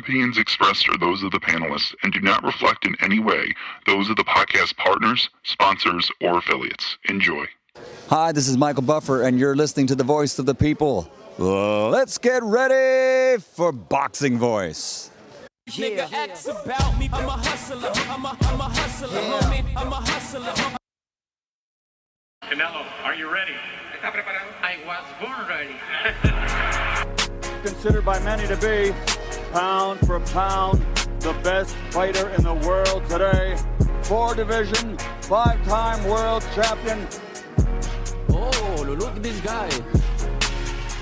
Opinions expressed are those of the panelists and do not reflect in any way those of the podcast partners, sponsors, or affiliates. Enjoy. Hi, this is Michael Buffer, and you're listening to the Voice of the People. Let's get ready for Boxing Voice. Nigga acts about me. I'm a hustler. I'm a hustler, homie. I'm a hustler. Canelo, are you ready? ¿Está preparado? I was born ready. Considered by many to be, pound for pound, the best fighter in the world today. 4-division, 5-time world champion. Oh, look at this guy.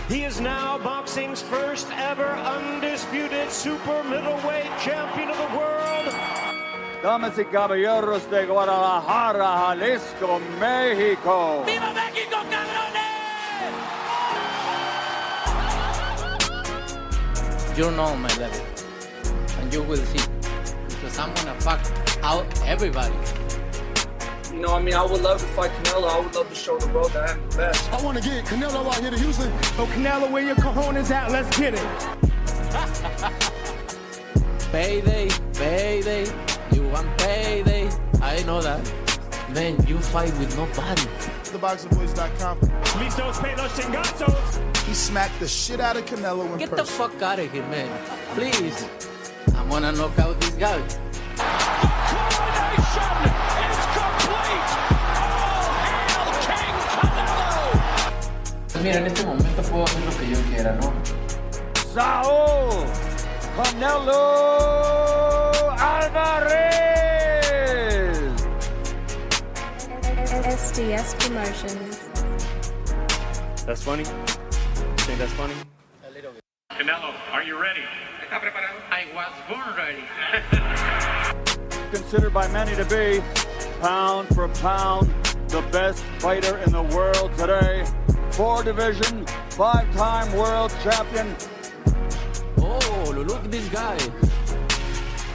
He is now boxing's first ever undisputed super middleweight champion of the world. Damas y caballeros de Guadalajara, Jalisco, Mexico. ¡Viva México, cabrones! You know my level, and you will see, because I'm gonna fuck out everybody. You know, I mean, I would love to fight Canelo. I would love to show the world that I'm the best. I want to get Canelo out here to Houston. So Canelo, where your cojones at? Let's get it. Payday, payday, you want payday. I know that. Man, you fight with nobody. TheBoxingVoice.com. Listos, pelos, chingazos. He smacked the shit out of Canelo in Get person. the fuck out of here, man. Please. I'm gonna knock out this guy. Coronation is complete. All hail King Canelo. Mira, en este momento puedo hacer lo que yo quiera, ¿no? Saul Canelo Alvarez. SDS Promotions. That's funny. You think that's funny? A little bit. Canelo, are you ready? ¿Está preparado? I was born ready. Considered by many to be, pound for pound, the best fighter in the world today. 4-division, 5-time world champion. Oh, look at this guy.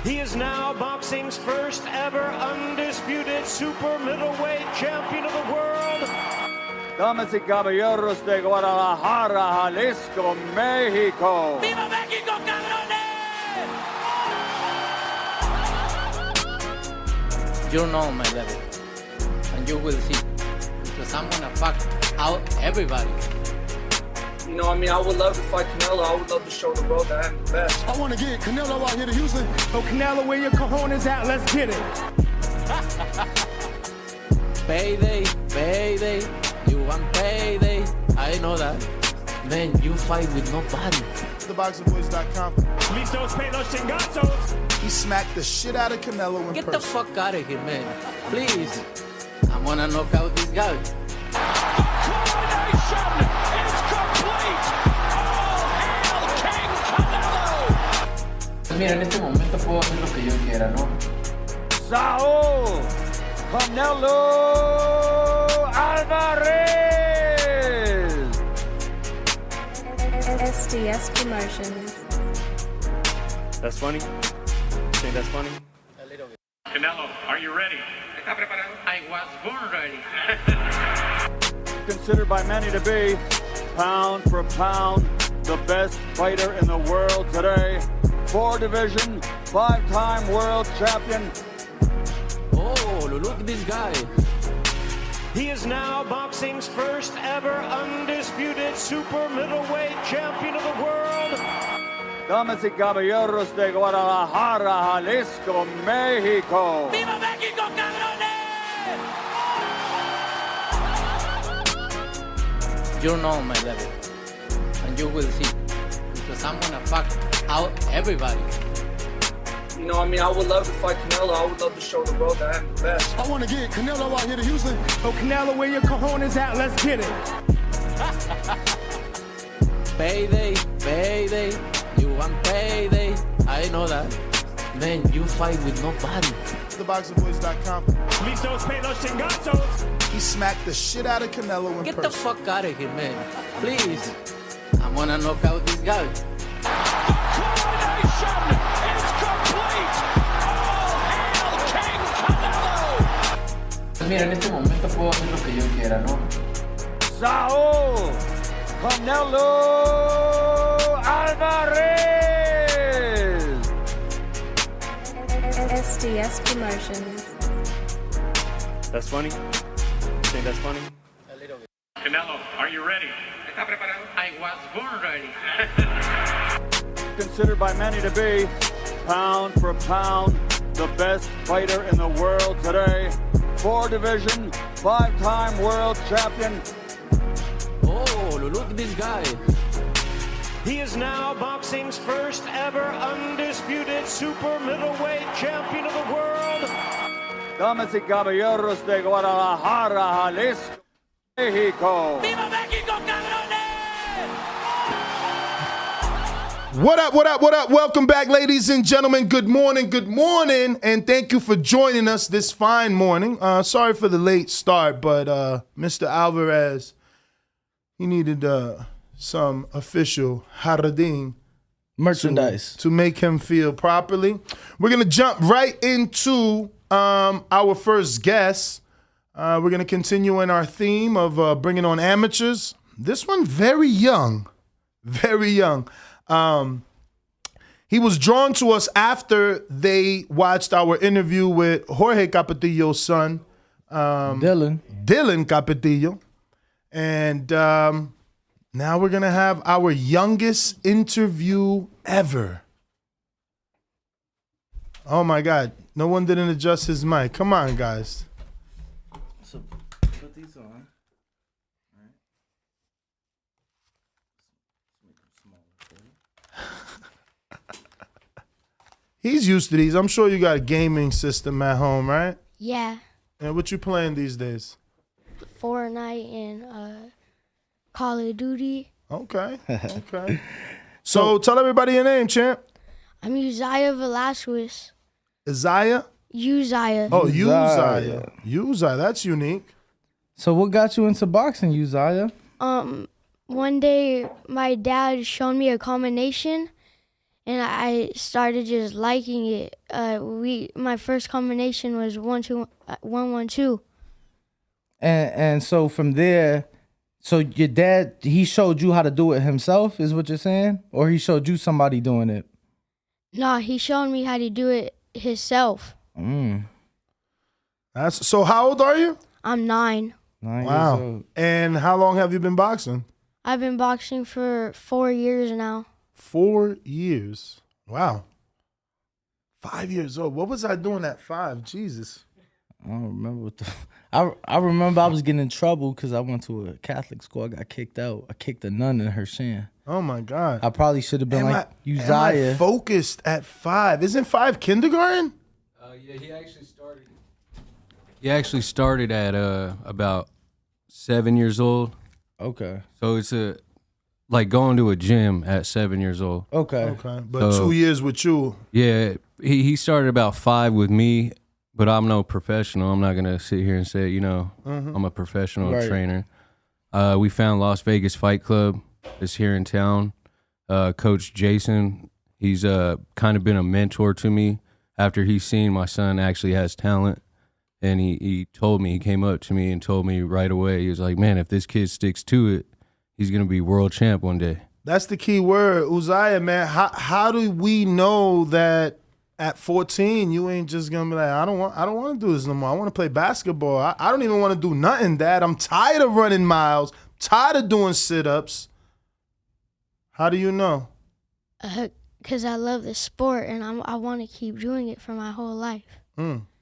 He is now boxing's first ever undisputed super middleweight champion of the world. Damas y caballeros de Guadalajara, Jalisco, Mexico. ¡Viva México, cabrones! You know my level, and you will see, because I'm gonna fuck out everybody. You know, I mean, I would love to fight Canelo. I would love to show the world that I'm the best. I want to get Canelo out here to Houston. So Canelo, where your cojones at? Let's get it. Payday, payday, you want payday. I know that. Man, you fight with nobody. TheBoxingVoice.com. Listos, pelos, chingazos. He smacked the shit out of Canelo in Get the person. fuck out of here, man. Please. I'm gonna knock out this guy. Coronation is complete. All hail King Canelo. Mira, en este momento puedo hacer lo que yo quiera, ¿no? Saul Canelo Alvarez. SDS Promotions. That's funny. You think that's funny? A little bit. Canelo, are you ready? ¿Está preparado? I was born ready. Considered by many to be, pound for pound, the best fighter in the world today. 4-division, 5-time world champion. Oh, look at this guy. He is now boxing's first ever undisputed super middleweight champion of the world. Damas y caballeros de Guadalajara, Jalisco, Mexico. ¡Viva México, cabrones! You know my level, and you will see, because I'm gonna fuck out everybody. You know, I mean, I would love to fight Canelo. I would love to show the world that I'm the best. I want to get Canelo out here to Houston. So Canelo, where your cojones at? Let's get it. Payday, payday, you want payday. I know that. Man, you fight with nobody. TheBoxingVoice.com. Listos, pelos, chingazos. He smacked the shit out of Canelo in Get the person. fuck out of here, man. Please. I'm gonna knock out this guy. Coronation is complete. All hail King Canelo. Mira, en este momento puedo hacer lo que yo quiera, ¿no? Saul Canelo Alvarez. SDS Promotions. That's funny? You think that's funny? Canelo, are you ready? I was born ready. Considered by many to be, pound for pound, the best fighter in the world today. 4-division, 5-time world champion. Oh, look at this guy. He is now boxing's first ever undisputed super middleweight champion of the world. Damas y caballeros de Guadalajara, Jalisco, Mexico. ¡Viva México, cabrones! What up, what up, what up? Welcome back, ladies and gentlemen. Good morning, and thank you for joining us this fine morning. Sorry for the late start, but Mr. Alvarez, he needed some official Haradin merchandise to make him feel properly. We're going to jump right into our first guest. We're going to continue in our theme of bringing on amateurs. This one very young, very young. He was drawn to us after they watched our interview with Jorge Capetillo's son, Dylan Capetillo. And now we're going to have our youngest interview ever. Oh, my God. No one didn't adjust his mic. Come on, guys. So put these on. He's used to these. I'm sure you got a gaming system at home, right? Yeah, And what you playing these days? Fortnite and Call of Duty. Okay. Okay. So tell everybody your name, champ. I'm Uzziah Velasquez. Isaiah? Uzziah. Oh, Uzziah. Uzziah. That's unique. So what got you into boxing, Uzziah? One day my dad showed me a combination, and I started just liking it. My first combination was 1-2-1-1-2. And so from there, so your dad, he showed you how to do it himself, is what you're saying? Or he showed you somebody doing it? No, he showed me how to do it himself. So how old are you? I'm 9. 9 years Wow. old. And how long have you been boxing? I've been boxing for 4 years now. 4 years. Wow. 5 years old. What was I doing at 5? Jesus. I don't remember what the... I remember I was getting in trouble because I went to a Catholic school. I got kicked out. I kicked a nun in her shin. Oh, my God. I probably should have been Am like I Uzziah. focused at 5? Isn't 5 kindergarten? Yeah, he actually started at about 7 years old. Okay. So it's like going to a gym at 7 years old. Okay. Okay. But 2 years with you. Yeah, he started about 5 with me, but I'm no professional. I'm not gonna sit here and say, I'm a professional trainer. We found Las Vegas Fight Club. It's here in town. Coach Jason, he's kind of been a mentor to me after he's seen my son actually has talent. And he told me, he came up to me and told me right away, he was like, man, if this kid sticks to it, he's going to be world champ one day. That's the key word. Uzziah, man, how do we know that at 14 you ain't just going to be like, I don't want to do this no more. I want to play basketball. I don't even want to do nothing, Dad. I'm tired of running miles, tired of doing sit-ups. How do you know? Because I love the sport, and I want to keep doing it for my whole life.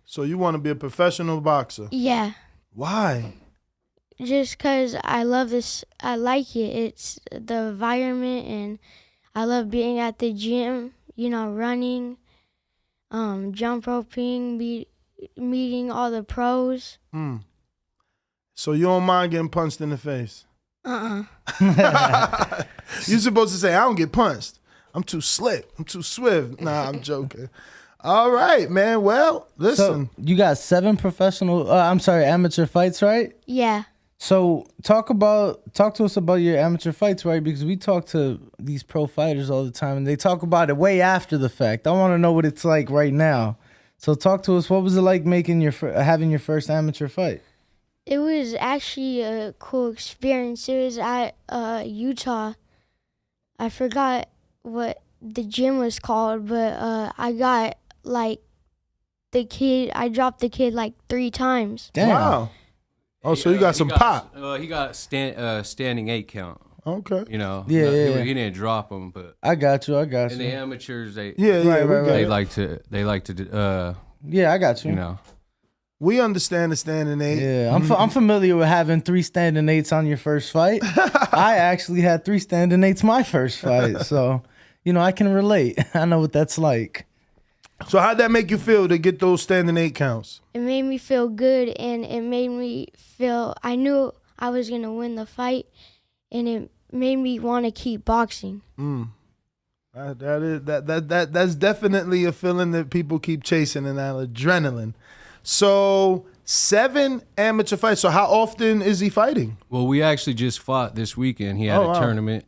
So you want to be a professional boxer? Yeah. Why? Just because I love this. I like it. It's the environment, and I love being at the gym, running, jump roping, meeting all the pros. So you don't mind getting punched in the face? Uh-uh. You're supposed to say, I don't get punched. I'm too slick. I'm too swift. Nah, I'm joking. All right, man. Well, listen. So you got 7 amateur fights, right? Yeah. So talk to us about your amateur fights, right? Because we talk to these pro fighters all the time, and they talk about it way after the fact. I want to know what it's like right now. So talk to us. What was it like having your first amateur fight? It was actually a cool experience. It was at Utah. I forgot what the gym was called, but I got like the kid like 3 times. Damn. Wow. Oh, so you got some pop. He got standing 8 count. Okay. You know. Yeah. He didn't drop him, but I got you. in the amateurs, they right. they like to Yeah, I got you. you know. We understand the standing 8. Yeah, I'm familiar with having 3 standing 8s on your first fight. I actually had 3 standing 8s my first fight, so I can relate. I know what that's like. So how'd that make you feel to get those standing 8 counts? It made me feel good, and it made me feel I knew I was gonna win the fight, and it made me want to keep boxing. That's definitely a feeling that people keep chasing, and that adrenaline. So 7 amateur fights. So how often is he fighting? Well, we actually just fought this weekend. He had a tournament.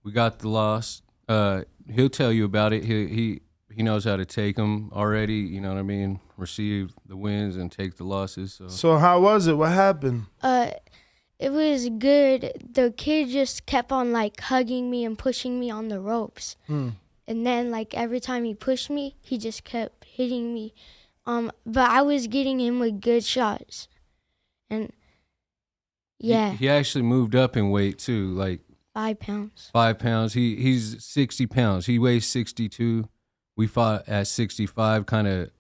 We got the loss. He'll tell you about it. He knows how to take them already. You know what I mean? Receive the wins and take the losses. So how was it? What happened? It was good. The kid just kept on like hugging me and pushing me on the ropes. And then like every time he pushed me, he just kept hitting me. But I was getting him with good shots. And yeah. He actually moved up in weight too, like 5 pounds. 5 pounds. He's 60 pounds. He weighs 62. We fought at 65, kind of,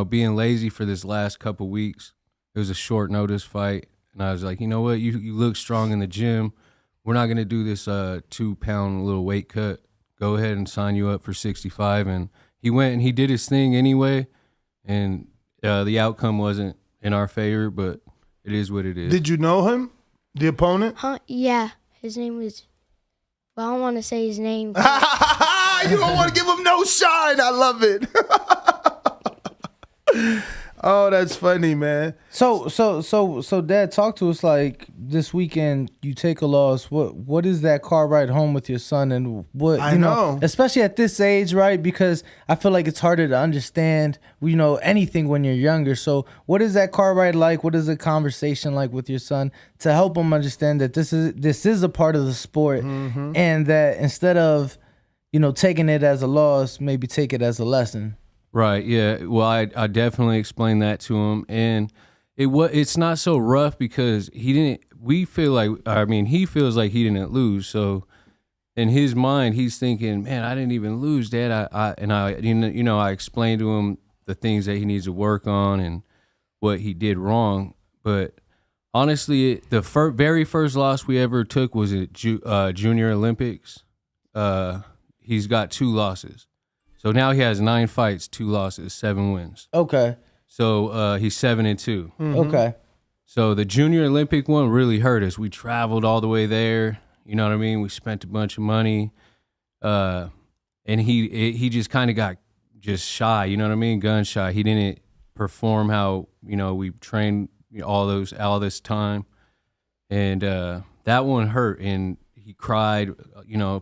being lazy for this last couple weeks. It was a short notice fight. And I was like, you know what? You look strong in the gym. We're not going to do this 2-pound little weight cut. Go ahead and sign you up for 65. And he went and he did his thing anyway. And the outcome wasn't in our favor, but it is what it is. Did you know him, the opponent? Yeah. His name was, well, I don't want to say his name. You don't want to give him no shine. I love it. Oh, that's funny, man. So, Dad, talk to us like this weekend. You take a loss. What is that car ride home with your son, and what I know, especially at this age, right? Because I feel like it's harder to understand, anything when you're younger. So, what is that car ride like? What is the conversation like with your son to help him understand that this is a part of the sport, and that instead of taking it as a loss, maybe take it as a lesson. Right, yeah. Well, I definitely explained that to him, and it's not so rough because he feels like he didn't lose. So in his mind, he's thinking, man, I didn't even lose, Dad. I explained to him the things that he needs to work on and what he did wrong. But honestly, the very first loss we ever took was at Junior Olympics. He's got 2 losses. So now he has 9 fights, 2 losses, 7 wins. Okay. So he's 7-2. Okay. So the Junior Olympic one really hurt us. We traveled all the way there. You know what I mean? We spent a bunch of money. And he just kind of got just shy. You know what I mean? Gun shy. He didn't perform how we trained all this time, and that one hurt. And he cried,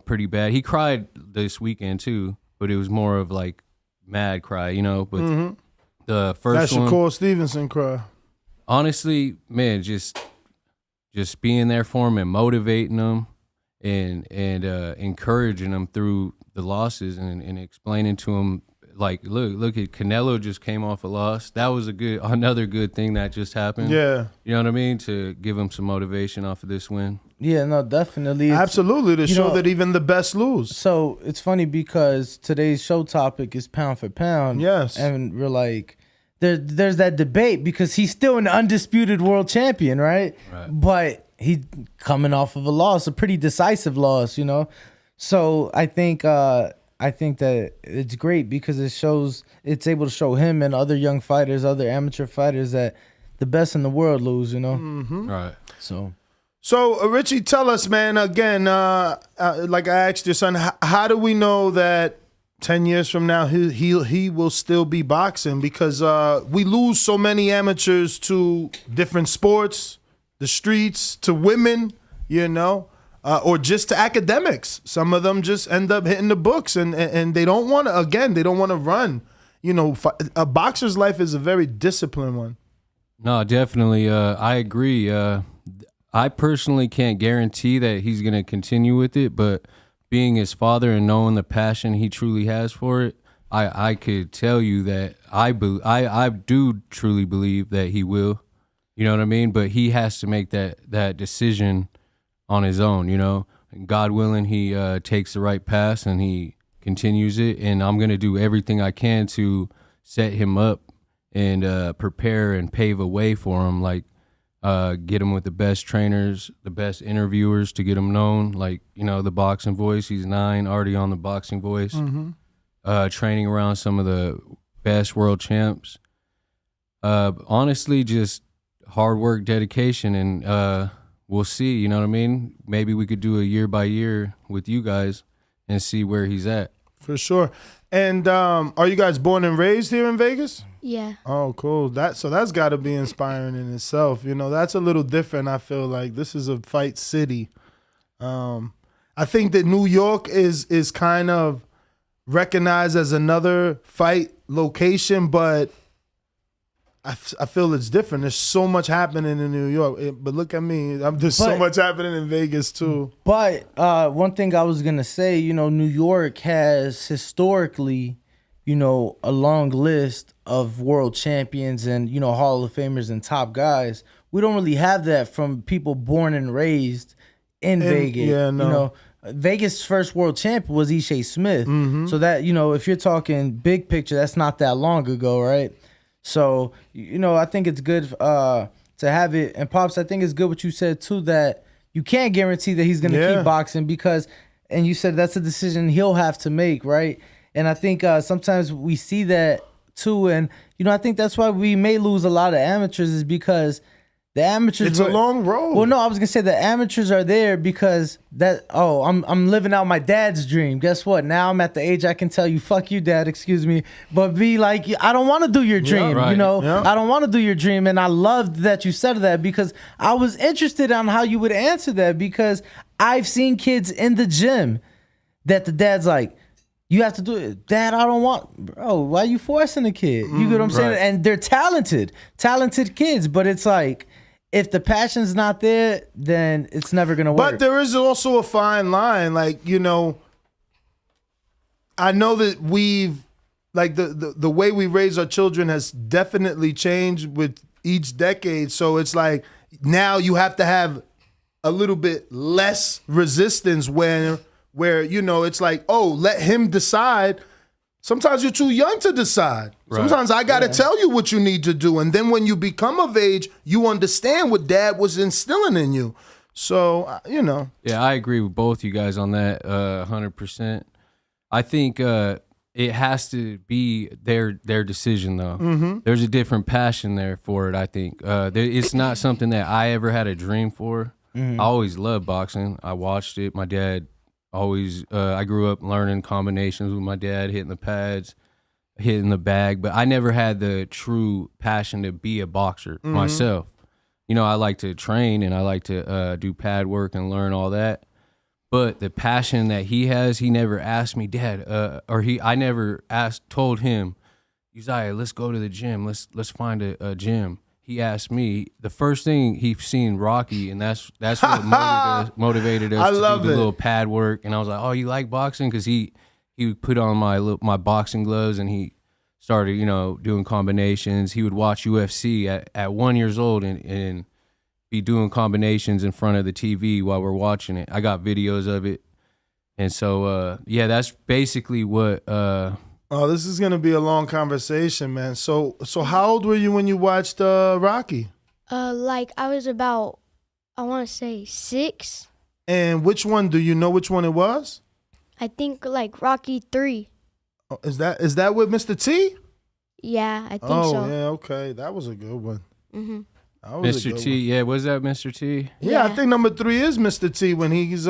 pretty bad. He cried this weekend too. But it was more of like mad cry, But the first one, that's Shakur Stevenson cry. Honestly, man, just being there for him and motivating him and encouraging him through the losses and explaining to him, like, look at Canelo just came off a loss. That was another good thing that just happened. Yeah, you know what I mean, to give him some motivation off of this win. Yeah, no, definitely. Absolutely, to show that even the best lose. So it's funny because today's show topic is pound for pound. Yes. And we're like, there's that debate because he's still an undisputed world champion, right? But he coming off of a loss, a pretty decisive loss, So I think that it's great because it's able to show him and other young fighters, other amateur fighters, that the best in the world lose, Right. So, Richie, tell us, man, again, like I asked your son, how do we know that 10 years from now he will still be boxing? Because we lose so many amateurs to different sports, the streets, to women, or just to academics. Some of them just end up hitting the books, and they don't want to run. A boxer's life is a very disciplined one. No, definitely. I agree. I personally can't guarantee that he's going to continue with it, but being his father and knowing the passion he truly has for it, I could tell you that I do truly believe that he will. You know what I mean? But he has to make that decision on his own, you know. And God willing, he takes the right path and he continues it. And I'm going to do everything I can to set him up and prepare and pave a way for him, like get him with the best trainers, the best interviewers to get him known, like, you know, the Boxing Voice. He's 9, already on the Boxing Voice, training around some of the best world champs. Honestly, just hard work, dedication, and we'll see, you know what I mean? Maybe we could do a year by year with you guys and see where he's at. For sure. And are you guys born and raised here in Vegas? Yeah. Oh, cool. That's got to be inspiring in itself. You know, that's a little different. I feel like this is a fight city. I think that New York is kind of recognized as another fight location, but I feel it's different. There's so much happening in New York, but look at me. There's so much happening in Vegas too. But one thing I was gonna say, you know, New York has historically, you know, a long list of world champions and, you know, Hall of Famers and top guys. We don't really have that from people born and raised in Vegas. Yeah, no. You know, Vegas' first world champion was Ishe Smith. So that, you know, if you're talking big picture, that's not that long ago, right? So, you know, I think it's good to have it. And Pops, I think it's good what you said too, that you can't guarantee that he's going to keep boxing because, and you said that's a decision he'll have to make, right? And I think sometimes we see that too. And, you know, I think that's why we may lose a lot of amateurs is because the amateurs. It's a long road. Well, no, I was gonna say the amateurs are there because I'm living out my dad's dream. Guess what? Now I'm at the age I can tell you, fuck you, dad, excuse me. But be like, I don't want to do your dream, you know? Yeah. I don't want to do your dream. And I loved that you said that because I was interested on how you would answer that because I've seen kids in the gym that the dad's like, you have to do it. Dad, I don't want, bro, why are you forcing a kid? You get what I'm saying? And they're talented kids, but it's like, if the passion's not there, then it's never going to work. But there is also a fine line. Like, you know, I know that we've, like, the way we raise our children has definitely changed with each decade. So it's like now you have to have a little bit less resistance where you know, it's like, oh, let him decide. Sometimes you're too young to decide. Right. Sometimes I got to tell you what you need to do. And then when you become of age, you understand what dad was instilling in you. So, you know. Yeah, I agree with both you guys on that 100%. I think it has to be their decision, though. There's a different passion there for it, I think. It's not something that I ever had a dream for. I always loved boxing. I watched it. My dad always, I grew up learning combinations with my dad, hitting the pads, hitting the bag, but I never had the true passion to be a boxer myself. You know, I like to train and I like to do pad work and learn all that. But the passion that he has, he never asked me, Dad, I never told him, Uzziah, let's go to the gym. Let's find a gym. He asked me, the first thing he seen Rocky, and that's what motivated us to do the little pad work. And I was like, oh, you like boxing? Because he put on my boxing gloves and he started, you know, doing combinations. He would watch UFC at 1 year old and be doing combinations in front of the TV while we're watching it. I got videos of it. And so, yeah, that's basically what... Oh, this is gonna be a long conversation, man. So how old were you when you watched Rocky? Like I was about, I want to say 6. And which one? Do you know which one it was? I think like Rocky 3. Oh, is that with Mr. T? Yeah, I think so. Oh, yeah, okay, that was a good one. Mr. T, yeah, was that Mr. T? Yeah, I think number 3 is Mr. T when he's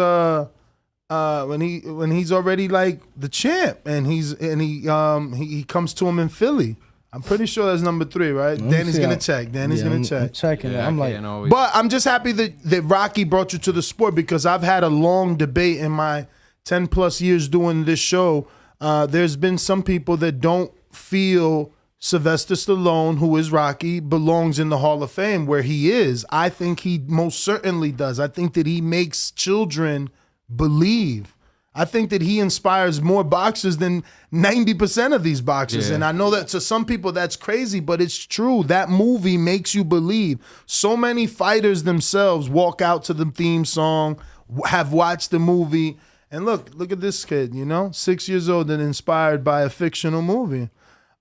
when he's already like the champ and he comes to him in Philly. I'm pretty sure that's number 3, right? Danny's gonna check. Danny's gonna check. I'm checking. Yeah, I'm like, but I'm just happy that Rocky brought you to the sport because I've had a long debate in my 10 plus years doing this show. There's been some people that don't feel Sylvester Stallone, who is Rocky, belongs in the Hall of Fame where he is. I think he most certainly does. I think that he makes children believe. I think that he inspires more boxers than 90% of these boxers. Yeah. And I know that to some people that's crazy, but it's true. That movie makes you believe. So many fighters themselves walk out to the theme song, have watched the movie. And look at this kid, 6 years old and inspired by a fictional movie.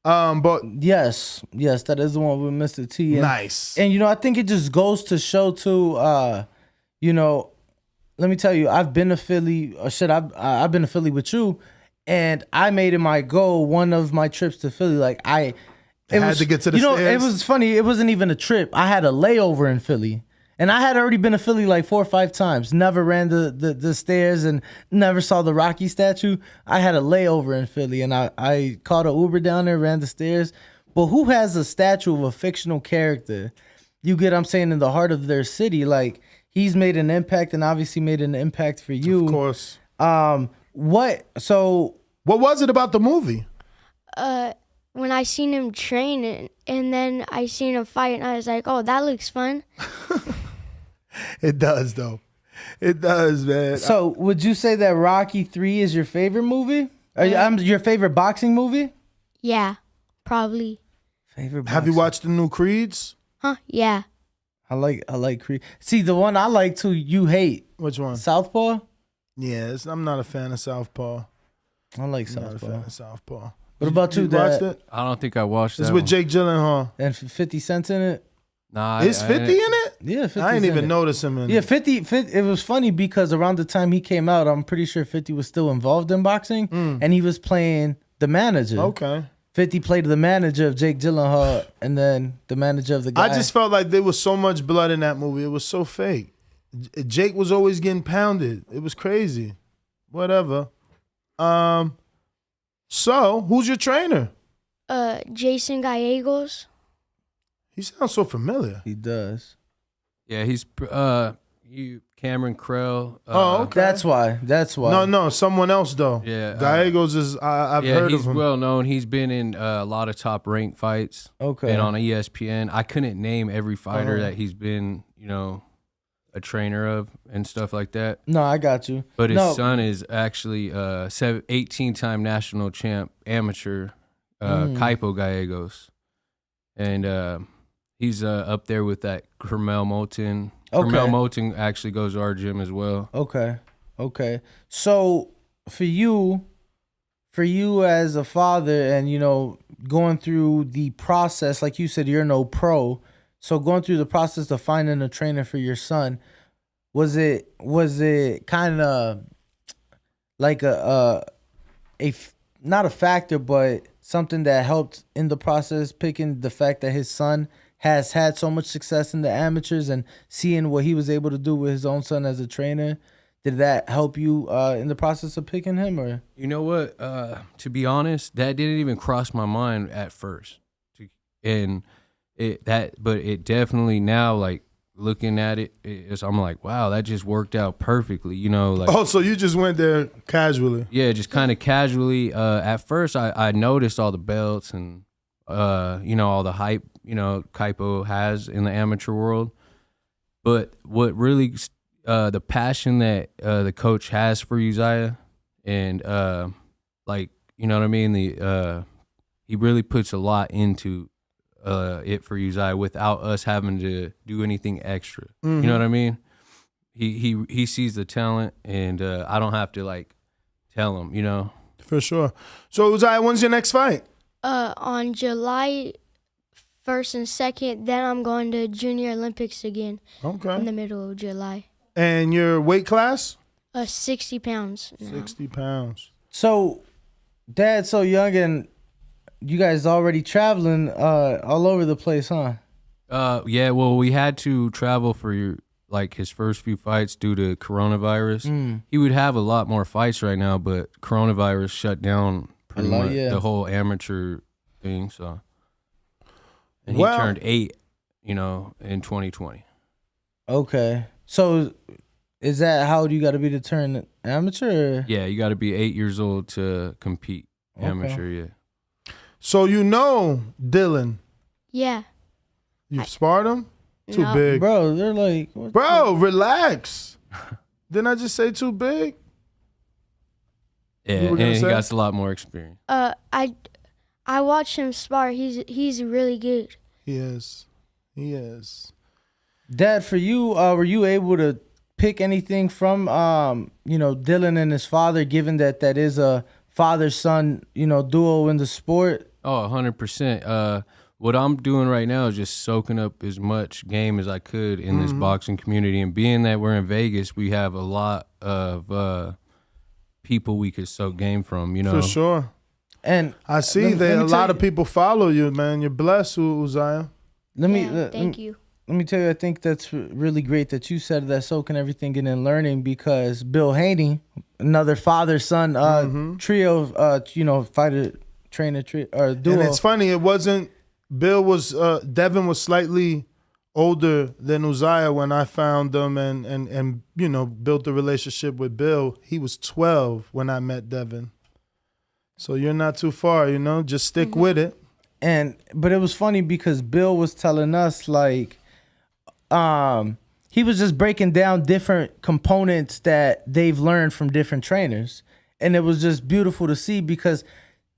But yes, that is the one with Mr. T. And, nice. And I think it just goes to show too, let me tell you, I've been to Philly, I've been to Philly with you, and I made it my goal, one of my trips to Philly. Like I had to get to the stairs. It was funny, it wasn't even a trip. I had a layover in Philly. And I had already been to Philly like 4 or 5 times. Never ran the stairs and never saw the Rocky statue. I had a layover in Philly, and I called an Uber down there, ran the stairs. But who has a statue of a fictional character? You get what I'm saying, in the heart of their city. Like, he's made an impact and obviously made an impact for you. Of course. What was it about the movie? When I seen him train and then I seen him fight, and I was like, oh, that looks fun. It does, though. It does, man. So would you say that Rocky 3 is your favorite movie? Your favorite boxing movie? Yeah, probably. Favorite boxing. Have you watched the new Creeds? Huh? Yeah. I like Creed. See, the one I like too, you hate. Which one? Southpaw? Yeah, I'm not a fan of Southpaw. I like I'm not Southpaw. a fan of Southpaw. What about you, watched Dad? it? I don't think I watched that. It's with one. Jake Gyllenhaal. And 50 Cent in it? Nah, Is 50 in it? Yeah, 50 I didn't even notice him in Yeah, it. 50, it was funny because around the time he came out, I'm pretty sure 50 was still involved in boxing, and he was playing the manager. Okay. 50 played the manager of Jake Gyllenhaal and then the manager of the guy. I just felt like there was so much blood in that movie. It was so fake. Jake was always getting pounded. It was crazy. Whatever. So, who's your trainer? Jason Gallegos. He sounds so familiar. He does. Yeah, he's Cameron Krell. Okay. That's why. No, someone else though. Yeah, Gallegos is. I've heard of he's him. well known. He's been in a lot of top ranked fights. Okay. Been on ESPN. I couldn't name every fighter that he's been, a trainer of and stuff like that. No, I got you. But his son is actually 18-time national champ amateur, Kaipo Gallegos, and he's up there with that Jermell Moulton. Okay. Jermell Moulton actually goes to our gym as well. Okay. So for you as a father and, going through the process, like you said, you're no pro. So going through the process of finding a trainer for your son, was it kind of like not a factor, but something that helped in the process, picking the fact that his son has had so much success in the amateurs and seeing what he was able to do with his own son as a trainer? Did that help you in the process of picking him, or? You know what? To be honest, that didn't even cross my mind at first, but it definitely now, like looking at it, I'm like, wow, that just worked out perfectly. Oh, so you just went there casually? Yeah, just kind of casually. At first, I noticed all the belts and all the hype Kaipo has in the amateur world, but what really the passion that the coach has for Uzziah, and you know what I mean, he really puts a lot into it for Uzziah without us having to do anything extra. You know what I mean? He sees the talent, and I don't have to tell him. For sure. So Uzziah, when's your next fight? On July 1st and 2nd, then I'm going to Junior Olympics again. Okay. In the middle of July. And your weight class? 60 pounds. Now. 60 pounds. So, Dad's so young, and you guys already traveling all over the place, huh? Yeah. Well, we had to travel for his first few fights due to coronavirus. He would have a lot more fights right now, but coronavirus shut down pretty much the whole amateur thing. So, and he turned 8, in 2020. Okay. So, is that how old you got to be to turn amateur? Or? Yeah, you got to be 8 years old to compete amateur. Yeah. So Dylan? Yeah. You've sparred him? Too No. big, Bro, they're like, bro. Relax. Didn't I just say too big? Yeah, and he got a lot more experience. I watched him spar. He's really good. He is. He is. Dad, for you, were you able to pick anything from Dylan and his father, given that is a father-son, duo in the sport? Oh, 100%. What I'm doing right now is just soaking up as much game as I could in this boxing community. And being that we're in Vegas, we have a lot of people we could soak game from, For sure. And I see that a lot of people follow you, man. You're blessed, Uzziah. Thank you. Let me tell you, I think that's really great that you said that, soaking everything in and learning, because Bill Haney, another father-son trio, fighter, trainer, trio, or duo. And it's funny, it wasn't, Devin was slightly older than Uzziah when I found them and built a relationship with Bill. He was 12 when I met Devin. So you're not too far, just stick with it. But it was funny because Bill was telling us, like, he was just breaking down different components that they've learned from different trainers. And it was just beautiful to see, because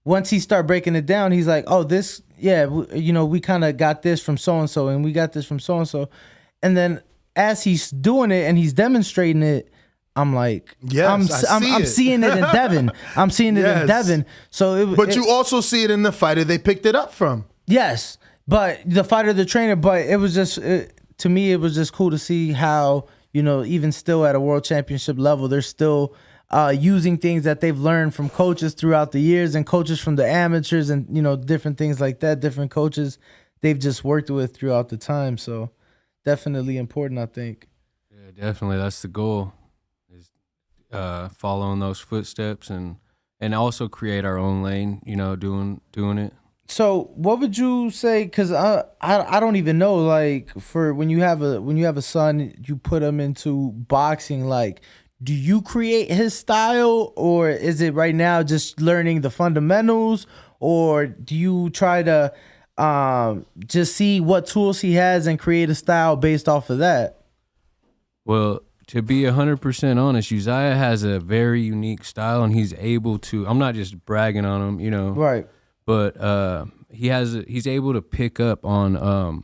once he started breaking it down, he's like, oh, this, we kind of got this from so-and-so, and we got this from so-and-so. And then as he's doing it and he's demonstrating it, I'm like, yes, I'm seeing it in Devin. I'm seeing it in Devin. But you also see it in the fighter they picked it up from. Yes, but the fighter, the trainer. But it was just, to me, it was just cool to see how, even still at a world championship level, they're still using things that they've learned from coaches throughout the years, and coaches from the amateurs, and different things like that, different coaches they've just worked with throughout the time. So definitely important, I think. Yeah, definitely. That's the goal. Following those footsteps and also create our own lane, doing it. So what would you say? Because I don't even know. Like, for when you have a son, you put him into boxing. Like, do you create his style, or is it right now just learning the fundamentals, or do you try to just see what tools he has and create a style based off of that? Well, to be 100% honest, Uzziah has a very unique style, and he's able to. I'm not just bragging on him, Right. But he's able to pick up on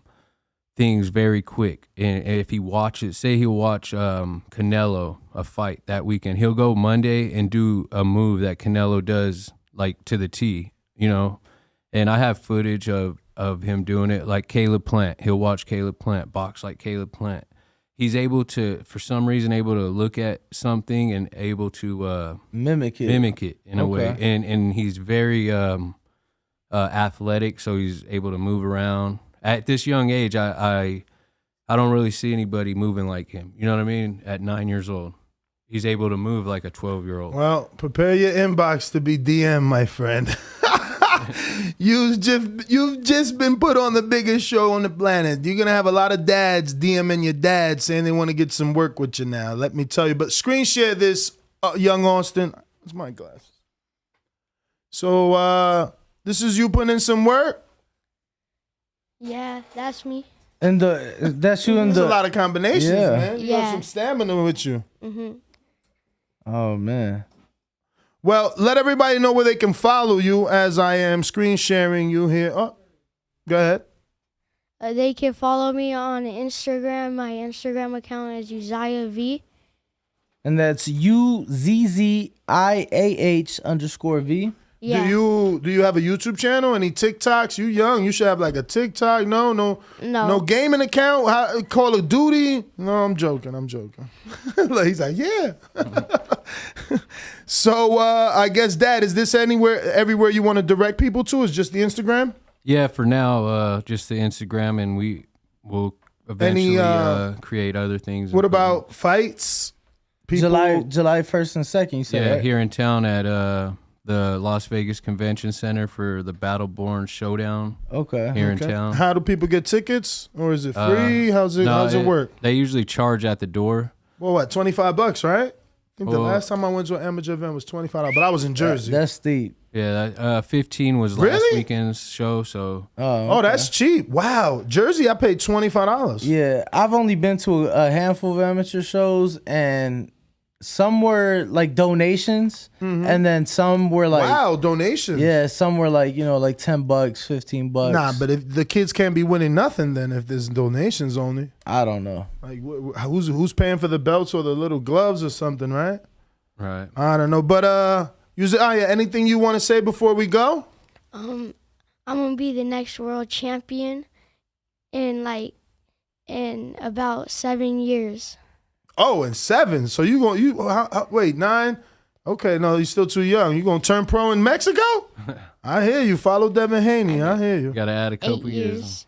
things very quick. And if he watches, say he'll watch Canelo, a fight that weekend, he'll go Monday and do a move that Canelo does, like, to the T, And I have footage of him doing it, like Caleb Plant. He'll watch Caleb Plant box like Caleb Plant. He's able to, for some reason, look at something and able to mimic it in a way. And he's very athletic, so he's able to move around. At this young age, I don't really see anybody moving like him. You know what I mean? At 9 years old, he's able to move like a 12-year-old. Well, prepare your inbox to be DM, my friend. You've just been put on the biggest show on the planet. You're going to have a lot of dads DMing your dad saying they want to get some work with you now. Let me tell you. But screen share this, young Austin. That's my glasses. So this is you putting in some work? Yeah, that's me. And that's you. There's a lot of combinations, man. You got Yeah. some stamina with you. Mm-hmm. Oh, man. Well, let everybody know where they can follow you as I am screen sharing you here. Oh, go ahead. They can follow me on Instagram. My Instagram account is Uzziah V. And that's UZZIAH_V. Yeah. Do you have a YouTube channel? Any TikToks? You young. You should have like a TikTok. No gaming account. Call of Duty. No, I'm joking. He's like, yeah. So I guess, Dad, is this everywhere you want to direct people to? Is just the Instagram? Yeah, for now, just the Instagram, and we will eventually create other things. What about fights? July 1st and 2nd, you said, right? Here in town at the Las Vegas Convention Center for the Battleborn Showdown. Okay. Here in town. How do people get tickets? Or is it free? How's it work? They usually charge at the door. Well, what, $25, right? I think the last time I went to an amateur event was $25, but I was in Jersey. That's steep. Yeah, 15 was last weekend's show. So oh, that's cheap. Wow, Jersey, I paid $25. Yeah, I've only been to a handful of amateur shows, and some were like donations, and then some were like donations. Yeah, some were like like $10, $15. Nah, but if the kids can't be winning nothing, then if there's donations only, I don't know. Like who's paying for the belts or the little gloves or something, right? Right. I don't know, but anything you want to say before we go? I'm gonna be the next world champion in about 7 years. Oh, and 7. So wait, 9? Okay, no, you're still too young. You gonna turn pro in Mexico? I hear you. Follow Devin Haney. I hear you. Got to add a couple 8 years.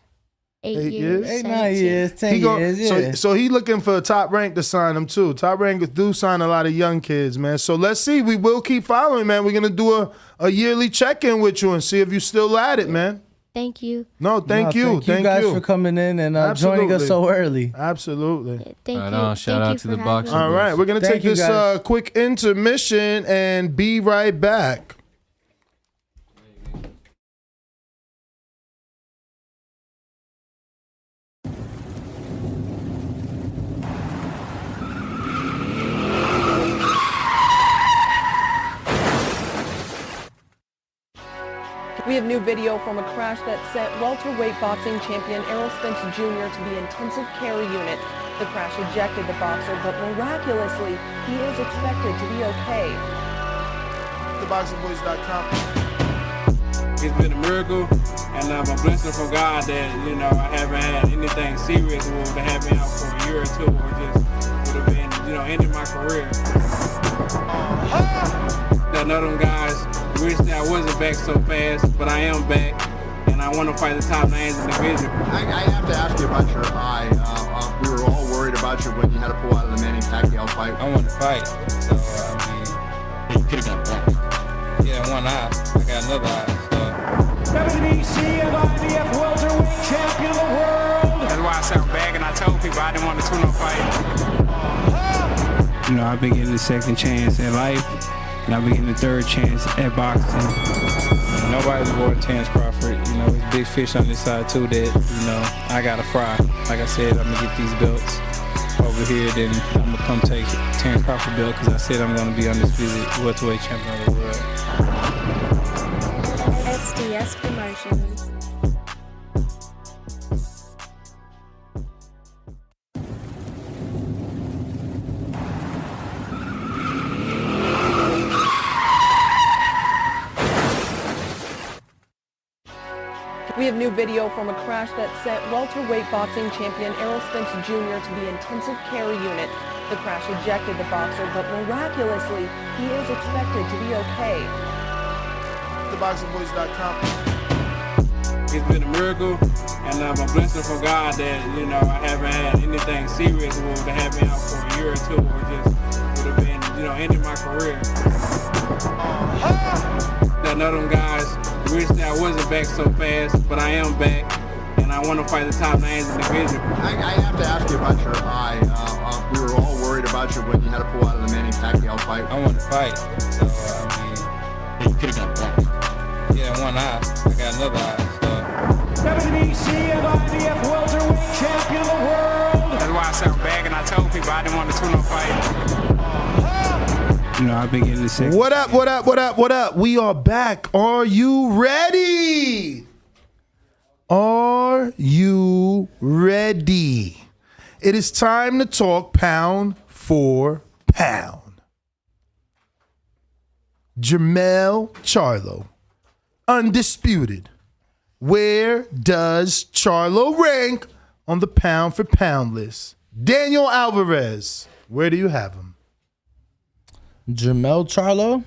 8 years? 8, 9 years, 10 years. Yeah. So he looking for Top Rank to sign him too. Top Rank do sign a lot of young kids, man. So let's see. We will keep following, man. We're gonna do a yearly check-in with you and see if you're still at it, man. Thank you. No, thank you. Thank you guys for coming in and joining us so early. Absolutely. Thank Right you. on. Shout out to the boxing. All right, we're going to take this quick intermission and be right back. We have new video from a crash that sent welterweight boxing champion Errol Spence Jr. to the intensive care unit. The crash ejected the boxer, but miraculously, he is expected to be okay. TheBoxingVoice.com. It's been a miracle, and I'm a blessing from God that, I haven't had anything serious that would have me out for a year or two, or just would have been, ending my career. None of them guys wish that I wasn't back so fast, but I am back, and I want to fight the top names in the division. I have to ask you about your eye. We were all worried about you when you had to pull out of the Manny Pacquiao fight. I want to fight, so you could have got that. Yeah, one eye. I got another eye. WBC and IBF welterweight champion of the world. That's why I sound back, and I told people I didn't want to tune-up fight. I've been getting a second chance at life. And I've been getting the third chance at boxing. Nobody's avoiding Terrence Crawford. There's big fish on this side too that, I gotta fry. Like I said, I'm gonna get these belts over here, then I'm gonna come take Terrence Crawford belt because I said I'm gonna be undisputed welterweight champion of the world. SDS Promotions. We have new video from a crash that sent welterweight boxing champion Errol Spence Jr. to the intensive care unit. The crash ejected the boxer, but miraculously, he is expected to be okay. TheBoxingVoice.com. It's been a miracle, and I'm a blessing from God that, I haven't had anything serious that would have me out for a year or two, or just would have been, ending my career. None of them guys wish that I wasn't back so fast, but I am back, and I want to fight the top names in the division. I have to ask you about your eye. We were all worried about you when you had to pull out of the Manny Pacquiao fight. I want to fight, so you could have got that. Yeah, one eye. I got another eye. WBC and IBF welterweight champion of the world. That's why I sound back, and I told people I didn't want to tune-up fight. I've been getting the second. What up? We are back. Are you ready? Are you ready? It is time to talk pound for pound. Jermell Charlo, Undisputed. Where does Charlo rank on the pound for pound list? Daniel Alvarez, where do you have him? Jermell Charlo?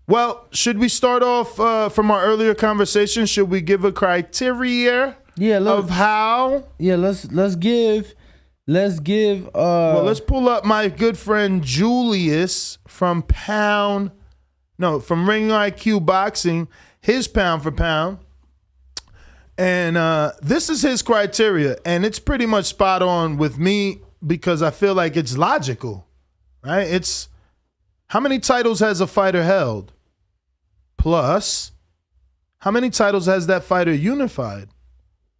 Well, should we start off from our earlier conversation? Should we give a criteria of how? Yeah, let's give. Well, let's pull up my good friend Julius from Ring IQ Boxing, his pound for pound. And this is his criteria, and it's pretty much spot on with me because I feel like it's logical, right? It's how many titles has a fighter held? Plus, how many titles has that fighter unified?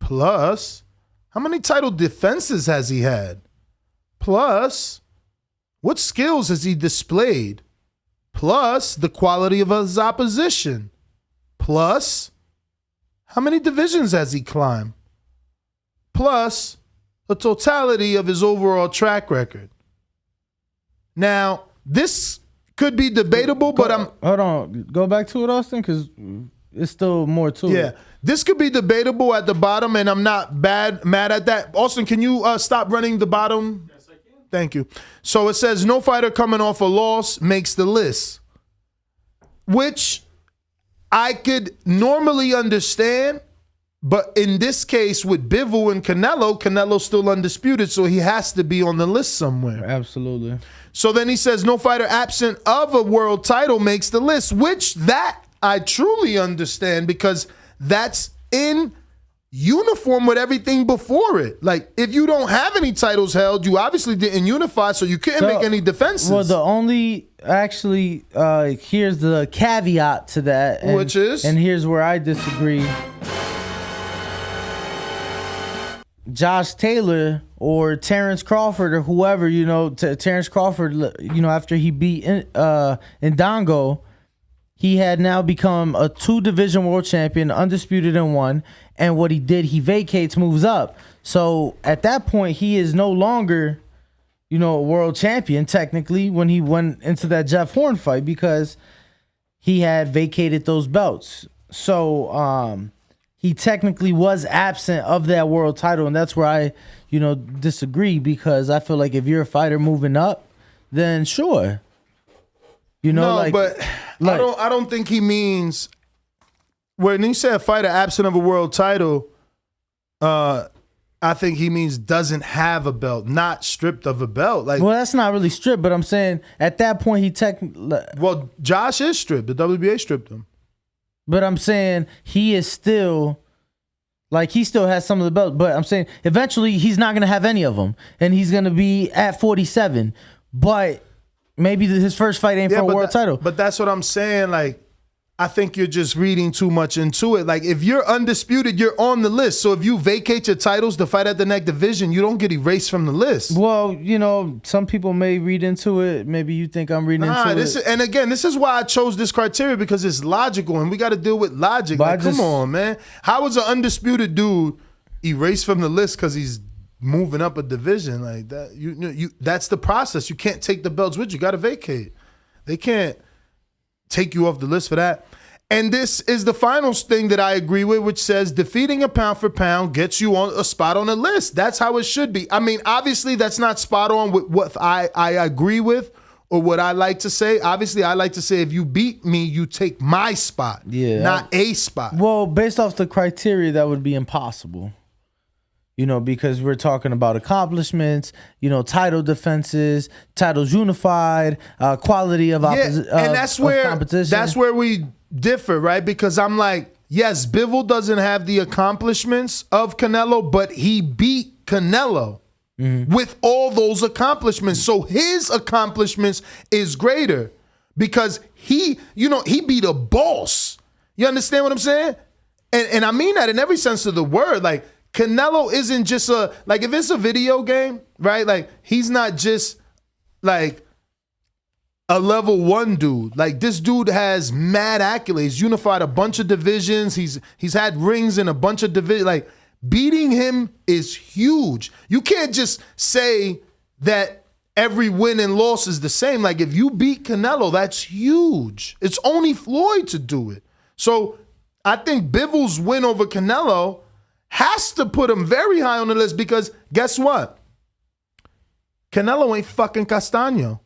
Plus, how many title defenses has he had? Plus, What skills has he displayed? Plus the quality of his opposition. Plus, how many divisions has he climbed? Plus, the totality of his overall track record. Now, this could be debatable, but Hold on. Go back to it, Austin, because it's still more to it. Yeah. This could be debatable at the bottom, and I'm not mad at that. Austin, can you stop running the bottom? Yes, I can. Thank you. So it says, no fighter coming off a loss makes the list, which I could normally understand, but in this case with Bivol and Canelo's still undisputed, so he has to be on the list somewhere. Absolutely. So then he says, no fighter absent of a world title makes the list, which that I truly understand because that's in uniform with everything before it. Like, if you don't have any titles held, you obviously didn't unify, so you couldn't make any defenses. Well, the only, actually, here's the caveat to that. Which is? And here's where I disagree. Josh Taylor or Terrence Crawford or whoever, Terrence Crawford, after he beat Ndongo, he had now become a 2-division world champion, undisputed in 1. And what he did, he vacates, moves up. So at that point, he is no longer, a world champion, technically, when he went into that Jeff Horn fight because he had vacated those belts. So he technically was absent of that world title. And that's where I, disagree because I feel like if you're a fighter moving up, then sure. But I don't think he means when he said fighter absent of a world title. I think he means doesn't have a belt, not stripped of a belt. Like, well, that's not really stripped, but I'm saying at that point he technically. Well, Josh is stripped. The WBA stripped him. But I'm saying he is still. Like, he still has some of the belts, but I'm saying eventually he's not going to have any of them, and he's going to be at 47. But maybe his first fight ain't for a world title. But that's what I'm saying. Like, I think you're just reading too much into it. Like, if you're undisputed, you're on the list. So if you vacate your titles to fight at the next division, you don't get erased from the list. Well, some people may read into it. Maybe you think I'm reading into it. And again, this is why I chose this criteria, because it's logical, and we got to deal with logic. But come on, man. How is an undisputed dude erased from the list because he's moving up a division like that? You that's the process. You can't take the belts with you. You got to vacate. They can't take you off the list for that. And this is the final thing that I agree with, which says defeating a pound for pound gets you on a spot on the list. That's how it should be. I mean, obviously that's not spot on with what I agree with or what I like to say. Obviously, I like to say if you beat me, you take my spot, not a spot. Well, based off the criteria, that would be impossible. Because we're talking about accomplishments, title defenses, titles unified, quality of opposition. And that's where we differ, right? Because I'm like, yes, Bivol doesn't have the accomplishments of Canelo, but he beat Canelo with all those accomplishments. So his accomplishments is greater because he beat a boss. You understand what I'm saying? And I mean that in every sense of the word. Like, Canelo isn't just if it's a video game, right? Like, he's not just like a level 1 dude. Like, this dude has mad accolades, unified a bunch of divisions. He's had rings in a bunch of divisions. Like, beating him is huge. You can't just say that every win and loss is the same. Like, if you beat Canelo, that's huge. It's only Floyd to do it. So I think Bivol's win over Canelo has to put him very high on the list because guess what? Canelo ain't fucking Castano.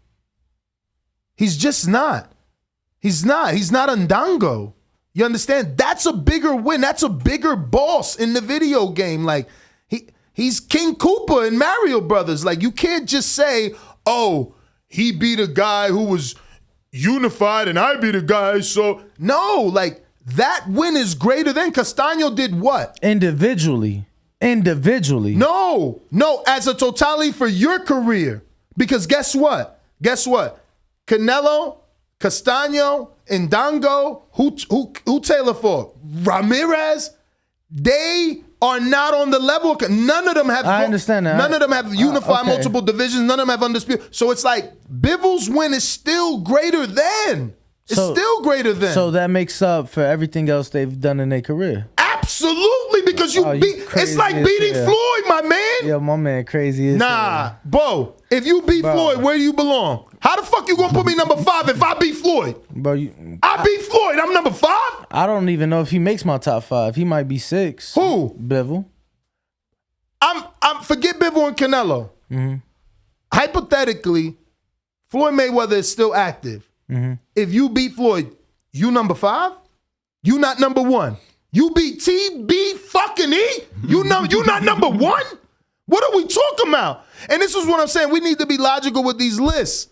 He's just not. He's not Ndongo. You understand? That's a bigger win. That's a bigger boss in the video game. Like, he's King Koopa in Mario Brothers. Like, you can't just say, oh, he beat a guy who was unified and I beat a guy. So, no, like, that win is greater than Castano did what? Individually. No, as a totality for your career. Because guess what? Canelo, Castano, Ndongo, who Taylor fought? Ramirez, they are not on the level. None of them have. I understand that. None of them have unified okay. multiple divisions. None of them have undisputed. So it's like Bivol's win is still greater than. It's still greater than. So that makes up for everything else they've done in their career. Absolutely, because you beat. It's like beating Floyd, my man. Yeah, my man, crazy. Nah, bro. If you beat Floyd, where do you belong? How the fuck you gonna put me number 5 if I beat Floyd? Bro, I beat Floyd. I'm number 5. I don't even know if he makes my top 5. He might be 6. Who? Bivol. I'm forget Bivol and Canelo. Mm-hmm. Hypothetically, Floyd Mayweather is still active. Mm-hmm. If you beat Floyd, you number 5? You not number 1. You beat TB fucking E? You not number 1? What are we talking about? And this is what I'm saying. We need to be logical with these lists.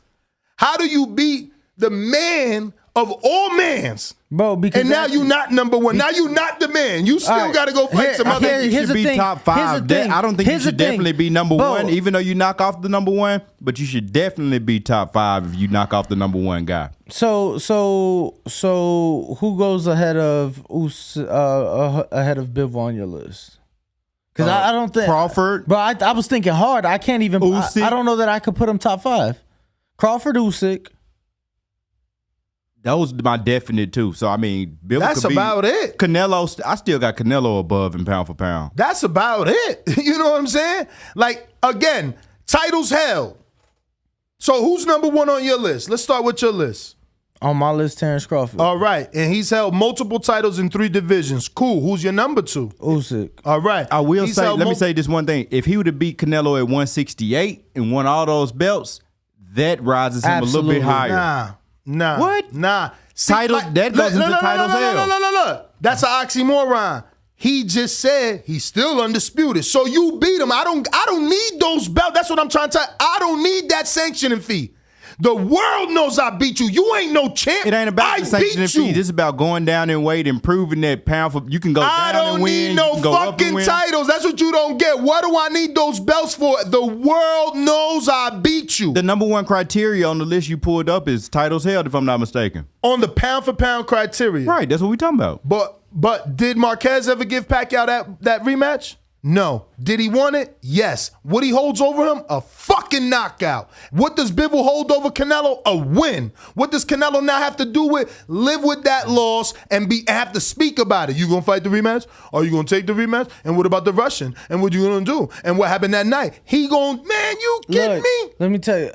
How do you beat the man of all mans? Bro, because and now you're not number 1. Now you're not the man. You still got to go fight some other. You should be top 5. I don't think you should definitely be number 1, even though you knock off the number 1. But you should definitely be top 5 if you knock off the number 1 guy. So who goes ahead of Bivol on your list? Because I don't think Crawford. But I was thinking hard. I can't even. I don't know that I could put him top 5. Crawford, Usyk. That was my definite too. So I mean, Bill that's about it. Canelo, I still got Canelo above in pound for pound. That's about it. You know what I'm saying? Like again, titles held. So who's number 1 on your list? Let's start with your list. On my list, Terrence Crawford. All right, and he's held multiple titles in 3 divisions. Cool. Who's your number 2? Usyk. All right. I will say. Let me say this one thing. If he would have beat Canelo at 168 and won all those belts, that rises him a little bit higher. Nah. What? Nah. See, that goes into titles hell. No. That's an oxymoron. He just said he's still undisputed. So you beat him. I don't need those belts. That's what I'm trying to tell you. I don't need that sanctioning fee. The world knows I beat you. You ain't no champ. It ain't about the sanctioning fee. This is about going down in weight and proving that pound for you can go down and win. I don't need no fucking titles. That's what you don't get. What do I need those belts for? The world knows I beat you. The number 1 criteria on the list you pulled up is titles held, if I'm not mistaken. On the pound for pound criteria. Right, that's what we talking about. But did Marquez ever give Pacquiao that rematch? No. Did he want it? Yes. What he holds over him? A fucking knockout. What does Bivol hold over Canelo? A win. What does Canelo now have to do with? Live with that loss and have to speak about it. You gonna fight the rematch? Are you gonna take the rematch? And what about the Russian? And what you gonna do? And what happened that night? He gonna, man, you kidding me? Let me tell you.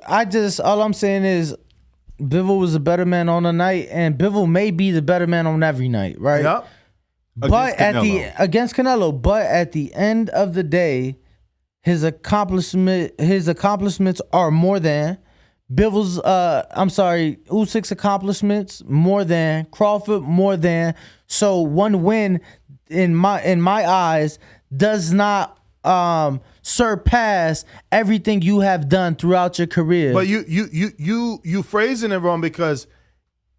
all I'm saying is Bivol was a better man on the night, and Bivol may be the better man on every night, right? Yep. But against Canelo, but at the end of the day, his accomplishments are more than Usyk's accomplishments more than Crawford more than. So one win in my eyes does not surpass everything you have done throughout your career. But you phrasing it wrong because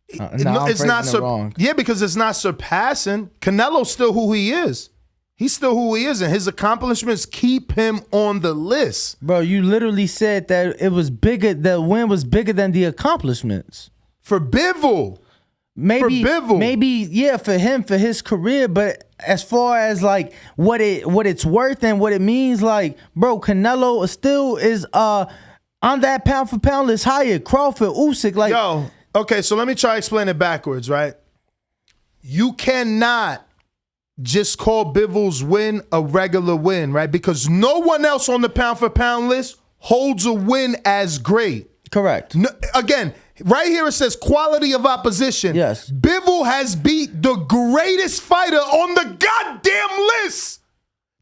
it's not wrong. Yeah, because it's not surpassing. Canelo's still who he is. He's still who he is, and his accomplishments keep him on the list. Bro, you literally said that it was bigger. The win was bigger than the accomplishments for Bivol. Maybe for him, for his career, but as far as like what it's worth and what it means, like, bro, Canelo still is on that pound for pound list higher. Crawford, Usyk, like, yo, okay, so let me try to explain it backwards, right? You cannot just call Bivol's win a regular win, right? Because no one else on the pound for pound list holds a win as great. Correct. No, again, right here it says quality of opposition. Yes. Bivol has beat the greatest fighter on the goddamn list.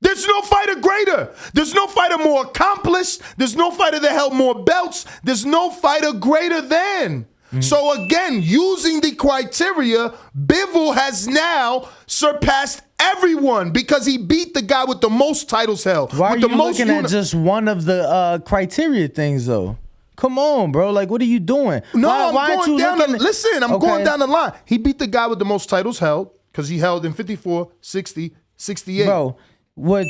There's no fighter greater. There's no fighter more accomplished. There's no fighter that held more belts. There's no fighter greater than. Mm-hmm. So again, using the criteria, Bivol has now surpassed everyone because he beat the guy with the most titles held. Why are you looking at just one of the criteria things, though? Come on, bro. Like, what are you doing? No, I'm going down the line. He beat the guy with the most titles held because he held in 54, 60, 68. Bro, what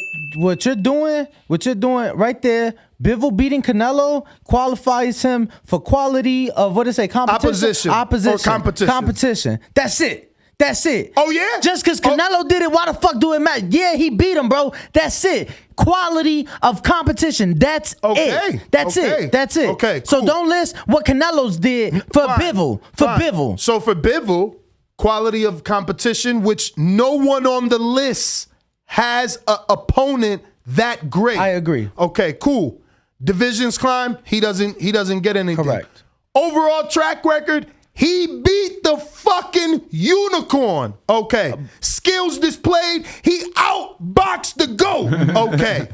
you're doing right there, Bivol beating Canelo qualifies him for quality of, what is it, competition? Opposition. Competition. That's it. That's it. Oh, yeah? Just because Canelo did it, why the fuck do it matter? Yeah, he beat him, bro. That's it. Quality of competition. That's it. That's it. That's it. Okay, So don't list what Canelo's did for Bivol. For Bivol. So for Bivol, quality of competition, which no one on the list has an opponent that great. I agree. Okay, cool. Divisions climb, he doesn't get anything. Correct. Overall track record, he beat the fucking unicorn. Okay. Skills displayed, he outboxed the GOAT. Okay.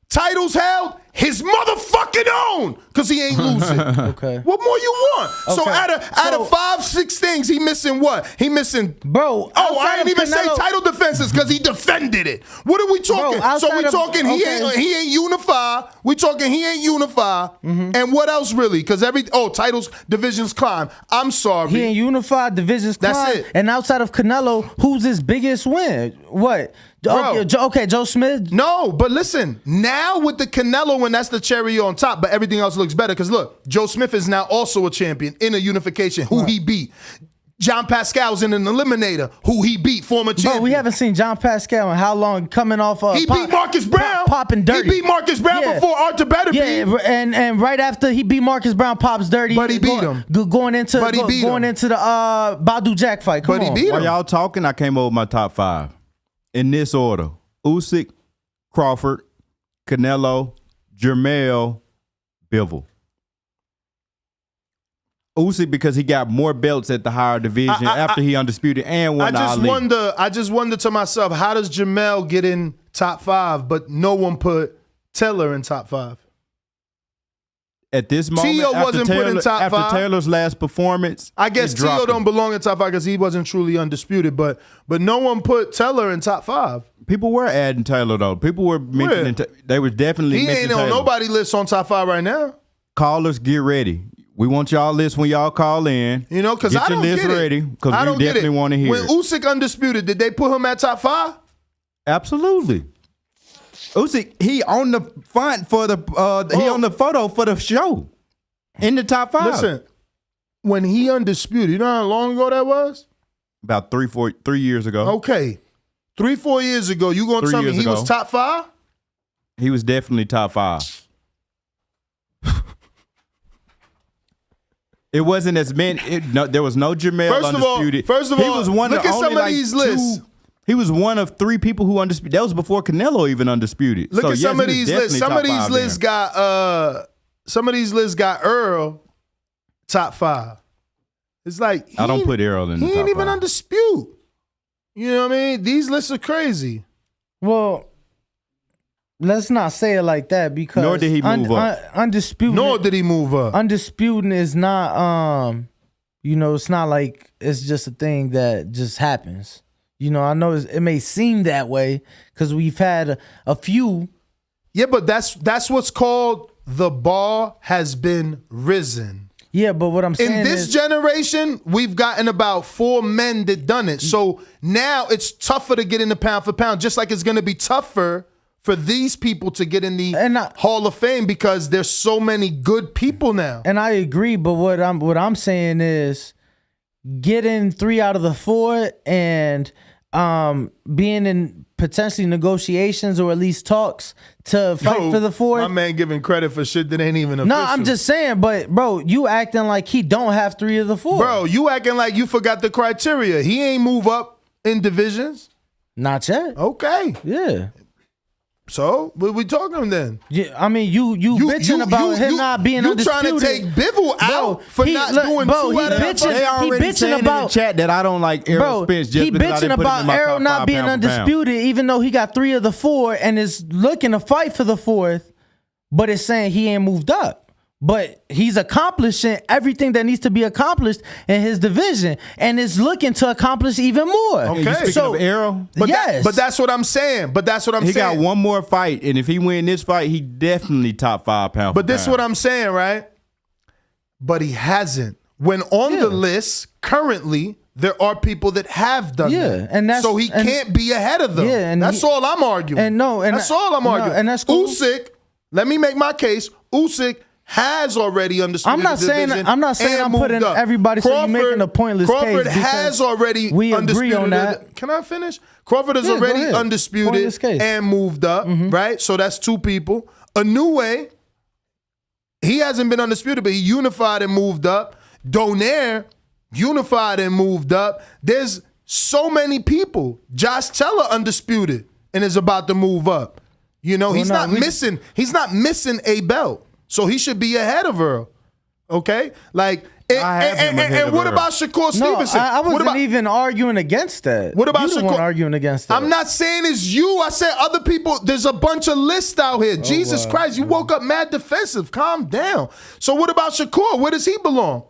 Titles held, his motherfucking own, because he ain't losing. Okay. What more you want? So Okay. out of 5-6 things, he missing what? He missing, bro. Oh, I didn't even say title defenses because he defended it. What are we talking? Bro, So we outside of- talking he ain't unified. We talking he ain't unified. And what else really? Because titles, divisions climb. I'm sorry. He ain't unified, divisions climb. That's it. And outside of Canelo, who's his biggest win? What? Bro. Okay, Joe Smith? No, but listen, now with the Canelo one, that's the cherry on top, but everything else looks better. Because look, Joe Smith is now also a champion in a unification, who he beat. John Pascal's in an eliminator, who he beat, former champion. Bro, we haven't seen John Pascal in how long coming off he beat Marcus Brown. Popping dirty. He beat Marcus Brown before Arthur Better Yeah, and right after he beat Marcus Brown, Pops dirty. But he beat him. Going into the Badu Jack fight. Come on. While y'all talking, I came over with my top 5 in this order: Usyk, Crawford, Canelo, Jermell, Bivol. Usyk because he got more belts at the higher division after he undisputed and won I just wonder to myself, how does Jermell get in top 5, but no one put Taylor in top 5? At this moment, Tio wasn't put in top 5. After Taylor's last performance, I guess Tio don't belong in top 5 because he wasn't truly undisputed, but no one put Taylor in top 5. People were adding Taylor though. People were mentioning they were definitely He mentioning ain't on Taylor. nobody list on top 5 right now. Callers, get ready. We want y'all list when y'all call in. You know, because get I your don't list get it. ready because I we don't get definitely it. want to hear When it. Usyk undisputed, did they put him at top 5? Absolutely. Usyk, he on the font for the he on the photo for the show in the top 5. Listen, when he undisputed, you know how long ago that was? About 3 years ago. Okay. 3-4 years ago, you gonna 3 tell me years he ago. was top 5? He was definitely top 5. It wasn't as many. There was no Jermell undisputed. First of he all, was one look of at only some of like these lists. He was one of 3 people who undisputed. That was before Canelo even undisputed. Look So, at yes, some of he was these lists. definitely Some of top these 5 lists then. got Errol top 5. It's like I don't put Errol in the he top ain't even 5. undisputed. You know what I mean? These lists are crazy. Well, let's not say it like that because Nor did he move up. Undisputed. Nor did he move up. Undisputed is not it's not like it's just a thing that just happens. You know, I know it may seem that way because we've had a few. Yeah, but that's what's called the bar has been risen. Yeah, but what I'm saying in this generation, we've gotten about 4 men that done it. So now it's tougher to get in the pound for pound, just like it's going to be tougher for these people to get in the Hall of Fame because there's so many good people now. And I agree, but what I'm saying is getting 3 out of the 4 and being in potentially negotiations or at least talks to fight for the 4th. My man giving credit for shit that ain't even official. No, I'm just saying, but bro, you acting like he don't have 3 of the 4. Bro, you acting like you forgot the criteria. He ain't move up in divisions. Not yet. Okay. Yeah. So, what we talking then? Yeah, I mean, you bitching about him not being undisputed. You trying to take Bivol out for not doing 2 out of 5? They already saying in the chat that I don't like Errol Spence just he because I didn't bitching put him about in my Errol top not 5 being pound for pound. undisputed, even though he got 3 of the 4 and is looking to fight for the 4th, but it's saying he ain't moved up. But he's accomplishing everything that needs to be accomplished in his division, and is looking to accomplish even more. Okay. You speaking So of Errol? But yes, but that's what I'm saying. He got one more fight, and if he win this fight, he definitely top 5 pound. But this is what I'm saying, right? But he hasn't. When on the list currently, there are people that have done that. and that's so he can't be ahead of them. Yeah, and that's all I'm arguing. And that's all I'm arguing. and that's cool. Usyk, let me make my case. Usyk has already undisputed I'm not the saying division. I'm putting up. everybody. So you're making a pointless Crawford case. has already we undisputed. agree on that. Can I finish? Crawford is Yeah, go already ahead. undisputed Pointless case. and moved up, right? So that's 2 people. Inoue, he hasn't been undisputed, but he unified and moved up. Donaire unified and moved up. There's so many people. Josh Teller undisputed and is about to move up. You know, he's not missing a belt. So he should be ahead of Earl. Okay? Like, and what about Shakur Stevenson? No, I wasn't even arguing against that. What about you the Shakur? one arguing against that? I'm not saying it's you. I said other people. There's a bunch of lists out here. Jesus Christ, you woke up mad defensive. Calm down. So what about Shakur? Where does he belong?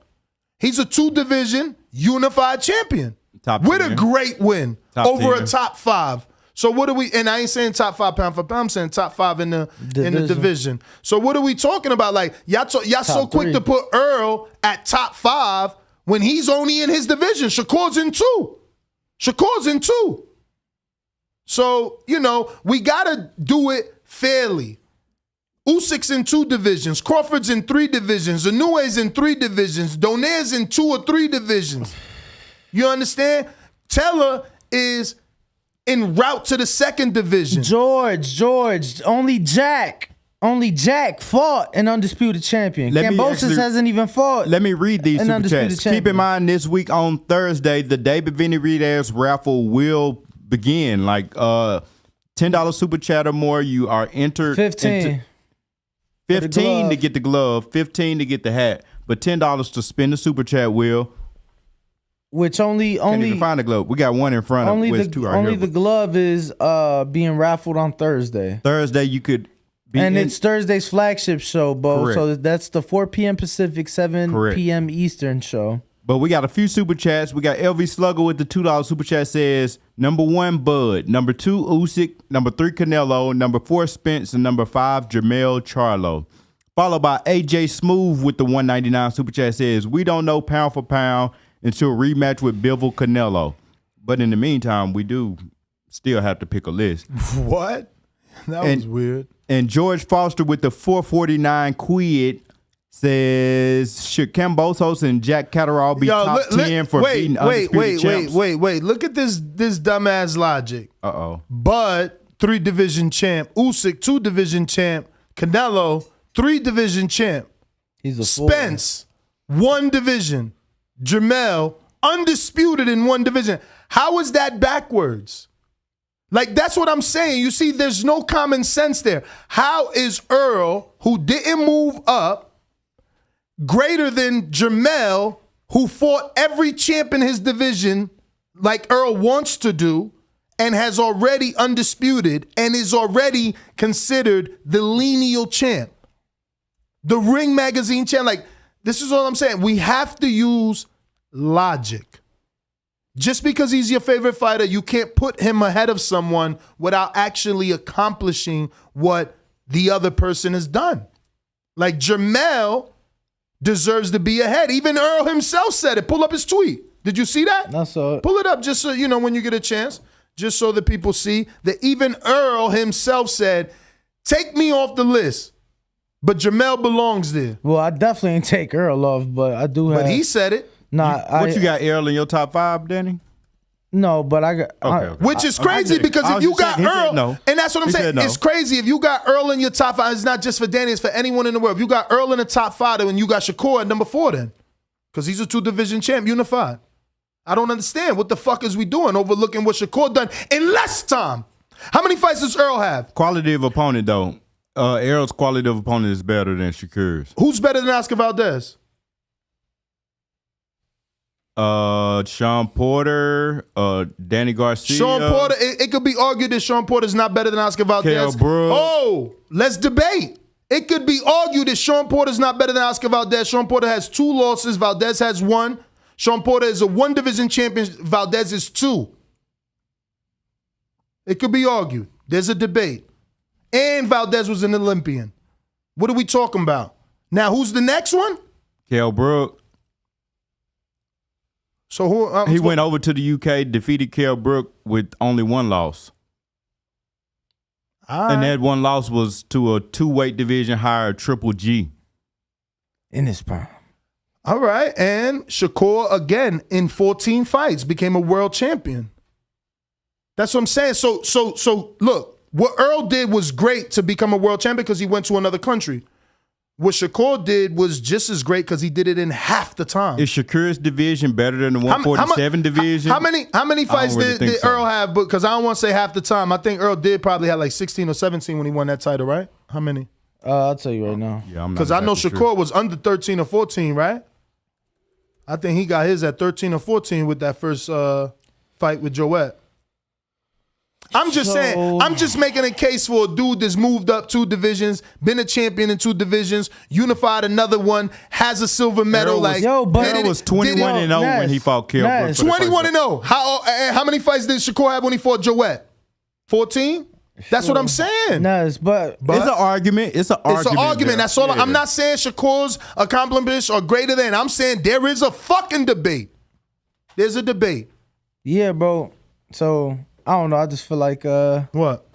He's a 2-division unified champion with a great win over a top 5. So what are we? And I ain't saying top 5 pound for pound. I'm saying top 5 in the division. So what are we talking about? Like y'all so quick to put Earl at top 5 when he's only in his division. Shakur's in 2. So you know we gotta do it fairly. Usyk's in 2 divisions. Crawford's in 3 divisions. Inoue's in 3 divisions. Donaire's in 2 or 3 divisions. You understand? Teller is en route to the 2nd division. George, only Jack fought an undisputed champion. Kambosos hasn't even fought. Let me read these an super undisputed chats. champion. Keep in mind, this week on Thursday, the David Vinny Reed-ass raffle will begin. Like $10 super chat or more, you are entered. 15 to get the glove, 15 to get the hat, but $10 to spin the super chat wheel. Which Can't even find the glove. We got one in front of us. Only the glove is being raffled on Thursday. Thursday you could be it's Thursday's flagship show, Bo. Correct. So that's the 4 p.m. Pacific, 7 p.m. Eastern show. But we got a few super chats. We got LV Slugger with the $2 super chat says, number 1, Bud. Number 2, Usyk. Number 3, Canelo. Number 4, Spence. And number 5, Jermell Charlo. Followed by AJ Smooth with the $1.99 super chat says, we don't know pound for pound until rematch with Bivol Canelo. But in the meantime, we do still have to pick a list. What? That was weird. And George Foster with the $4.49 quid says, should Kambosos and Jack Catterall be top 10 for beating undisputed champs? Wait. Look at this dumbass logic. Uh-oh. Bud, 3-division champ. Usyk, 2-division champ. Canelo, 3-division champ. He's a Spence, 1 division. Jermell, undisputed in 1 division. How is that backwards? Like, that's what I'm saying. You see, there's no common sense there. How is Errol, who didn't move up, greater than Jermell, who fought every champ in his division like Errol wants to do and has already undisputed and is already considered the lineal champ, the Ring Magazine champ? Like, this is all I'm saying. We have to use logic. Just because he's your favorite fighter, you can't put him ahead of someone without actually accomplishing what the other person has done. Like, Jermell deserves to be ahead. Even Earl himself said it. Pull up his tweet. Did you see that? I saw it. Pull it up just so, you know, when you get a chance, just so that people see that even Earl himself said, take me off the list. But Jermell belongs there. Well, I definitely ain't take Earl off, but I do have. But he said it. Nah, you got Errol in your top 5, Danny? No, but I got. Okay. Which is crazy because if you got Earl, and that's what I'm saying, it's crazy. If you got Earl in your top 5, it's not just for Danny, it's for anyone in the world. If you got Earl in the top 5, and you got Shakur at number 4 then. Because he's a 2-division champ, unified. I don't understand. What the fuck is we doing overlooking what Shakur done in less time? How many fights does Earl have? Quality of opponent, though. Errol's quality of opponent is better than Shakur's. Who's better than Oscar Valdez? Sean Porter, Danny Garcia. Sean Porter, it could be argued that Sean Porter is not better than Oscar Valdez. Kell Brooks. Oh, let's debate. It could be argued that Sean Porter is not better than Oscar Valdez. Sean Porter has 2 losses. Valdez has 1. Sean Porter is a 1-division champion. Valdez is 2. It could be argued. There's a debate. And Valdez was an Olympian. What are we talking about? Now, who's the next one? Kell Brooks. So who? He went over to the UK, defeated Kell Brooks with only 1 loss. And that 1 loss was to a 2-weight division higher, Triple G. in his prime. All right, and Shakur again in 14 fights became a world champion. That's what I'm saying. So look, what Errol did was great to become a world champion because he went to another country. What Shakur did was just as great because he did it in half the time. Is Shakur's division better than the 147 division? How many fights did Errol have? Because I don't want to say half the time. I think Errol did probably have like 16 or 17 when he won that title, right? How many? I'll tell you right now. Yeah, I'm not because I know exactly Shakur sure. was under 13 or 14, right? I think he got his at 13 or 14 with that first fight with Joette. I'm just saying, I'm just making a case for a dude that's moved up 2 divisions, been a champion in 2 divisions, unified another one, has a silver medal. Errol was 21-0 when he fought Kilbrook. 21-0. How many fights did Shakur have when he fought Joette? 14? That's what I'm saying. But it's an argument. It's an argument. That's all. I'm not saying Shakur's accomplishments are greater than. I'm saying there is a fucking debate. There's a debate. Yeah, bro. So I don't know. I just feel like what?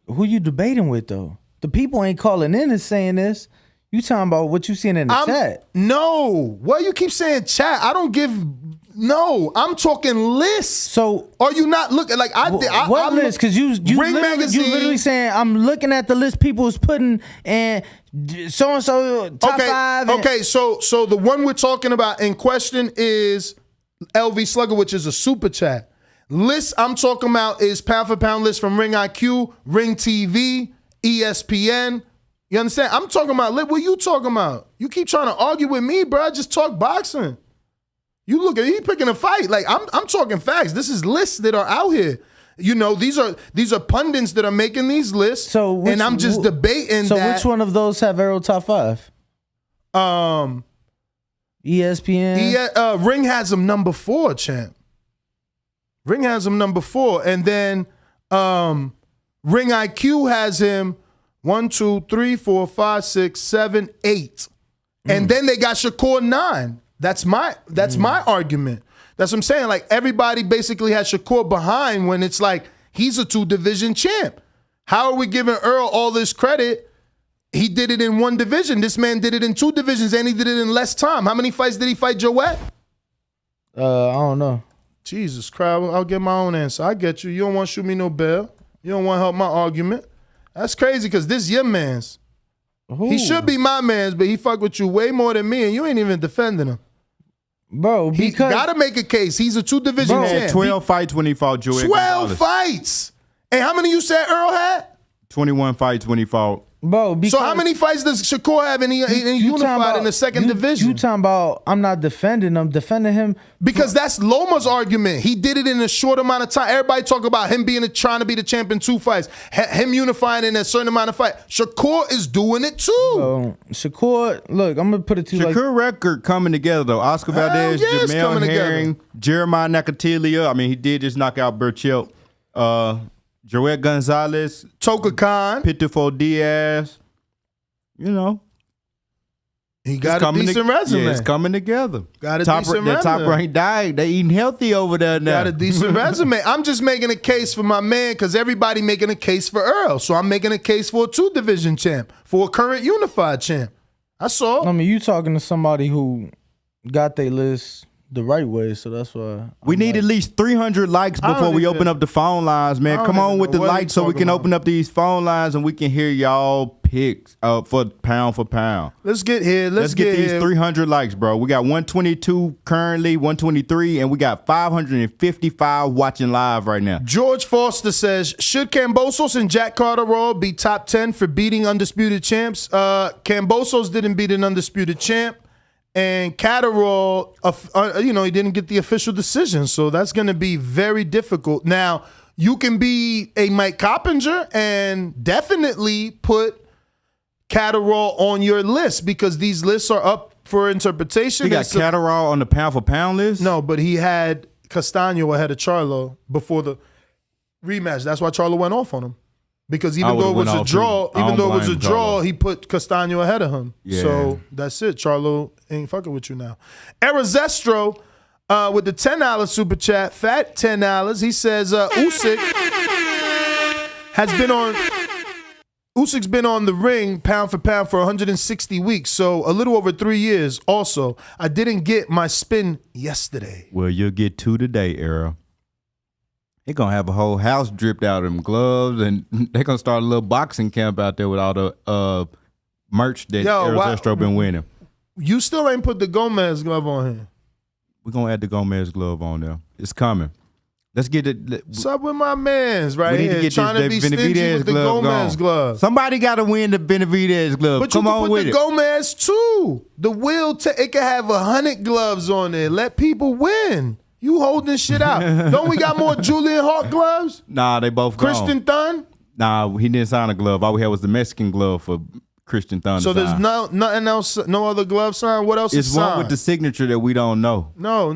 Who you debating with though? The people ain't calling in and saying this. You talking about what you seeing in the chat? No. Why you keep saying chat? I don't give. No, I'm talking lists. So are you not looking like what list? Because you literally saying I'm looking at the list people is putting and so and so top 5. Okay, so the one we're talking about in question is LV Slugger, which is a super chat. List I'm talking about is pound for pound list from Ring IQ, Ring TV, ESPN. You understand? I'm talking about what you talking about? You keep trying to argue with me, bro. I just talk boxing. You look at he picking a fight. Like I'm talking facts. This is lists that are out here. You know, these are pundits that are making these lists. And I'm just debating. So which one of those have Errol top 5? ESPN. Ring has him number 4, champ. Ring has him number 4, and then Ring IQ has him 1, 2, 3, 4, 5, 6, 7, 8, and then they got Shakur 9. That's my argument. That's what I'm saying. Like everybody basically has Shakur behind when it's like he's a 2-division champ. How are we giving Errol all this credit? He did it in 1 division. This man did it in 2 divisions, and he did it in less time. How many fights did he fight Joette? I don't know. Jesus Christ, I'll get my own answer. I get you. You don't want to shoot me no bail. You don't want to help my argument. That's crazy because this your man's. He should be my man's, but he fuck with you way more than me, and you ain't even defending him. Bro, he gotta make a case. He's a 2-division champ. He had 12 fights when he fought Joel. 12 fights. And how many you said Errol had? 21 fights when he fought. Bro, so how many fights does Shakur have and he unified in the 2nd division? You talking about I'm not defending him, defending him. Because that's Loma's argument. He did it in a short amount of time. Everybody talk about him trying to be the champ in 2 fights. Him unifying in a certain amount of fight. Shakur is doing it too. Shakur, look, I'm going to put it to you Shakur record coming together though. Oscar Valdez, Jermell Herring, Jeremiah Nakatilia. I mean, he did just knock out Burchelt. Joel Gonzalez, Toka Khan, Pitufo Diaz. You know, he got a decent resume. Yeah, it's coming together. Got a decent resume. Top rank diet. They eating healthy over there now. Got a decent resume. I'm just making a case for my man because everybody making a case for Errol. So I'm making a case for a 2-division champ, for a current unified champ. That's all. I mean, you talking to somebody who got their list the right way, so that's why we need at least 300 likes before we open up the phone lines, man. Come on with the likes so we can open up these phone lines and we can hear y'all picks for pound. Let's get here. Let's get these 300 likes, bro. We got 122 currently, 123, and we got 555 watching live right now. George Foster says, should Kambosos and Jack Carter be top 10 for beating undisputed champs? Kambosos didn't beat an undisputed champ. And Catterall, he didn't get the official decision, so that's going to be very difficult. Now, you can be a Mike Coppinger and definitely put Catterall on your list because these lists are up for interpretation. He got Catterall on the pound for pound list? No, but he had Castano ahead of Charlo before the rematch. That's why Charlo went off on him. Because even though it was a draw, he put Castano ahead of him. Yeah. So that's it. Charlo ain't fucking with you now. Erazestro with the $10 super chat, fat $10. He says Usyk has been on Usyk's been on the ring pound for pound for 160 weeks, so a little over 3 years. Also, I didn't get my spin yesterday. Well, you'll get 2 today, Errol. They're going to have a whole house dripped out of them gloves, and they're going to start a little boxing camp out there with all the merch that Errol Zestro been winning. You still ain't put the Gomez glove on here. We're going to add the Gomez glove on there. It's coming. Let's get it. What's up with my mans right we need here to get trying to be stingy with the Gomez glove? Somebody got to win the Benavidez glove. But Come you on can with put it. the Gomez too. The wheel, it can have 100 gloves on there. Let people win. You holding shit out. Don't we got more Julian Hart gloves? Nah, they both gone. Christian Thun? Nah, he didn't sign a glove. All we had was the Mexican glove for Christian Thun. So there's nothing else, no other glove sign? What else is It's signed? one with the signature that we don't know. No.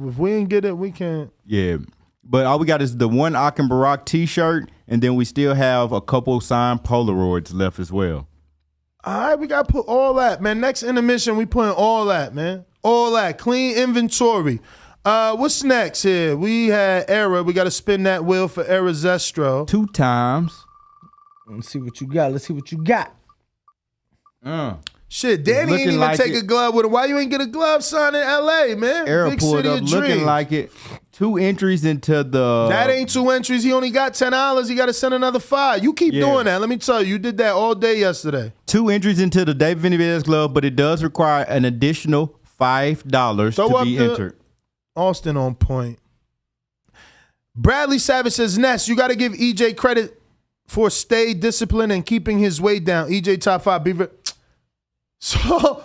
If we didn't get it, we can't. Yeah. But all we got is the one Akin Barak t-shirt, and then we still have a couple signed Polaroids left as well. All right, we got to put all that, man. Next intermission, we putting all that, man. All that. Clean inventory. What's next here? We had Errol. We got to spin that wheel for Errol Zestro. 2 times. Let's see what you got. Shit, Danny ain't even take a glove with him. Why you ain't get a glove signed in L.A., man? Errol Big pulled city up of looking dreams. like it. 2 entries into the... That ain't 2 entries. He only got $10. He got to send another 5. You keep doing that. Let me tell you did that all day yesterday. 2 entries into the David Benavidez glove, but it does require an additional $5 to be entered. Austin on point. Bradley Savage says, Ness, you got to give EJ credit for stay disciplined and keeping his weight down. EJ top 5 beaver. So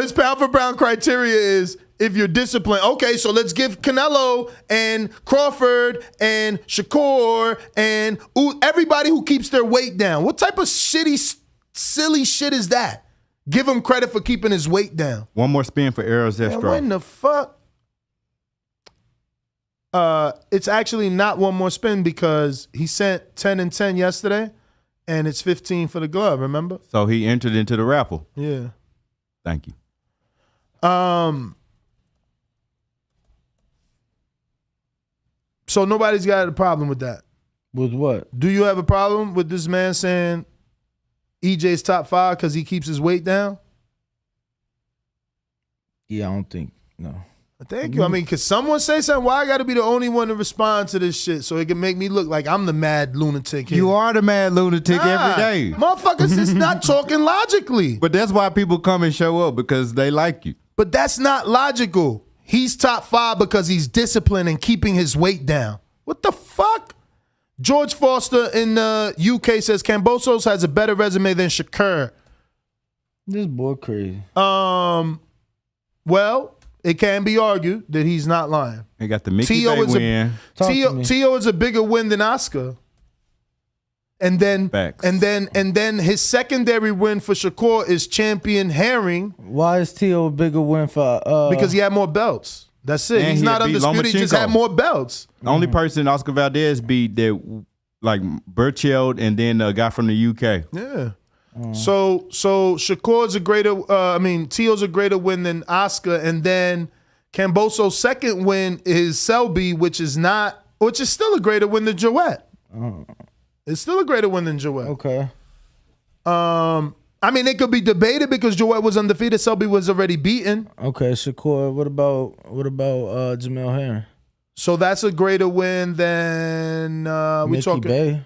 his pound for pound criteria is if you're disciplined. Okay, so let's give Canelo and Crawford and Shakur and everybody who keeps their weight down. What type of silly shit is that? Give him credit for keeping his weight down. One more spin for Errol Zestro. Man, when the fuck? It's actually not one more spin because he sent 10 and 10 yesterday, and it's 15 for the glove, remember? So he entered into the raffle. Yeah. Thank you. So nobody's got a problem with that. With what? Do you have a problem with this man saying EJ's top 5 because he keeps his weight down? Yeah, I don't think, no. Thank you. I mean, could someone say something? Why I got to be the only one to respond to this shit so it can make me look like I'm the mad lunatic here? You are the mad lunatic every day. Motherfuckers is not talking logically. But that's why people come and show up, because they like you. But that's not logical. He's top 5 because he's disciplined and keeping his weight down. What the fuck? George Foster in the UK says Kambosos has a better resume than Shakur. This boy crazy. Well, it can be argued that he's not lying. He got the Mickey Bay win. Tio is a bigger win than Oscar. And then his secondary win for Shakur is champion Herring. Why is Tio a bigger win for because he had more belts. That's it. And He's not undisputed, he just had more belts. The only person Oscar Valdez beat that, like Burchell and then a guy from the UK. Yeah. So Shakur's a greater Tio's a greater win than Oscar, and then Kamboso's second win is Selby, which is still a greater win than Joette. It's still a greater win than Joette. Okay. It could be debated because Joette was undefeated, Selby was already beaten. Okay, Shakur. What about Jermell Herring? So that's a greater win than Mickey Bay.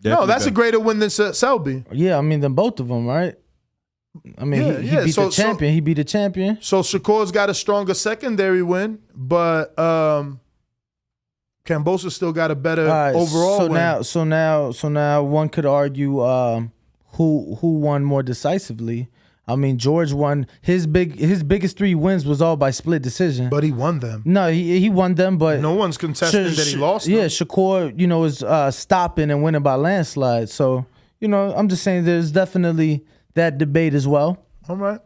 That's a greater win than Selby. Yeah, than both of them, right? He beat the champion. He beat the champion. So Shakur's got a stronger secondary win, but Kambosos still got a better overall win. So now one could argue who won more decisively. George won his biggest 3 wins was all by split decision. But he won them. No, he won them, but no one's contesting that he lost them. Yeah, Shakur, is stopping and winning by landslide. So, I'm just saying there's definitely that debate as well. All right.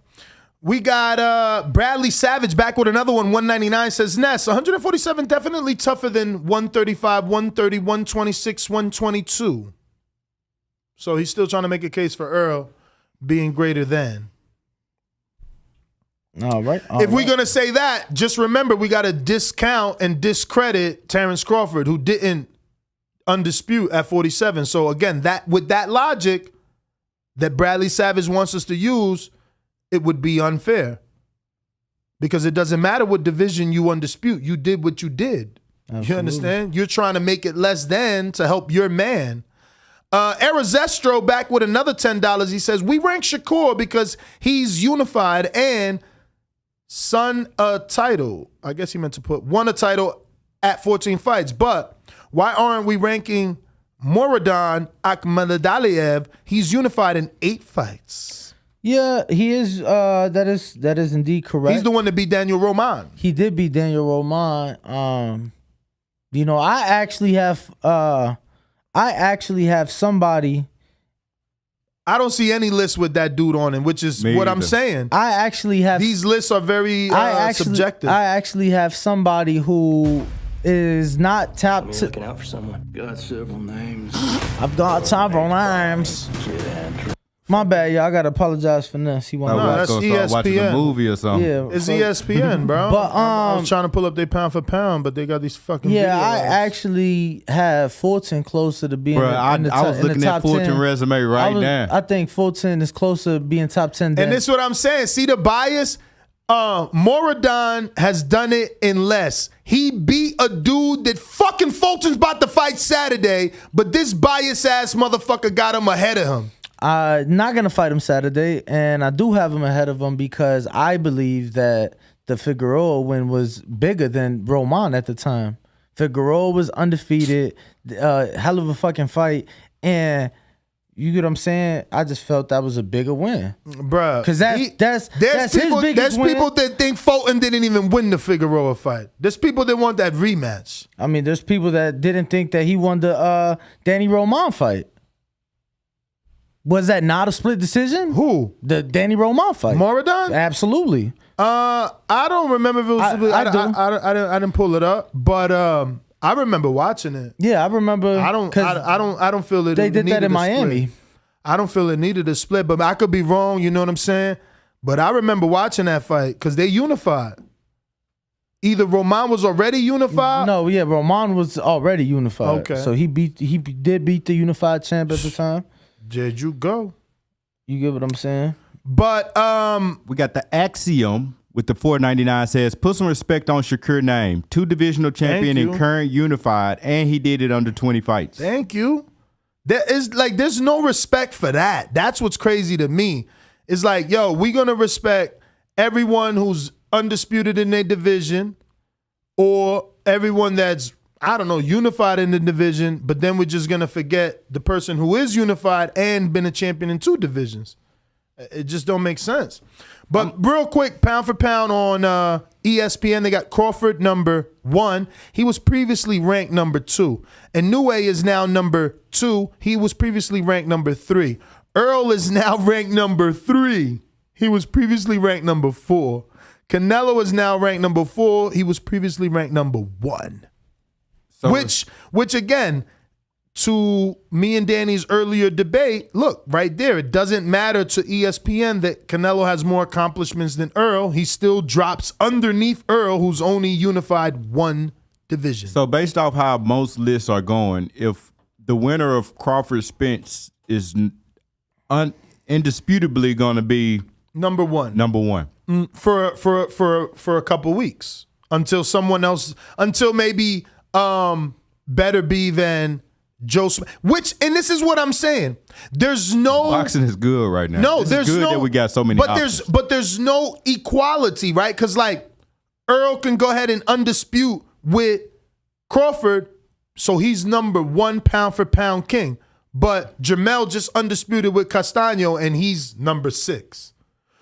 We got Bradley Savage back with another one. 199 says, Ness, 147 definitely tougher than 135, 130, 126, 122. So he's still trying to make a case for Errol being greater than. All right. If we're going to say that, just remember we got to discount and discredit Terrence Crawford, who didn't Undisputed at 47. So again, that with that logic that Bradley Savage wants us to use, it would be unfair. Because it doesn't matter what division you undispute. You did what you did. Absolutely. You understand? You're trying to make it less than to help your man. Arizestro back with another $10. He says, we rank Shakur because he's unified and won a title at 14 fights. But why aren't we ranking Muradin Akhmadaliev? He's unified in 8 fights. Yeah, he is. That is indeed correct. He's the one that beat Daniel Roman. He did beat Daniel Roman. I actually have somebody. I don't see any list with that dude on it, which is what I'm saying. I actually have. These lists are very subjective. I actually have somebody who is not top. Looking out for someone. Got several names. I've got several names. My bad, y'all. I gotta apologize for this. He wanted that's ESPN. Watching a movie or something. Yeah, it's ESPN, bro. But I was trying to pull up their pound for pound, but they got these fucking. Yeah, videos. I actually have Fulton closer to being. Bro, I was looking at Fulton's resume now. I think Fulton is closer to being top 10. And this is what I'm saying. See the bias. Muradin has done it in less. He beat a dude that fucking Fulton's about to fight Saturday, but this bias ass motherfucker got him ahead of him. Not gonna fight him Saturday, and I do have him ahead of him because I believe that the Figueroa win was bigger than Roman at the time. Figueroa was undefeated, hell of a fucking fight, and you get what I'm saying? I just felt that was a bigger win, bruh. Because that's people, his biggest win. There's people that think Fulton didn't even win the Figueroa fight. There's people that want that rematch. I mean, there's people that didn't think that he won the Danny Roman fight. Was that not a split decision? Who? The Danny Roman fight. Muradin? Absolutely. I don't remember if it was split. I didn't pull it up, but I remember watching it. Yeah, I remember. I don't feel it. They did that in Miami. I don't feel it needed a split, but I could be wrong. You know what I'm saying? But I remember watching that fight because they unified. Either Roman was already unified. No, yeah, Roman was already unified. Okay, so he did beat the unified champ at the time. Did you go? You get what I'm saying? But we got the Axiom with the $4.99 says, put some respect on Shakur name. 2 divisional champion and current unified, and he did it under 20 fights. Thank you. There's no respect for that. That's what's crazy to me. It's like, yo, we're gonna respect everyone who's undisputed in their division, or everyone that's, I don't know, unified in the division, but then we're just going to forget the person who is unified and been a champion in 2 divisions. It just don't make sense. But real quick, pound for pound on ESPN, they got Crawford number 1. He was previously ranked number 2. And Inoue is now number 2. He was previously ranked number 3. Errol is now ranked number 3. He was previously ranked number 4. Canelo is now ranked number 4. He was previously ranked number 1. So which again, to me and Danny's earlier debate, look, right there, it doesn't matter to ESPN that Canelo has more accomplishments than Errol. He still drops underneath Errol, who's only unified 1 division. So based off how most lists are going, if the winner of Crawford Spence is indisputably going to be number 1. For a couple weeks until someone else, until maybe better be than Joe Smith. And this is what I'm saying. There's no boxing is good right now. No, there's good that we got so many. But there's no equality, right? Because like Errol can go ahead and undispute with Crawford, so he's number 1 pound for pound king. But Jermell just undisputed with Castano, and he's number 6.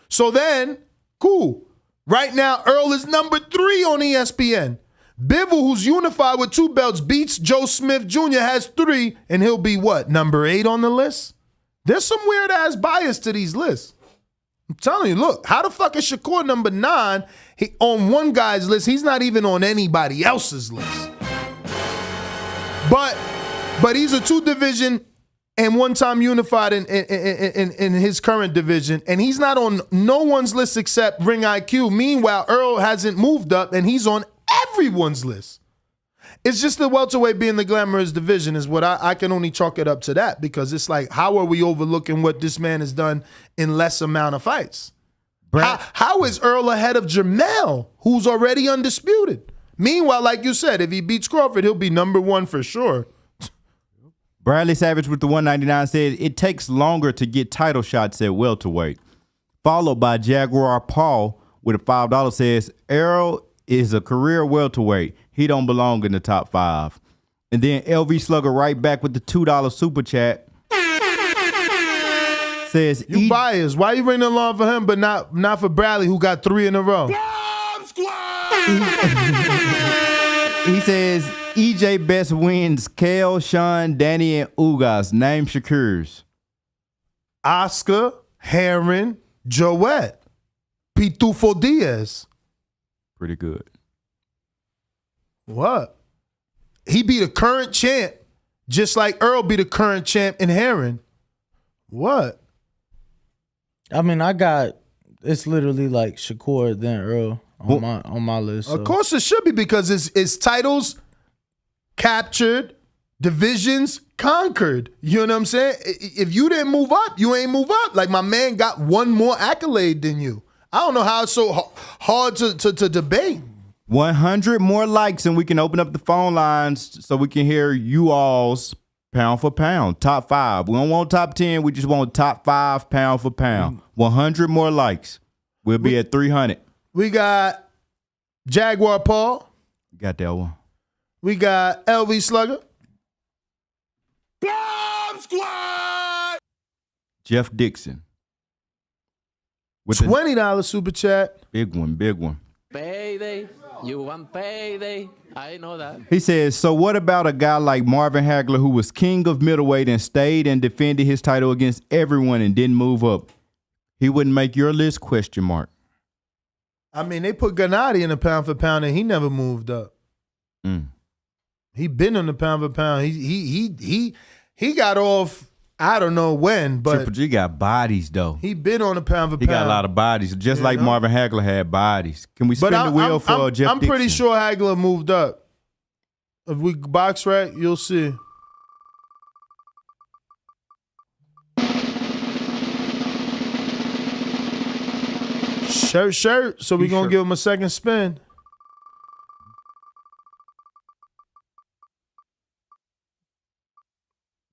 So then, cool. Right now, Errol is number 3 on ESPN. Bivol, who's unified with 2 belts, beats Joe Smith Jr., has 3, and he'll be what, number 8 on the list? There's some weird-ass bias to these lists. I'm telling you, look, how the fuck is Shakur number 9 on one guy's list? He's not even on anybody else's list. But he's a 2-division and 1-time unified in his current division, and he's not on no one's list except Ring IQ. Meanwhile, Errol hasn't moved up, and he's on everyone's list. It's just the welterweight being the glamorous division is what I can only chalk it up to that, because it's like, how are we overlooking what this man has done in less amount of fights? How is Errol ahead of Jermell, who's already undisputed? Meanwhile, like you said, if he beats Crawford, he'll be number one for sure. Bradley Savage with the 199 says it takes longer to get title shots at welterweight. Followed by Jaguar Paul with a $5 says Errol is a career welterweight. He don't belong in the top 5. And then LV Slugger right back with the $2 super chat says you biased. Why you bringing along for him but not for Bradley, who got 3 in a row? He says EJ Best wins Kale, Sean, Danny, and Ugas. Name Shakur's. Oscar, Heron, Joette, Pitufo Diaz. Pretty good. What? He be the current champ, just like Errol be the current champ in Heron. What? I mean, it's literally like Shakur then Earl on my list. So. Of course it should be, because it's titles captured, divisions conquered. You know what I'm saying? If you didn't move up, you ain't move up. Like, my man got one more accolade than you. I don't know how it's so hard to debate. 100 more likes and we can open up the phone lines so we can hear you all's pound for pound. Top 5. We don't want top 10. We just want top 5 pound for pound. 100 more likes. We'll be at 300. We got Jaguar Paul. Got that one. We got LV Slugger. Bomb Squad! Jeff Dixon. With $20 super chat. Big one, big one. Payday. You want payday. I know that. He says, so what about a guy like Marvin Hagler, who was king of middleweight and stayed and defended his title against everyone and didn't move up? He wouldn't make your list, ? I mean, they put Gennady in the pound for pound and he never moved up. He been on the pound for pound. He got off, I don't know when, but Triple G got bodies though. He been on the pound for pound. He got a lot of bodies, just like Marvin Hagler had bodies. Can we spin the wheel for Jeff I'm pretty Dixon? sure Hagler moved up. If we box right, you'll see. Shirt. So we're going to give him a second spin.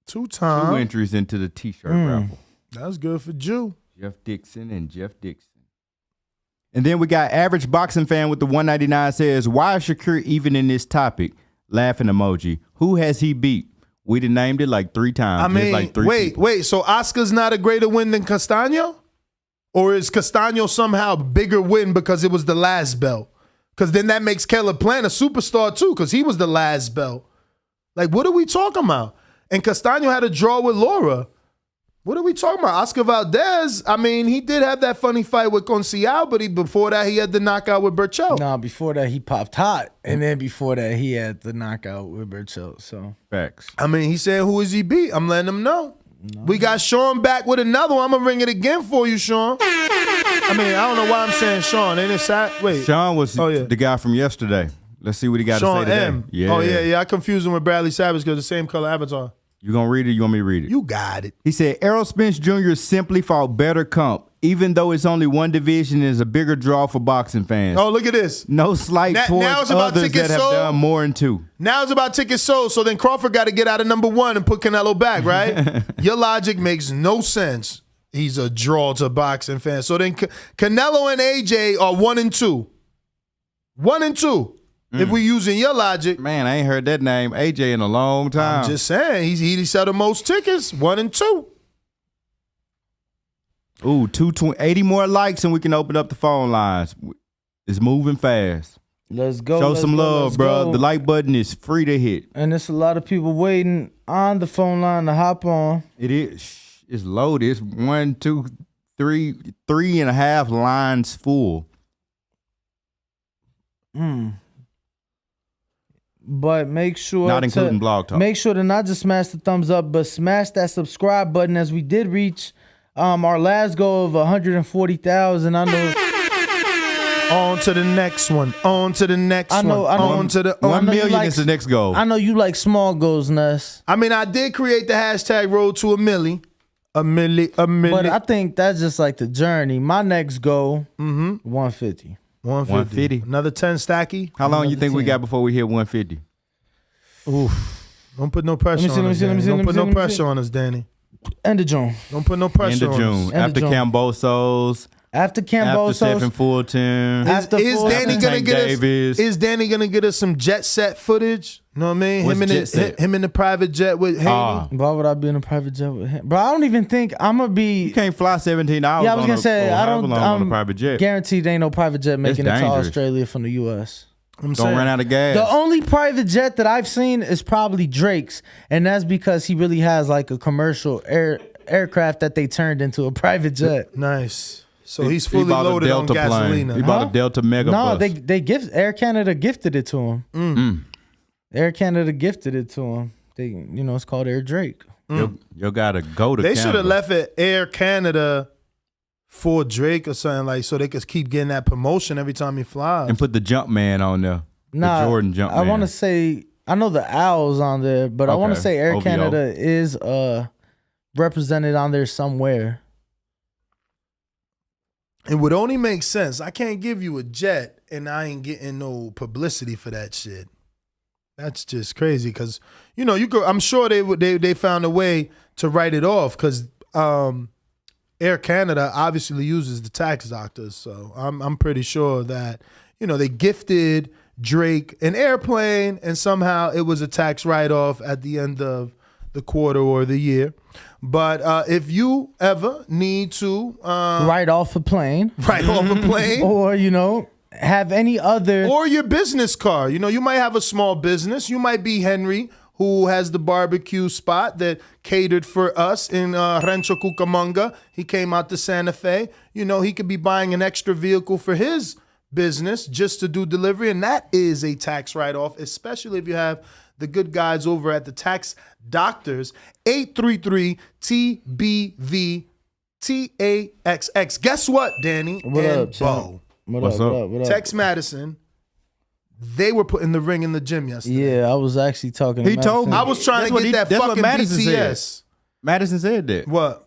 Two entries into the T-shirt raffle. That's good for Jew. Jeff Dixon and Jeff Dixon. And then we got Average Boxing Fan with the 199 says, why is Shakur even in this topic? Laughing emoji. Who has he beat? We done named it like 3 times. I mean, like 3 people. wait. So Oscar's not a greater win than Castano? Or is Castano somehow bigger win because it was the last belt? Because then that makes Caleb Plant a superstar too, because he was the last belt. Like, what are we talking about? And Castano had a draw with Laura. What are we talking about? Oscar Valdez, I mean, he did have that funny fight with Conceição, but before that, he had the knockout with Burchell. No, before that, he popped hot. And then before that, he had the knockout with Burchell. So facts. I mean, he said, who is he beat? I'm letting him know. No. We got Sean back with another one. I'm going to ring it again for you, Sean. I mean, I don't know why I'm saying Sean. Ain't it sad? Wait. Sean was the guy from yesterday. Let's see what he got to say today. M. Yeah. Oh, yeah. I confused him with Bradley Savage because the same color avatar. You gonna read it? You want me to read it? You got it. He said, Errol Spence Jr. simply fought better comp, even though it's only one division and is a bigger draw for boxing fans. Oh, look at this. No slight towards others that have done more than 2. Now it's about tickets sold, so then Crawford got to get out of number 1 and put Canelo back, right? Your logic makes no sense. He's a draw to boxing fans. So then Canelo and AJ are 1 and 2. 1 and 2. If we're using your logic. Man, I ain't heard that name, AJ, in a long time. I'm just saying, he sell the most tickets, 1 and 2. Ooh, 80 more likes and we can open up the phone lines. It's moving fast. Let's go. Show some love, bro. The like button is free to hit. And there's a lot of people waiting on the phone line to hop on. It is. It's loaded. It's 1, 2, 3, 3.5 lines full. But make sure not including Blog Talk. Make sure to not just smash the thumbs up, but smash that subscribe button, as we did reach our last goal of 140,000. I know On to the next one. On to the next one. On to the 1 million is the next goal. I know you like small goals, Ness. I mean, I did create the hashtag road to a milli. A milli. But I think that's just like the journey. My next goal, 150. 150. Another 10 stacky. How long you think we got before we hit 150? Oof. Don't put no pressure on us, Danny. Don't put no pressure on us, Danny. End of June. Don't put no pressure on us. End of June. After Cambosos. After Cambosos. After Stephen Fulton. Is Danny gonna get us? Is Danny gonna get us some jet set footage? You know what I mean? Him in the private jet with Haney. Why would I be in a private jet with him? Bro, I don't even think I'm gonna be. You can't fly 17 hours. Yeah, I was gonna say I don't. on a private jet. Guaranteed, ain't no private jet making it to Australia from the U.S. Don't run out of gas. The only private jet that I've seen is probably Drake's, and that's because he really has like a commercial aircraft that they turned into a private jet. Nice. So he's fully loaded on gasoline. He bought a Delta Mega No, bus. Air Canada gifted it to him. Air Canada gifted it to him. It's called Air Drake. You gotta go to. They Canada. should have left it Air Canada for Drake or something like so they could keep getting that promotion every time he flies. And put the Jumpman on there. Nah, the Jordan Jumpman. I want to say I know the Owl's on there, but I want to say Air OVO. Canada is represented on there somewhere. It would only make sense. I can't give you a jet and I ain't getting no publicity for that shit. That's just crazy because you go. I'm sure they found a way to write it off because Air Canada obviously uses the tax doctors. So I'm pretty sure that they gifted Drake an airplane and somehow it was a tax write off at the end of the quarter or the year. But if you ever need to write off a plane, or have any other, or your business card, you might have a small business. You might be Henry, who has the barbecue spot that catered for us in Rancho Cucamonga. He came out to Santa Fe. He could be buying an extra vehicle for his business just to do delivery, and that is a tax write-off, especially if you have the good guys over at the Tax Doctors. 833-TBV-TAXX. Guess what, Danny and Bo? What's up? Tex Madison. They were putting the ring in the gym yesterday. Yeah, I was actually talking to He told me. I was trying to get that fucking BTS. Said. Madison said that. What?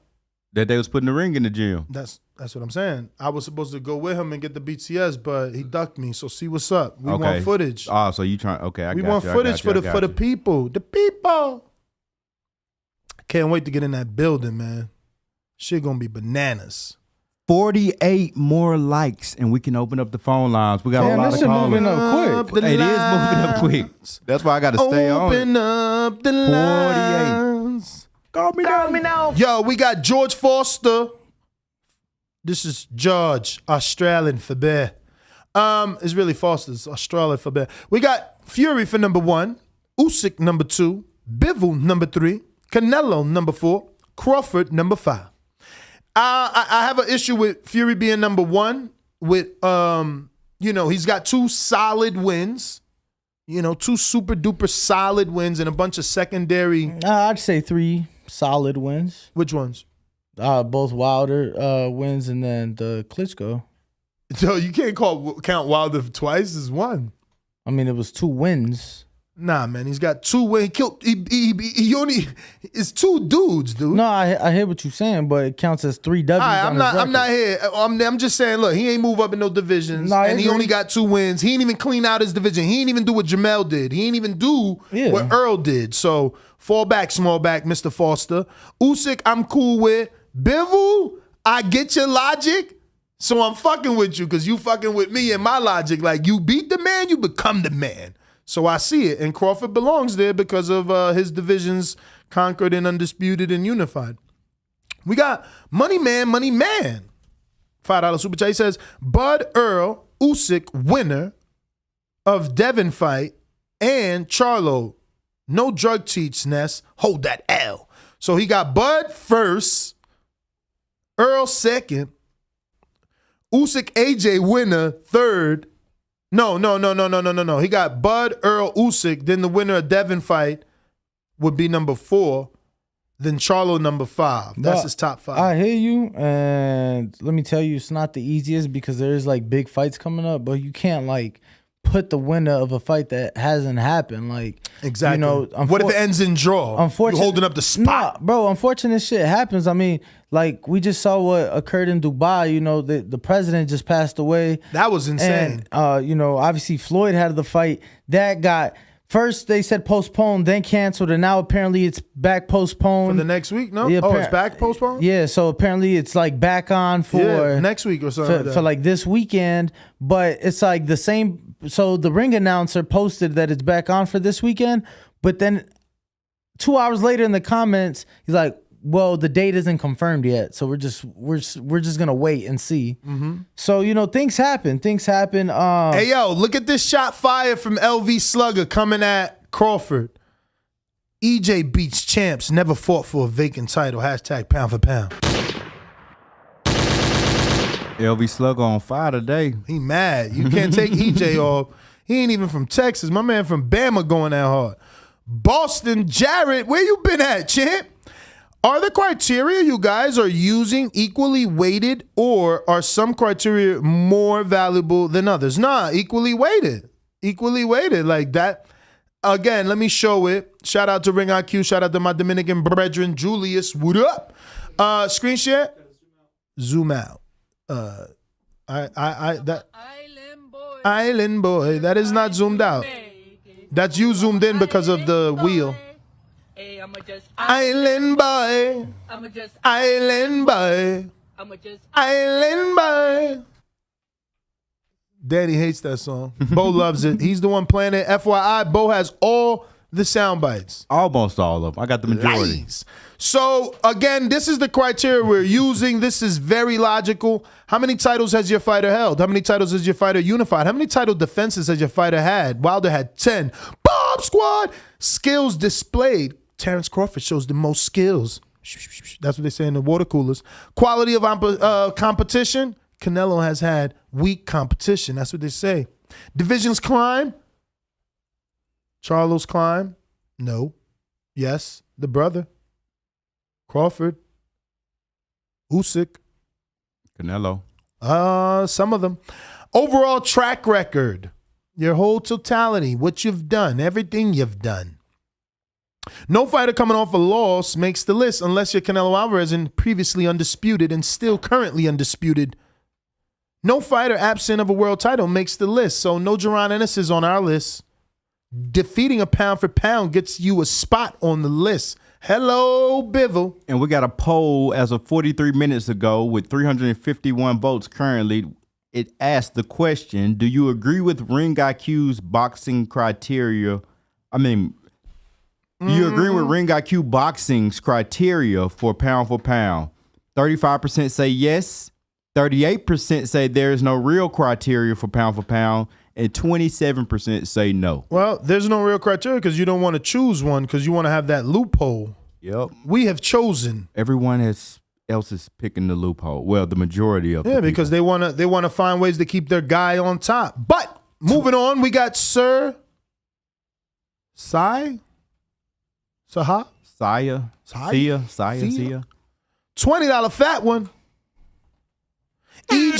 That they was putting the ring in the gym. That's what I'm saying. I was supposed to go with him and get the BTS, but he ducked me. So see what's up. We want footage. Oh, so you trying? Okay, we want footage for the people. The people. Can't wait to get in that building, man. Shit gonna be bananas. 48 more likes, and we can open up the phone lines. We got a lot of calls. Moving up quick. It is moving up quick. That's why I got to stay on. Open up the lines. Call me now. Yo, we got George Foster. This is George, Australian for bear. It's really Foster's, Australian for bear. We got Fury for number 1, Usyk number 2, Bivol number 3, Canelo number 4, Crawford number 5. I have an issue with Fury being number 1 with, he's got 2 solid wins, 2 super duper solid wins and a bunch of secondary. I'd say 3 solid wins. Which ones? Both Wilder wins and then the Klitschko. So you can't count Wilder twice as one. I mean, it was 2 wins. Nah, man, he's got 2 wins. He killed. He only. It's 2 dudes, dude. No, I hear what you're saying, but it counts as 3 W's. I'm not here. I'm just saying. Look, he ain't move up in no divisions, and he only got 2 wins. He ain't even clean out his division. He ain't even do what Jermell did. He ain't even do what Errol did. So fall back, small back, Mr. Foster. Usyk, I'm cool with. Bivol, I get your logic. So I'm fucking with you because you fucking with me and my logic. Like, you beat the man, you become the man. So I see it. And Crawford belongs there because of his divisions conquered and undisputed and unified. We got Money Man. $5 super chat. He says, Bud Earl, Usyk, winner of Devin fight, and Charlo. No drug cheats, Ness. Hold that L. So he got Bud first, Earl second, Usyk AJ winner third. No. He got Bud, Earl, Usyk. Then the winner of Devin fight would be number 4. then Charlo number 5. That's his top 5. I hear you, and let me tell you, it's not the easiest because there's like big fights coming up, but you can't like put the winner of a fight that hasn't happened. Like, exactly. You know, what if it ends in draw? You're holding up the spot. Nah, bro, unfortunate shit happens. I mean, like we just saw what occurred in Dubai. You know, the president just passed away. That was insane. And you know, obviously Floyd had the fight that got. First, they said postponed, then canceled, and now apparently it's back postponed. For the next week, no? Yeah, it's back postponed? Yeah, so apparently it's like back on for next week or something. For like this weekend, but it's like the same. So the ring announcer posted that it's back on for this weekend, but then 2 hours later in the comments, he's like, well, the date isn't confirmed yet, so we're just gonna wait and see. So you know, things happen. Hey yo, look at this shot fired from LV Slugger coming at Crawford. EJ beats champs, never fought for a vacant title. # pound for pound. LV Slugger on fire today. He mad. You can't take EJ off. He ain't even from Texas. My man from Bama going that hard. Boston Jarrett, where you been at, champ? Are the criteria you guys are using equally weighted, or are some criteria more valuable than others? Nah, equally weighted. Equally weighted like that. Again, let me show it. Shout out to Ring IQ. Shout out to my Dominican brethren, Julius. What up? Screen share. Zoom out. Island boy. That is not zoomed out. That's you zoomed in because of the wheel. Island boy. Island boy. Island boy. Danny hates that song. Bo loves it. He's the one playing it. FYI, Bo has all the sound bites. Almost all of them. I got the majority. Nice. So, again, this is the criteria we're using. This is very logical. How many titles has your fighter held? How many titles has your fighter unified? How many title defenses has your fighter had? Wilder had 10. Bomb Squad! Skills displayed. Terrence Crawford shows the most skills. That's what they say in the water coolers. Quality of competition. Canelo has had weak competition. That's what they say. Divisions climb. Charlo's climb. No. Yes. The brother. Crawford. Usyk. Canelo. Some of them. Overall track record. Your whole totality. What you've done. Everything you've done. No fighter coming off a loss makes the list unless you're Canelo Alvarez and previously undisputed and still currently undisputed. No fighter absent of a world title makes the list, so no Jaron Ennis is on our list. Defeating a pound for pound gets you a spot on the list. Hello, Bivol. And we got a poll as of 43 minutes ago with 351 votes currently. It asked the question, do you agree with Ring IQ's boxing criteria? Do you agree with Ring IQ boxing's criteria for pound? 35% say yes. 38% say there is no real criteria for pound, and 27% say no. Well, there's no real criteria because you don't want to choose one because you want to have that loophole. Yep. We have chosen. Everyone else is picking the loophole. Well, the majority of them. Yeah, because they want to find ways to keep their guy on top. But moving on, we got Sir Sai. Saha? Saya. $20 fat one. He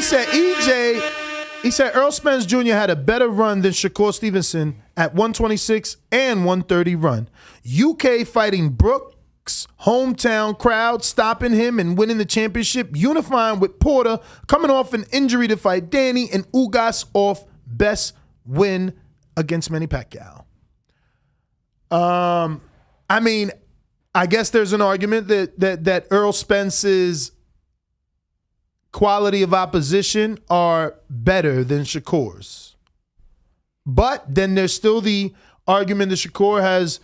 said Errol Spence Jr. had a better run than Shakur Stevenson at 126 and 130 run. UK fighting Brooks, hometown crowd stopping him and winning the championship, unifying with Porter, coming off an injury to fight Danny, and Ugas off best win against Manny Pacquiao. I mean, I guess there's an argument that Errol Spence's quality of opposition are better than Shakur's. But then there's still the argument that Shakur has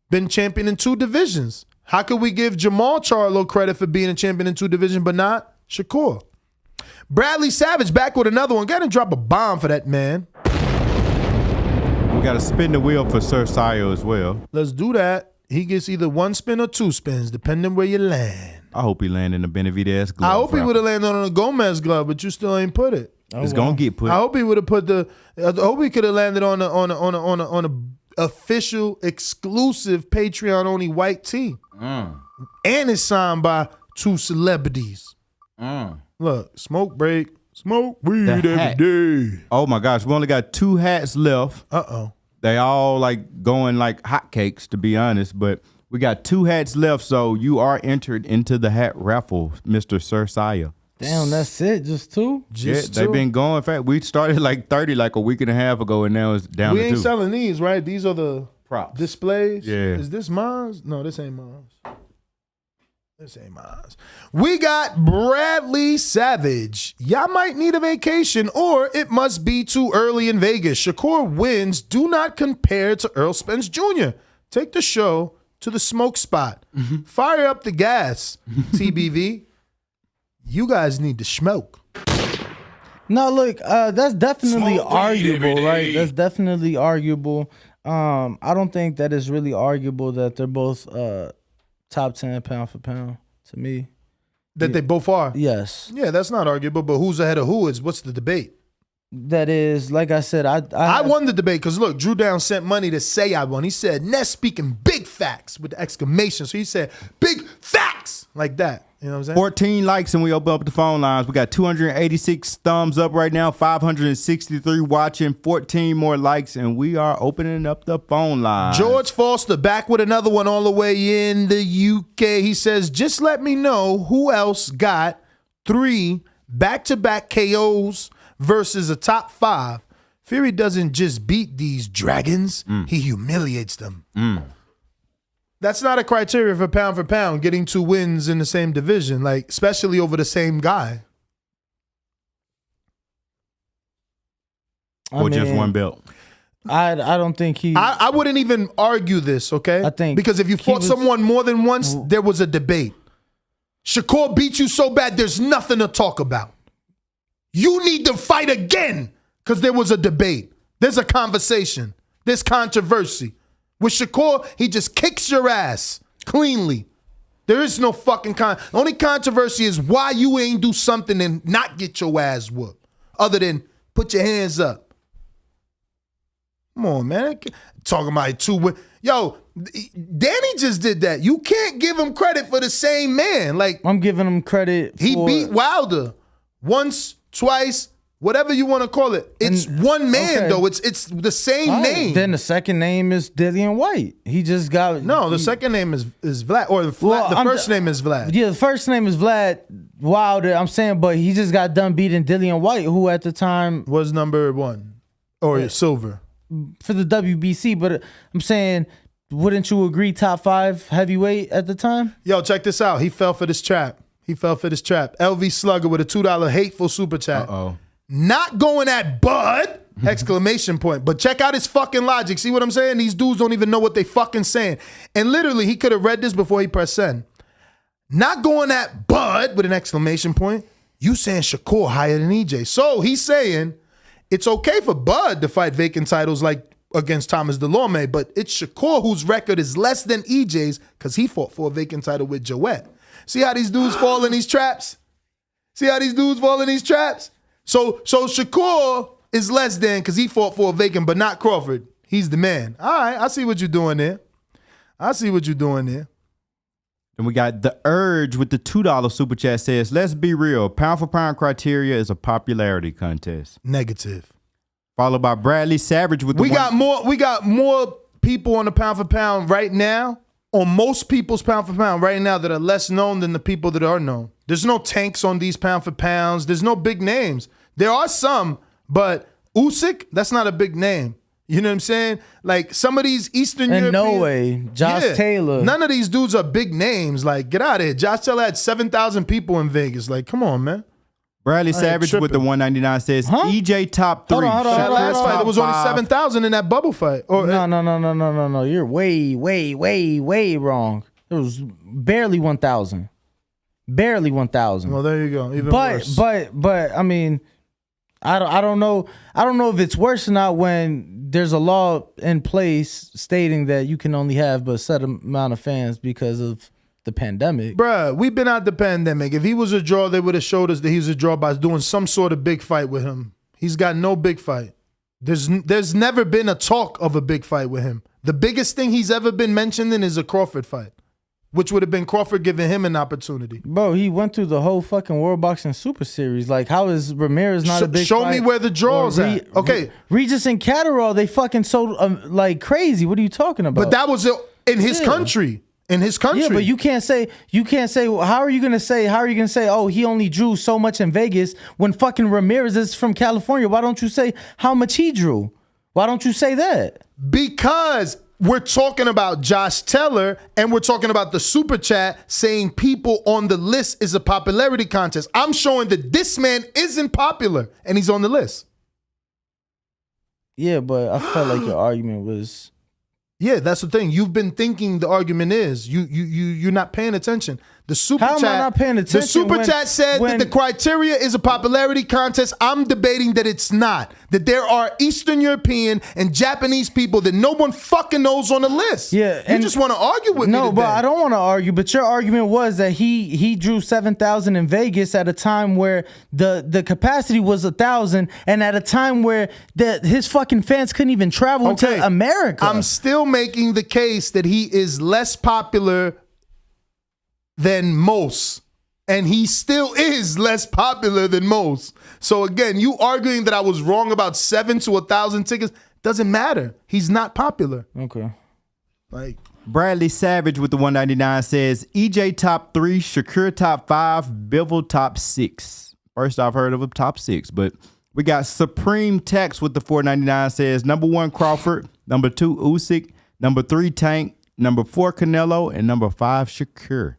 been champion in 2 divisions. How could we give Jermell Charlo credit for being a champion in 2 divisions, but not Shakur? Bradley Savage back with another one. Got to drop a bomb for that man. We got to spin the wheel for Sir Sayo as well. Let's do that. He gets either 1 spin or 2 spins, depending where you land. I hope he landed in a Benavidez glove. I hope he would have landed on a Gomez glove, but you still ain't put it. It's gonna get put. I hope he would have put I hope he could have landed on a official, exclusive, Patreon-only white tee. And it's signed by 2 celebrities. Look, smoke break, smoke weed every day. Oh my gosh, we only got 2 hats left. They all like going like hotcakes, to be honest, but we got 2 hats left, so you are entered into the hat raffle, Mr. Sir Saya. Damn, that's it? Just 2? They've been going fast. We started like 30 like a week and a half ago, and now it's down We to 2. ain't selling these, right? These are the props displays. Yeah. Is this mine? No, this ain't mine. This ain't mine. We got Bradley Savage. Y'all might need a vacation, or it must be too early in Vegas. Shakur wins do not compare to Errol Spence Jr. Take the show to the smoke spot. Fire up the gas, TBV. You guys need to smoke. No, look, that's definitely arguable, right? That's definitely arguable. I don't think that it's really arguable that they're both top 10 pound for pound to me. That they both are? Yes. Yeah, that's not arguable, but who's ahead of who is what's the debate? That is, like I said, I won the debate because look, Drew Down sent money to say I won. He said, Ness speaking big facts with the exclamation. So he said, big facts like that. You know what I'm saying? 14 likes and we open up the phone lines. We got 286 thumbs up right now, 563 watching, 14 more likes, and we are opening up the phone line. George Foster back with another one all the way in the UK. He says, just let me know who else got 3 back-to-back KOs versus a top 5. Fury doesn't just beat these dragons, he humiliates them. That's not a criteria for pound, getting 2 wins in the same division, like especially over the same guy. Or just one belt. I don't think he... I wouldn't even argue this, okay? I think... Because if you fought someone more than once, there was a debate. Shakur beat you so bad, there's nothing to talk about. You need to fight again because there was a debate. There's a conversation. There's controversy. With Shakur, he just kicks your ass cleanly. There is no fucking only controversy is why you ain't do something and not get your ass whooped. Other than put your hands up. Come on, man. Talking about 2 wins. Yo, Danny just did that. You can't give him credit for the same man. Like I'm giving him credit. He beat Wilder once, twice, whatever you want to call it. It's one man, though. It's the same name. Then the second name is Dillian White. He just got... No, the second name is Vlad. Or the first name is Vlad. Yeah, the first name is Vlad Wilder, I'm saying, but he just got done beating Dillian White, who at the time... was number 1. Or silver. For the WBC, but I'm saying, wouldn't you agree top 5 heavyweight at the time? Yo, check this out. He fell for this trap. LV Slugger with a $2 hateful super chat. Not going at Bud! Exclamation point. But check out his fucking logic. See what I'm saying? These dudes don't even know what they fucking saying. And literally, he could have read this before he pressed send. Not going at Bud with an exclamation point. You saying Shakur higher than EJ. So he's saying it's okay for Bud to fight vacant titles like against Thomas Delorme, but it's Shakur whose record is less than EJ's because he fought for a vacant title with Joette. See how these dudes fall in these traps? So Shakur is less than because he fought for a vacant, but not Crawford. He's the man. All right, I see what you're doing there. And we got The Urge with the $2 super chat says, let's be real. Pound for pound criteria is a popularity contest. Negative. Followed by Bradley Savage with the We got more people on the pound for pound right now, on most people's pound for pound right now that are less known than the people that are known. There's no tanks on these pound for pounds. There's no big names. There are some, but Usyk, that's not a big name. You know what I'm saying? Like some of these Eastern European... no way. Josh Taylor. None of these dudes are big names. Like, get out of here. Josh Taylor had 7,000 people in Vegas. Like, come on, man. Bradley Savage with the 199 says, EJ top 3. Hold on. Last fight, there was only 7,000 in that bubble fight. No. You're way wrong. It was barely 1,000. Barely 1,000. Well, there you go. Even worse. But I mean, I don't know if it's worse or not when there's a law in place stating that you can only have a set amount of fans because of the pandemic. Bruh, we've been out the pandemic. If he was a draw, they would have showed us that he was a draw by doing some sort of big fight with him. He's got no big fight. There's never been a talk of a big fight with him. The biggest thing he's ever been mentioned in is a Crawford fight, which would have been Crawford giving him an opportunity. Bro, he went through the whole fucking World Boxing Super Series. Like, how is Ramirez not a big Show fight? me where the draws at. Okay. Regis and Catterall, they fucking sold like crazy. What are you talking about? But that was in his country. In his country. Yeah, but you can't say, how are you gonna say, oh, he only drew so much in Vegas when fucking Ramirez is from California? Why don't you say how much he drew? Why don't you say that? Because we're talking about Josh Teller and we're talking about the super chat saying people on the list is a popularity contest. I'm showing that this man isn't popular and he's on the list. Yeah, but I felt like your argument was... Yeah, that's the thing. You've been thinking the argument is you're not paying attention. The super How chat. am I not paying attention? The super chat said that the criteria is a popularity contest. I'm debating that it's not. That there are Eastern European and Japanese people that no one fucking knows on the list. Yeah, you just want to argue with me. No, but I don't want to argue. But your argument was that he drew 7,000 in Vegas at a time where the capacity was 1,000, and at a time where his fucking fans couldn't even travel to America. I'm still making the case that he is less popular than most, and he still is less popular than most. So again, you arguing that I was wrong about 7 to 1,000 tickets doesn't matter. He's not popular. Okay. Like Bradley Savage with the 199 says EJ top 3, Shakur top 5, Bivol top 6. First I've heard of a top 6, but we got Supreme Tex with the 499 says number 1 Crawford, number 2 Usyk, number 3 Tank, number 4 Canelo, and number 5 Shakur.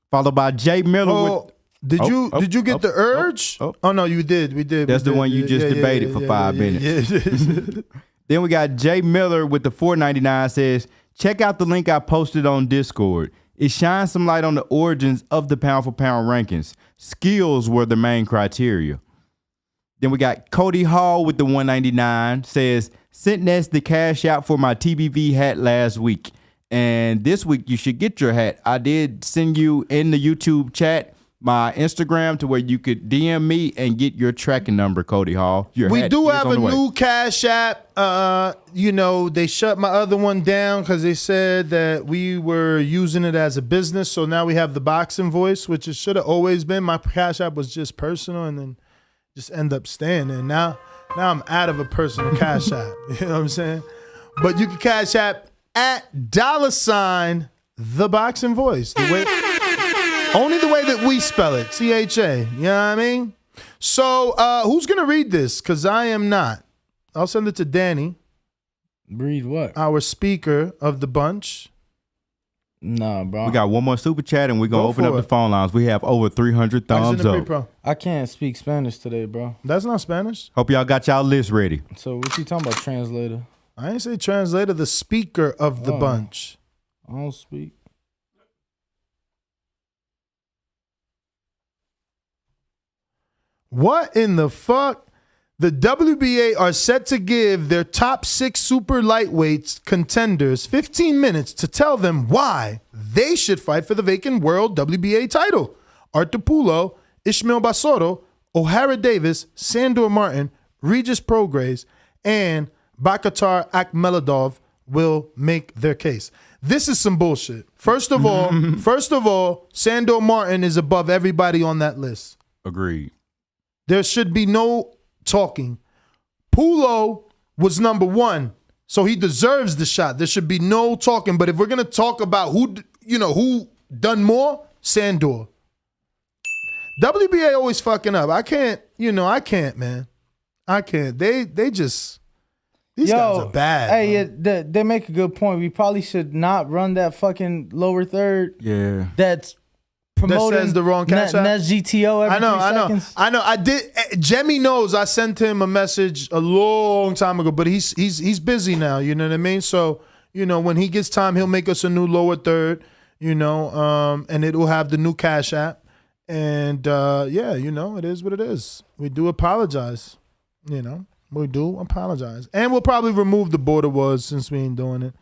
Followed by Jay Miller with... Did you get the urge? Oh, no, you did. We did. That's the one you just debated for 5 minutes. Then we got Jay Miller with the 499 says, check out the link I posted on Discord. It shines some light on the origins of the pound for pound rankings. Skills were the main criteria. Then we got Cody Hall with the 199 says, sent Ness the cash out for my TBV hat last week. And this week you should get your hat. I did send you in the YouTube chat my Instagram to where you could DM me and get your tracking number, Cody Hall. We do have a new Cash App. They shut my other one down because they said that we were using it as a business. So now we have the Boxing Voice, which it should have always been. My Cash App was just personal and then just end up staying there. Now I'm out of a personal Cash App. You know what I'm saying? But you can Cash App at $, the Boxing Voice. Only the way that we spell it, CHA. You know what I mean? So who's going to read this? Because I am not. I'll send it to Danny. Read what? Our speaker of the bunch. Nah, bro. We got one more super chat and we're going to open up the phone lines. We have over 300 thumbs up. I can't speak Spanish today, bro. That's not Spanish. Hope y'all got y'all list ready. So what you talking about, translator? I ain't say translator, the speaker of the bunch. I don't speak. What in the fuck? The WBA are set to give their top 6 super lightweights contenders 15 minutes to tell them why they should fight for the vacant world WBA title. Artur Pulo, Ishmael Basoro, O'Hara Davis, Sandor Martin, Regis Prograis, and Bakatar Akhmeladov will make their case. This is some bullshit. First of all, Sandor Martin is above everybody on that list. Agreed. There should be no talking. Pulo was number 1, so he deserves the shot. There should be no talking. But if we're gonna talk about who done more, Sandor. WBA always fucking up. I can't, man. I can't. These guys are bad. Hey, they make a good point. We probably should not run that fucking lower third. Yeah. That's promoting that says the wrong Cash App. That's GTO every 3 seconds. I know. I did. Jemmy knows I sent him a message a long time ago, but he's busy now. You know what I mean? So, when he gets time, he'll make us a new lower third, and it will have the new Cash App. And, it is what it is. We do apologize, We do apologize. And we'll probably remove the Border Wars since we ain't doing it.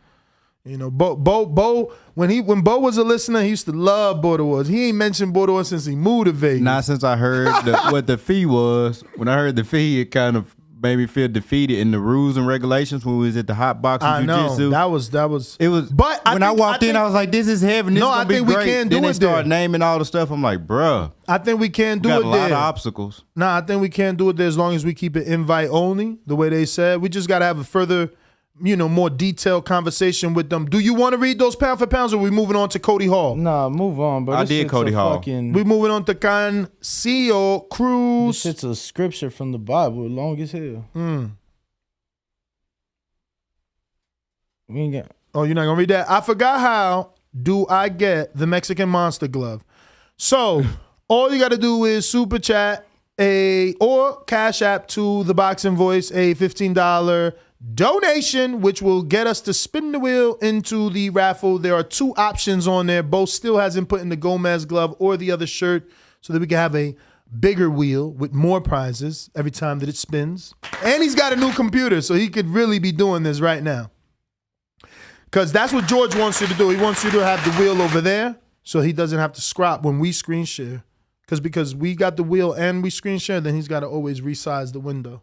Bo, when Bo was a listener, he used to love Border Wars. He ain't mentioned Border Wars since he moved to Vegas. Not since I heard what the fee was. When I heard the fee, it kind of made me feel defeated in the rules and regulations when we was at the hot box and jiu-jitsu. That was. It was. But when I walked in, I was like, "This is heaven. This is gonna be great." We can't do then it they started there. naming all the stuff. I'm like, "Bruh, I think we can't do got it a lot there. of obstacles." Nah, I think we can't do it there as long as we keep it invite only, the way they said. We just got to have a further, more detailed conversation with them. Do you want to read those pound for pounds, or are we moving on to Cody Hall? Nah, move on, bro. I This did shit's Cody a Hall. fucking- We moving on to Cancio Cruz. This shit's a scripture from the Bible, long as hell. We ain't got. Oh, you're not going to read that? I forgot how do I get the Mexican Monster Glove. So all you got to do is super chat or cash app to the Boxing Voice a $15 donation, which will get us to spin the wheel into the raffle. There are 2 options on there. Both still hasn't put in the Gomez glove or the other shirt so that we can have a bigger wheel with more prizes every time that it spins. And he's got a new computer, so he could really be doing this right now. Because that's what George wants you to do. He wants you to have the wheel over there so he doesn't have to scrap when we screen share. Because we got the wheel and we screen share, then he's got to always resize the window.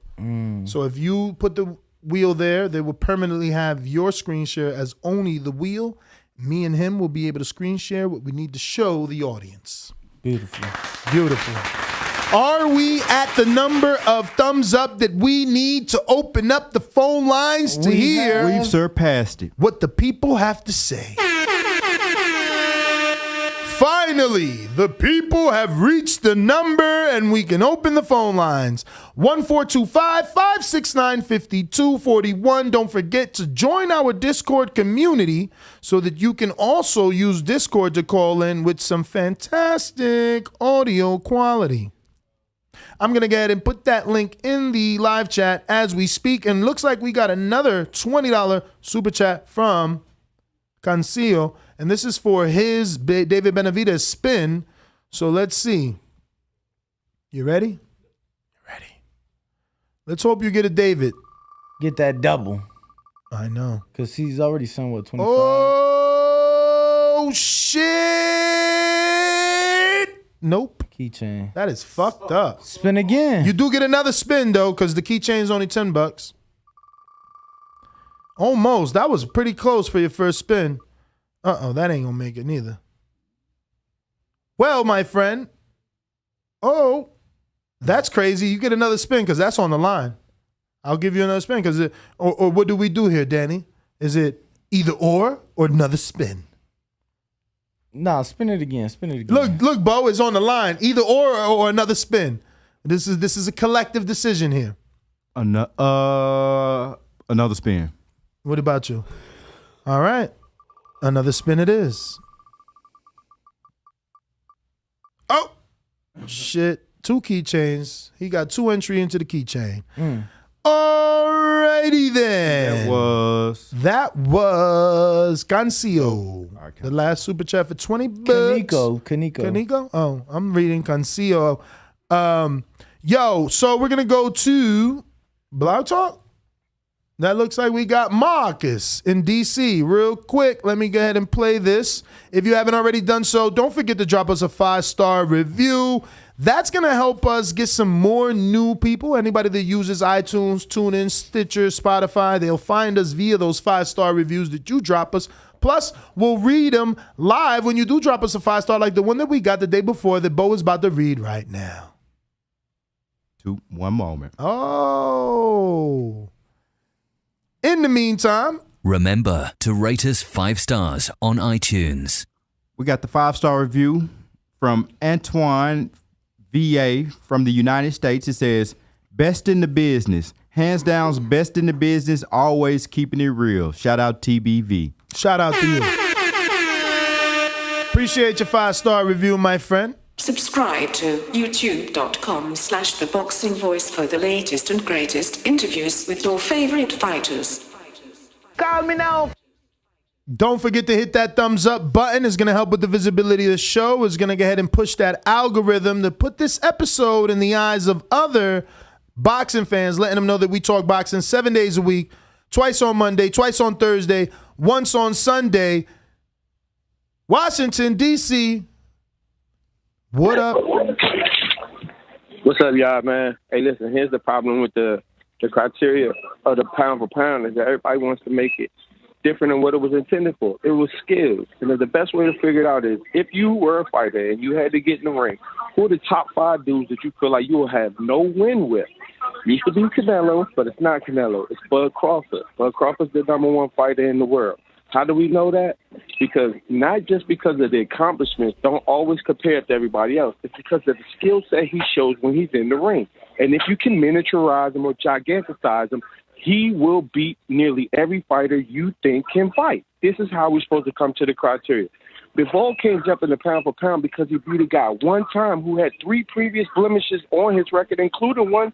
So if you put the wheel there, they will permanently have your screen share as only the wheel. Me and him will be able to screen share what we need to show the audience. Beautiful. Are we at the number of thumbs up that we need to open up the phone lines to hear? We've surpassed it. What the people have to say. Finally, the people have reached the number and we can open the phone lines. 1425-569-5241. Don't forget to join our Discord community so that you can also use Discord to call in with some fantastic audio quality. I'm going to go ahead and put that link in the live chat as we speak. And looks like we got another $20 super chat from Cancio. And this is for his David Benavidez spin. So let's see. You ready? Ready. Let's hope you get a David. Get that double. I know. Because he's already sent, 25? Oh, shit. Nope. Keychain. That is fucked up. Spin again. You do get another spin, though, because the keychain is only $10. Almost. That was pretty close for your first spin. Uh-oh, that ain't gonna make it neither. Well, my friend. Oh, that's crazy. You get another spin because that's on the line. I'll give you another spin because or what do we do here, Danny? Is it either or another spin? Nah, spin it again. Look, Bo, it's on the line. Either or another spin. This is a collective decision here. Another spin. What about you? All right. Another spin it is. Oh, shit. 2 keychains. He got 2 entry into the keychain. Alrighty then. That was Cancio. Okay. The last super chat for $20. Kaneko. Oh, I'm reading Cancio. So we're gonna go to Blog Talk. That looks like we got Marcus in DC. Real quick, let me go ahead and play this. If you haven't already done so, don't forget to drop us a 5-star review. That's going to help us get some more new people. Anybody that uses iTunes, TuneIn, Stitcher, Spotify, they'll find us via those 5-star reviews that you drop us. Plus, we'll read them live when you do drop us a 5-star, like the one that we got the day before that Bo is about to read right now. One moment. Oh. In the meantime, remember to rate us 5 stars on iTunes. We got the 5-star review from Antoine VA from the United States. It says, best in the business. Hands down, best in the business, always keeping it real. Shout out TBV. Shout out to you. Appreciate your 5-star review, my friend. Subscribe to youtube.com/theboxingvoice for the latest and greatest interviews with your favorite fighters. Call me now. Don't forget to hit that thumbs up button. It's going to help with the visibility of the show. It's going to go ahead and push that algorithm to put this episode in the eyes of other boxing fans, letting them know that we talk boxing 7 days a week, twice on Monday, twice on Thursday, once on Sunday. Washington, D.C., what up? What's up, y'all, man? Hey, listen, here's the problem with the The criteria of the pound for pound is that everybody wants to make it different than what it was intended for. It was skills. And the best way to figure it out is if you were a fighter and you had to get in the ring, who are the top 5 dudes that you feel like you will have no win with? Used to be Canelo, but it's not Canelo. It's Bud Crawford. Bud Crawford's the #1 fighter in the world. How do we know that? Because not just because of the accomplishments don't always compare to everybody else. It's because of the skill set he shows when he's in the ring. And if you can miniaturize him or giganticize him, he will beat nearly every fighter you think can fight. This is how we're supposed to come to the criteria. Bivol can't jump in the pound for pound because he beat a guy one time who had 3 previous blemishes on his record, including one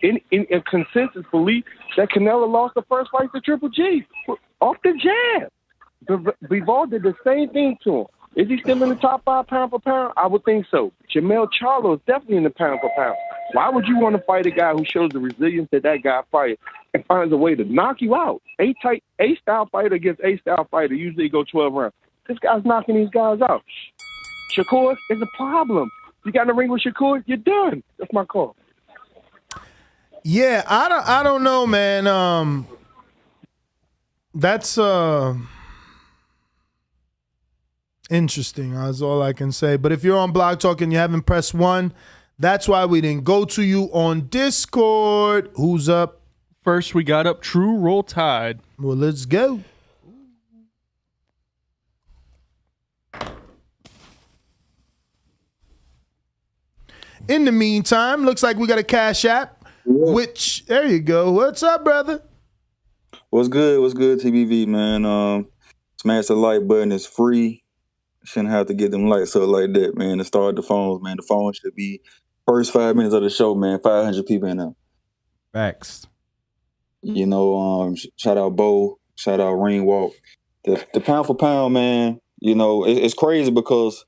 in a consensus belief that Canelo lost the first fight to Triple G off the jab. Bivol did the same thing to him. Is he still in the top 5 pound for pound? I would think so. Jermell Charlo is definitely in the pound for pound. Why would you want to fight a guy who shows the resilience that guy fights and finds a way to knock you out? A-style fighter against A-style fighter usually go 12 rounds. This guy's knocking these guys out. Shakur is a problem. You got in the ring with Shakur, you're done. That's my call. Yeah, I don't know, man. That's interesting. That's all I can say. But if you're on Blog Talk and you haven't pressed 1, that's why we didn't go to you on Discord. Who's up? First, we got up True Roll Tide. Well, let's go. In the meantime, looks like we got a Cash App, which, there you go. What's up, brother? What's good? What's good, TBV, man? Smash the like button. It's free. Shouldn't have to get them lights up like that, man. To start the phones, man. The phone should be first 5 minutes of the show, man. 500 people in there. Facts. You know, shout out Bo. Shout out Ring Walk. The pound for pound, man, you know, it's crazy because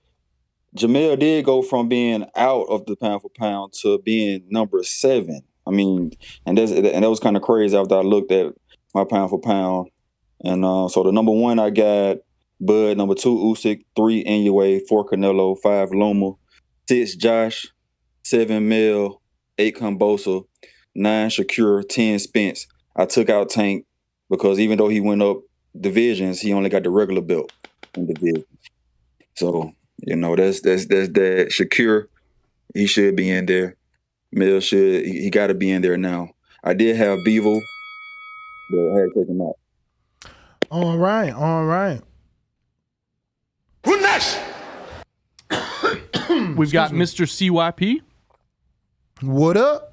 Jermell did go from being out of the pound for pound to being number 7. I mean, and that was kind of crazy after I looked at my pound for pound. And so the number 1 I got Bud, number 2 Usyk, 3 Inoue, 4 Canelo, 5 Loma, 6 Josh, 7 Mel, 8 Kambosa, 9 Shakur, 10 Spence. I took out Tank because even though he went up divisions, he only got the regular belt in division. So, you know, that's that. Shakur, he should be in there. Mel he got to be in there now. I did have Bevo, but I had to take him out. All right. Who next? We've got Mr. CYP. What up?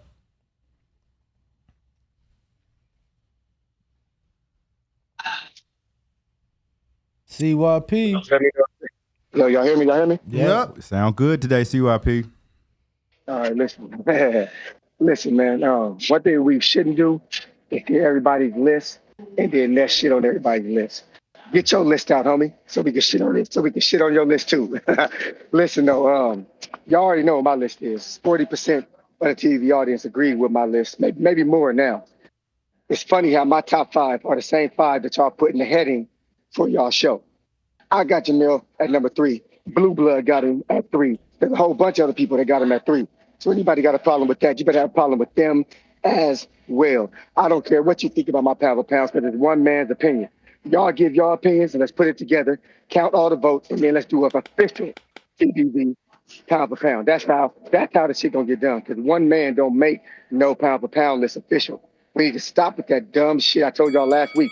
CYP. Yo, y'all hear me? Yep. Sound good today, CYP. All right, listen, man. One thing we shouldn't do is get everybody's list and then that shit on everybody's list. Get your list out, homie, so we can shit on it. So we can shit on your list too. Listen, though, y'all already know what my list is. 40% of the TV audience agreed with my list, maybe more now. It's funny how my top 5 are the same 5 that y'all put in the heading for y'all show. I got Jermell at number 3. Blue Blood got him at 3. There's a whole bunch of other people that got him at 3. So anybody got a problem with that, you better have a problem with them as well. I don't care what you think about my pound for pounds, because it's one man's opinion. Y'all give your opinions and let's put it together, count all the votes, and then let's do an official TBV pound for pound. That's how the shit gonna get done. Because one man don't make no pound for pound list official. We need to stop with that dumb shit I told y'all last week.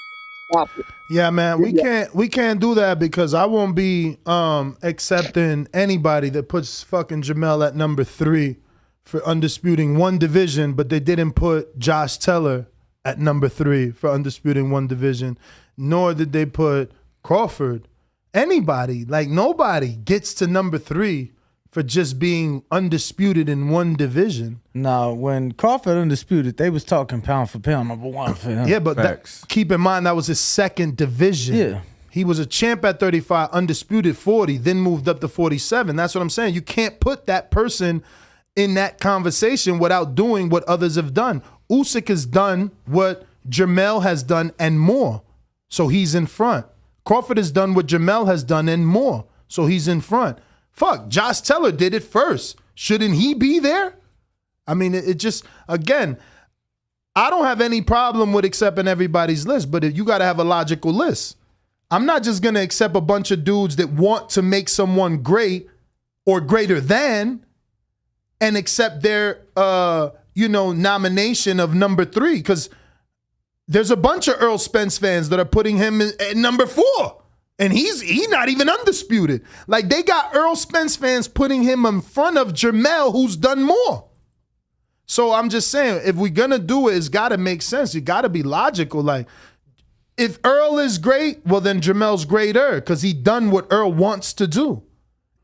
Stop it. Yeah, man, we can't do that because I won't be accepting anybody that puts fucking Jermell at number 3 for undisputing one division, but they didn't put Josh Taylor at number 3 for undisputing one division, nor did they put Crawford. Anybody, like nobody gets to number 3 for just being undisputed in one division. No, when Crawford undisputed, they was talking pound for pound number 1 for him. Yeah, but keep in mind that was his second division. Yeah. He was a champ at 35, undisputed 40, then moved up to 47. That's what I'm saying. You can't put that person in that conversation without doing what others have done. Usyk has done what Jermell has done and more, so he's in front. Crawford has done what Jermell has done and more, so he's in front. Fuck, Josh Taylor did it first. Shouldn't he be there? I mean, it just, again, I don't have any problem with accepting everybody's list, but you got to have a logical list. I'm not just going to accept a bunch of dudes that want to make someone great or greater than and accept their, nomination of number 3, because there's a bunch of Errol Spence fans that are putting him at number 4. And he's not even undisputed. Like, they got Errol Spence fans putting him in front of Jermell, who's done more. So I'm just saying, if we're going to do it, it's got to make sense. You got to be logical. Like, if Errol is great, well, then Jermell's greater because he done what Errol wants to do.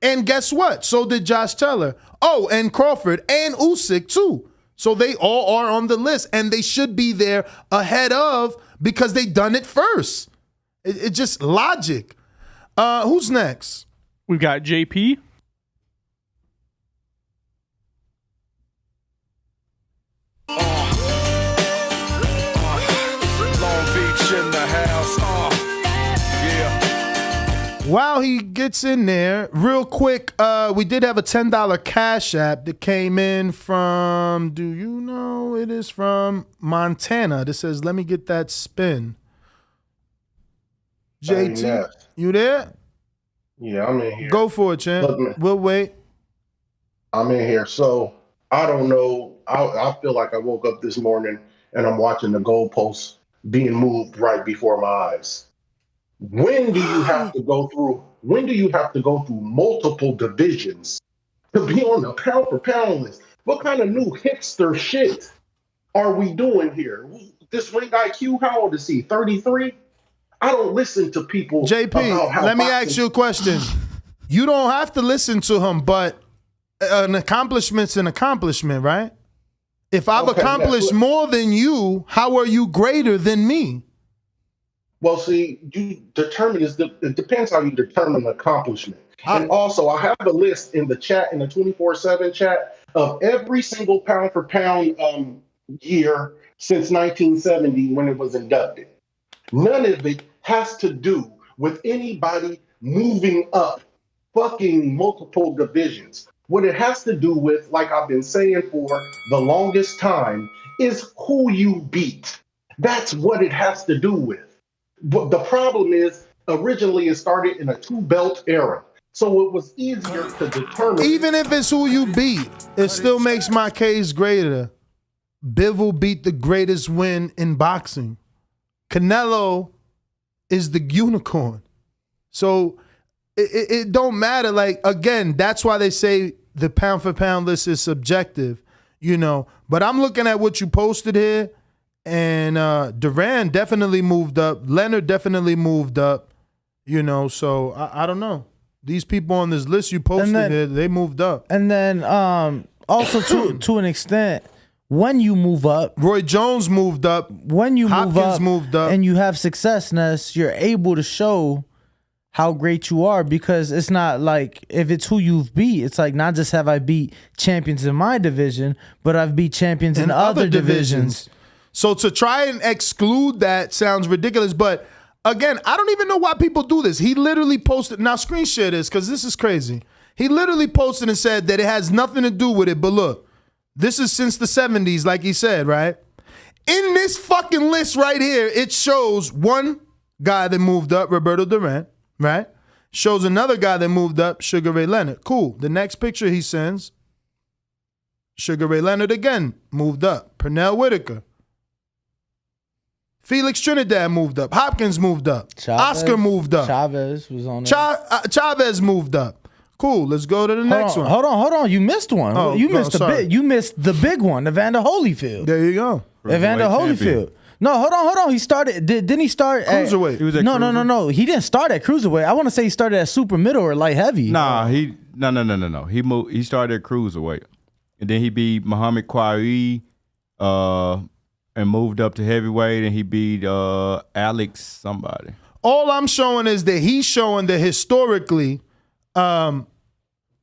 And guess what? So did Josh Taylor. Oh, and Crawford and Usyk, too. So they all are on the list, and they should be there ahead of because they done it first. It's just logic. Who's next? We've got JP. While he gets in there, real quick, we did have a $10 Cash App that came in from, do you know? It is from Montana. That says, let me get that spin. JT, you there? Yeah, I'm in here. Go for it, champ. Look, we'll wait. I'm in here. So, I don't know. I feel like I woke up this morning and I'm watching the goalposts being moved right before my eyes. When do you have to go through multiple divisions to be on the pound for pound list? What kind of new hipster shit are we doing here? This ring IQ, how old is he? 33? I don't listen to people. JP, let me ask you a question. You don't have to listen to him, but an accomplishment's an accomplishment, right? If I've accomplished more than you, how are you greater than me? Well, see, it depends how you determine accomplishment. And also, I have a list in the chat, in the 24/7 chat, of every single pound for pound year since 1970 when it was inducted. None of it has to do with anybody moving up fucking multiple divisions. What it has to do with, like I've been saying for the longest time, is who you beat. That's what it has to do with. But the problem is, originally it started in a 2-belt era. So it was easier to determine. Even if it's who you beat, it still makes my case greater. Bivol beat the greatest win in boxing. Canelo is the unicorn. So it don't matter. Like, again, that's why they say the pound for pound list is subjective, But I'm looking at what you posted here. And Duran definitely moved up. Leonard definitely moved up. So I don't know. These people on this list you posted here, they moved up. And then also to an extent, when you move up, Roy Jones moved up. When you Hopkins moved up, and you have successness, you're able to show how great you are, because it's not like if it's who you've beat, it's like not just have I beat champions in my division, but I've beat champions in other divisions. So to try and exclude that sounds ridiculous. But again, I don't even know why people do this. He literally posted, now screen share this because this is crazy. He literally posted and said that it has nothing to do with it. But look, this is since the 70s, like he said, right? In this fucking list right here, it shows one guy that moved up, Roberto Duran, right? Shows another guy that moved up, Sugar Ray Leonard. Cool. The next picture he sends, Sugar Ray Leonard again moved up. Pernell Whitaker. Felix Trinidad moved up. Hopkins moved up. Oscar moved up. Chavez was on there. Chavez moved up. Cool. Let's go to the next one. Hold on. You missed one. Oh, you missed You missed the big one, Evander Holyfield. There you go. Evander Holyfield. No, hold on. He started. Didn't he start at cruiserweight? He was at No. He didn't start at cruiserweight. I want to say he started at super middle or light heavy. No. He started at cruiserweight, and then he beat Muhammad Qawi, and moved up to heavyweight, and he beat Alex somebody. All I'm showing is that he's showing that historically,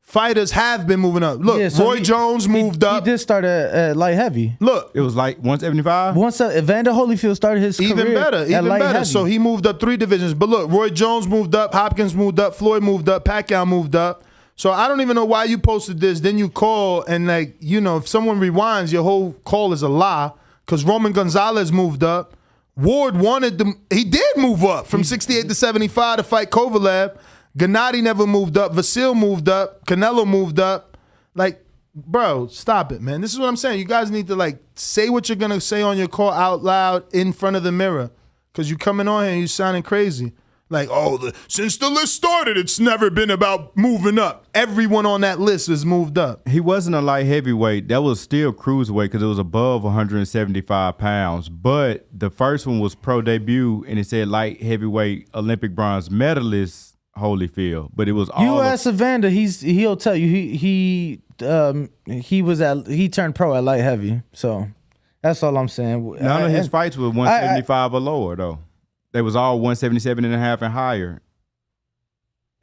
fighters have been moving up. Look, Roy Jones moved up. He did start at light heavy. Look, it was like 175. Once Evander Holyfield started his even career better. Heavy. So he moved up 3 divisions. But look, Roy Jones moved up, Hopkins moved up, Floyd moved up, Pacquiao moved up. So I don't even know why you posted this. Then you call and if someone rewinds, your whole call is a lie. because Roman Gonzalez moved up. Ward he did move up from 68 to 75 to fight Kovalev. Gennady never moved up. Vasil moved up. Canelo moved up. Like, bro, stop it, man. This is what I'm saying. You guys need to, like, say what you're going to say on your call out loud in front of the mirror, because you coming on here and you sounding crazy. Like, since the list started, it's never been about moving up. Everyone on that list has moved up. He wasn't a light heavyweight. That was still cruiserweight because it was above 175 pounds. But the first one was pro debut, and it said light heavyweight Olympic bronze medalist Holyfield. But it was all. You ask Evander, he'll tell you he turned pro at light heavy. So that's all I'm saying. None of his fights were 175 or lower though. They was all 177 and a half and higher.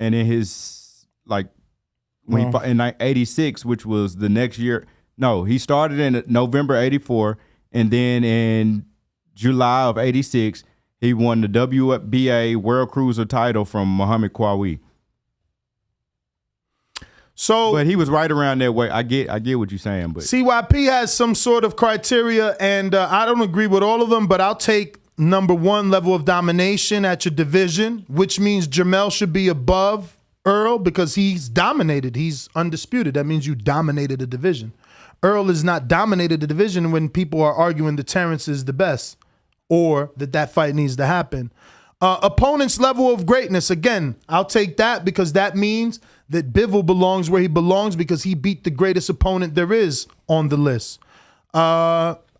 And in his, like, when he fought in 86, which was the next year. No, he started in November 84. And then in July of 86, he won the WBA World Cruiser title from Muhammad Qawi. So, but he was right around that way. I get what you're saying. But CYP has some sort of criteria, and I don't agree with all of them, but I'll take number one, level of domination at your division, which means Jermell should be above Errol because he's dominated. He's undisputed. That means you dominated the division. Errol has not dominated the division when people are arguing that Terrence is the best or that fight needs to happen. Opponent's level of greatness, again, I'll take that because that means that Bivol belongs where he belongs because he beat the greatest opponent there is on the list.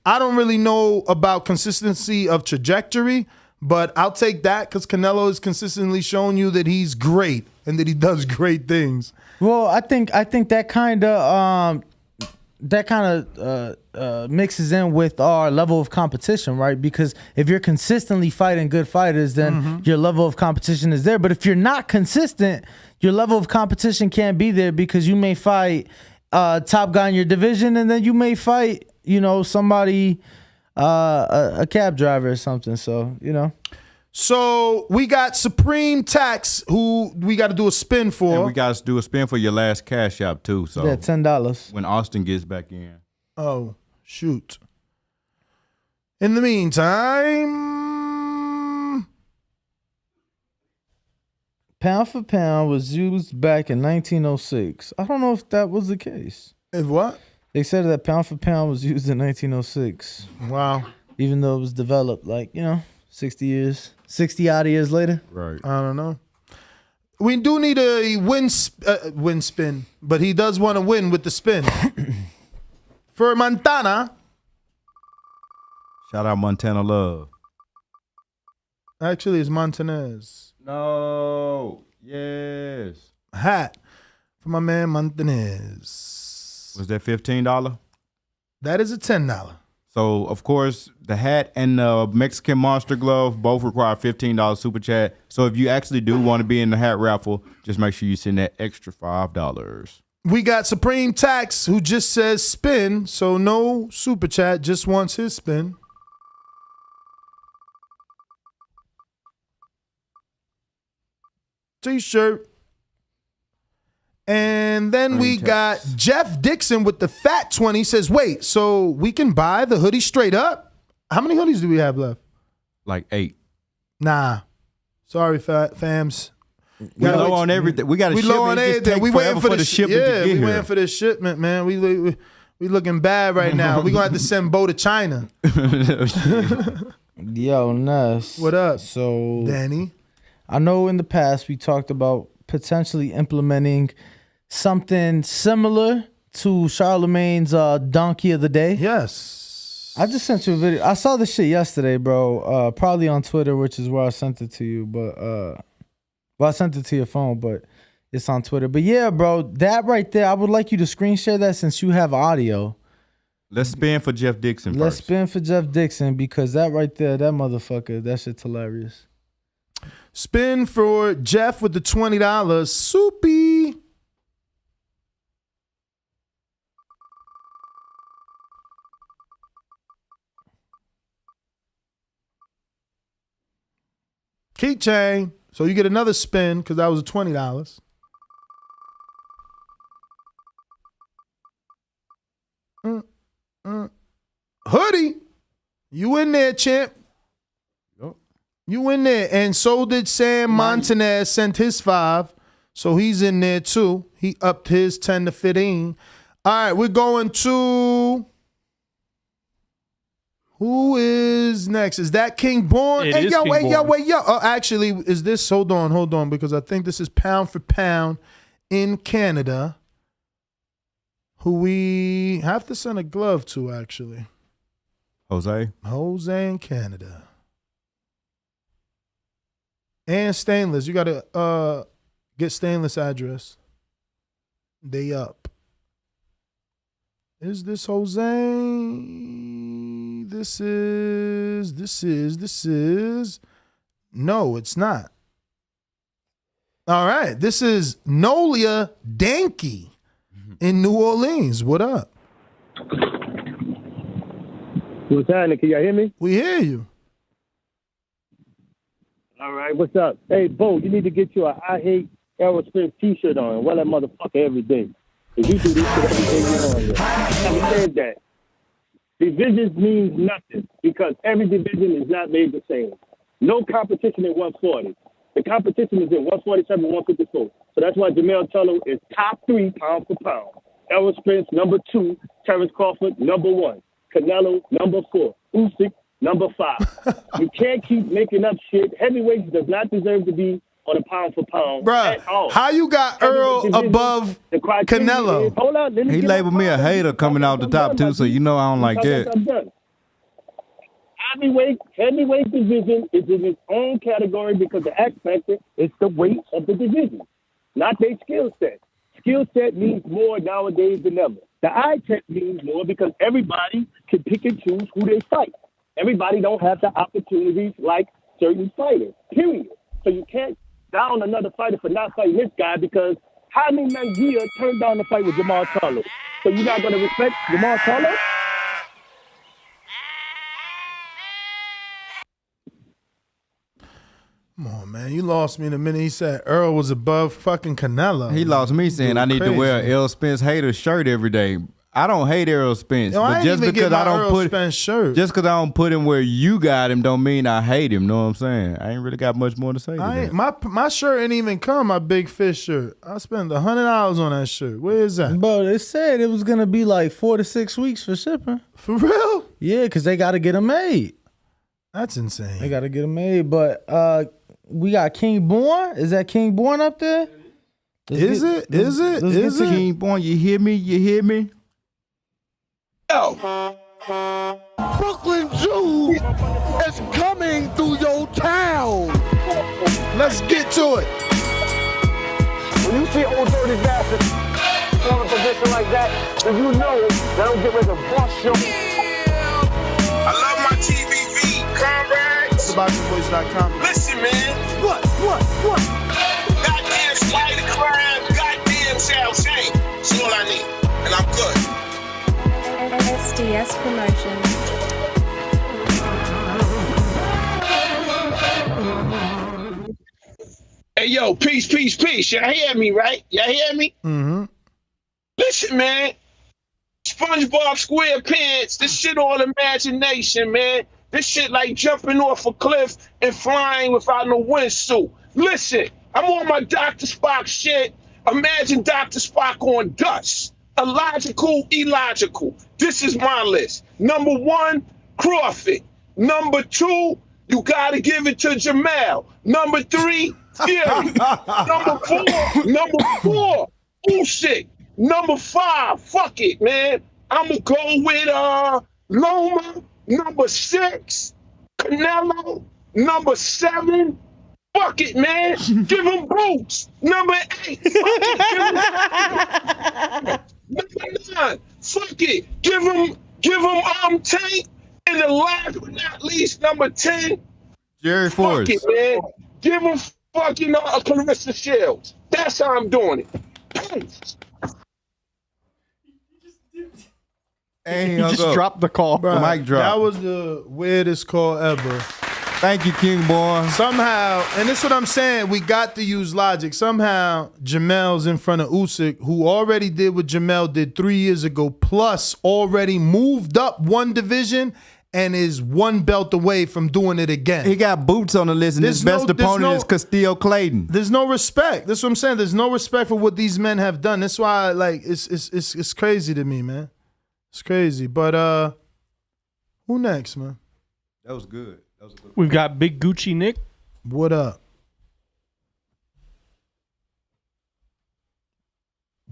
I don't really know about consistency of trajectory, but I'll take that because Canelo has consistently shown you that he's great and that he does great things. Well, I think that kind of mixes in with our level of competition, right? Because if you're consistently fighting good fighters, then your level of competition is there. But if you're not consistent, your level of competition can't be there because you may fight top guy in your division, and then you may fight, somebody, a cab driver or something. So, So we got Supreme Tax, who we got to do a spin for. And we got to do a spin for your last cash out too. So yeah, $10 when Austin gets back in. Oh, shoot. In the meantime, pound for pound was used back in 1906. I don't know if that was the case. If what? They said that pound for pound was used in 1906. Wow. Even though it was developed 60 odd years later. Right. I don't know. We do need a win spin, but he does want to win with the spin. For Montana. Shout out Montana Love. Actually, it's Montanez. No. Yes. Hat for my man Montanez. Was that $15? That is a $10. So, of course, the hat and the Mexican Monster Glove both require $15 super chat. So if you actually do want to be in the hat raffle, just make sure you send that extra $5. We got Supreme Tax, who just says spin, so no super chat, just wants his spin. T-shirt. And then we got Jeff Dixon with the fat 20. He says, wait, so we can buy the hoodie straight up? How many hoodies do we have left? Like 8. Nah. Sorry, fams. We low on everything. We got a shipment. Low on everything. We waiting for the shipment to get here. Waiting for this shipment, man. We looking bad right now. We gonna have to send Bo to China. Yo, Ness. What up? So, Danny, I know in the past we talked about potentially implementing something similar to Charlemagne's Donkey of the Day. Yes. I just sent you a video. I saw this shit yesterday, bro. Probably on Twitter, which is where I sent it to you. But I sent it to your phone, but it's on Twitter. But yeah, bro, that right there, I would like you to screen share that since you have audio. Let's spin for Jeff Dixon Let's first. spin for Jeff Dixon because that right there, that motherfucker, that shit's hilarious. spin for Jeff with the $20. Soupy. Keychain. So you get another spin because that was $20. Hoodie. You in there, champ. You in there. And so did Sam Montanez, sent his 5. So he's in there too. He upped his 10 to 15. All right, we're going to... Who is next? Is that King Born? It is King Born. Yo. Oh, actually, is this... Hold on, because I think this is pound for pound in Canada, who we have to send a glove to, actually. Jose in Canada. And Stainless. You got to get Stainless address. They up. Is this Jose? This is. No, it's not. All right. This is Nolia Danke in New Orleans. What up? What's happening? Can y'all hear me? We hear you. All right. What's up? Hey, Bo, you need to get you a I Hate Errol Spence t-shirt on and wear that motherfucker every day. If you do this shit every day, you're on there. Having said that, divisions means nothing because every division is not made the same. No competition in 140. The competition is in 147 and 154. So that's why Jermell Charlo is top 3 pound for pound. Errol Spence, number 2. Terrence Crawford, number 1. Canelo, number 4. Usyk, number 5. You can't keep making up shit. Heavyweight does not deserve to be on a pound for pound. Bruh, how you got Errol above Canelo? Hold on, he labeled me a hater coming out the top 2, so you know I don't like that. I'm done. Heavyweight division is in its own category because the X factor is the weight of the division, not their skill set. Skill set means more nowadays than ever. The eye test means more because everybody can pick and choose who they fight. Everybody don't have the opportunities like certain fighters, period. So you can't down another fighter for not fighting this guy because Jaime Munguia turned down the fight with Jermell Charlo. So you're not going to respect Jermell Charlo? Come on, man. You lost me in a minute. He said Errol was above fucking Canelo. He lost me saying I need to wear an Errol Spence hater shirt every day. I don't hate Errol Spence, but just because I don't put Spence shirt. Just because I don't put him where you got him, don't mean I hate him. Know what I'm saying? I ain't really got much more to say. My shirt ain't even come. My Big Fish shirt. I spent $100 on that shirt. Where is that? Bro, they said it was gonna be like 4 to 6 weeks for shipping. For real? Yeah, because they got to get them made. That's insane. They got to get them made. But we got King Born. Is that King Born up there? Is it? King Born? You hear me? You hear me? Brooklyn Jew is coming through your town. Let's get to it. When you see old dirty bastards in a position like that, then you know that I'm getting ready to bust your. I love my TVV, comrades. TheBoxingVoice.com. Listen, man. What? Goddamn spider crab, goddamn Shao Shane. That's all I need, and I'm good. SDS Promotions. Hey, yo, peace. Y'all hear me, right? Y'all hear me? Mm-hmm. Listen, man. SpongeBob SquarePants, this shit all imagination, man. This shit like jumping off a cliff and flying without no windsuit. Listen, I'm on my Dr. Spock shit. Imagine Dr. Spock on dust. Illogical. This is my list. Number 1, Crawford. Number 2, you gotta give it to Jermell. Number 3, Fury. Number 4, Usyk. Number 5, fuck it, man. I'ma go with Loma. Number 6, Canelo. Number 7, fuck it, man. Give him Boots. Number 8, fuck it. Number 9, fuck it. Give him Tank. And the last but not least, number 10, Jerry Forrest. Fuck it, man. Give him fucking Clarissa Shields. That's how I'm doing it. Peace. Hey, he just dropped the call. Bruh, Mic drop. That was the weirdest call ever. Thank you, King Born. Somehow, and this is what I'm saying, we got to use logic. Somehow, Jermell's in front of Usyk, who already did what Jermell did 3 years ago, plus already moved up one division and is one belt away from doing it again. He got boots on the list, and his best opponent is Castillo Clayton. There's no respect. That's what I'm saying. There's no respect for what these men have done. That's why, like, it's crazy to me, man. It's crazy. But who next, man? That was good. We've got Big Gucci Nick. What up?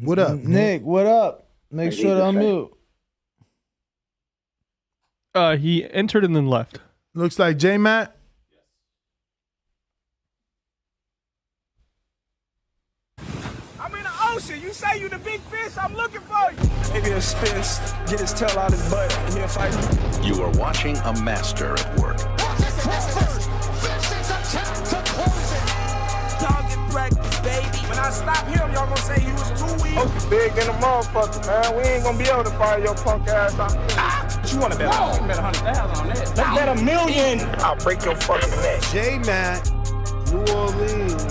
What up, Nick? What up? Make sure to unmute. He entered and then left. Looks like J-Matt. I'm in the ocean. You say you the big fish. I'm looking for you. Maybe if Spence get his tail out his butt and he'll fight me. You are watching a master at work. Target practice, baby. When I stop him, y'all gonna say he was too weak. Oh, big in the motherfucker, man. We ain't gonna be able to fire your punk ass out. What you wanna bet? You can bet 100,000 on that. Let's bet $1 million. I'll break your fucking neck. J-Matt, New Orleans.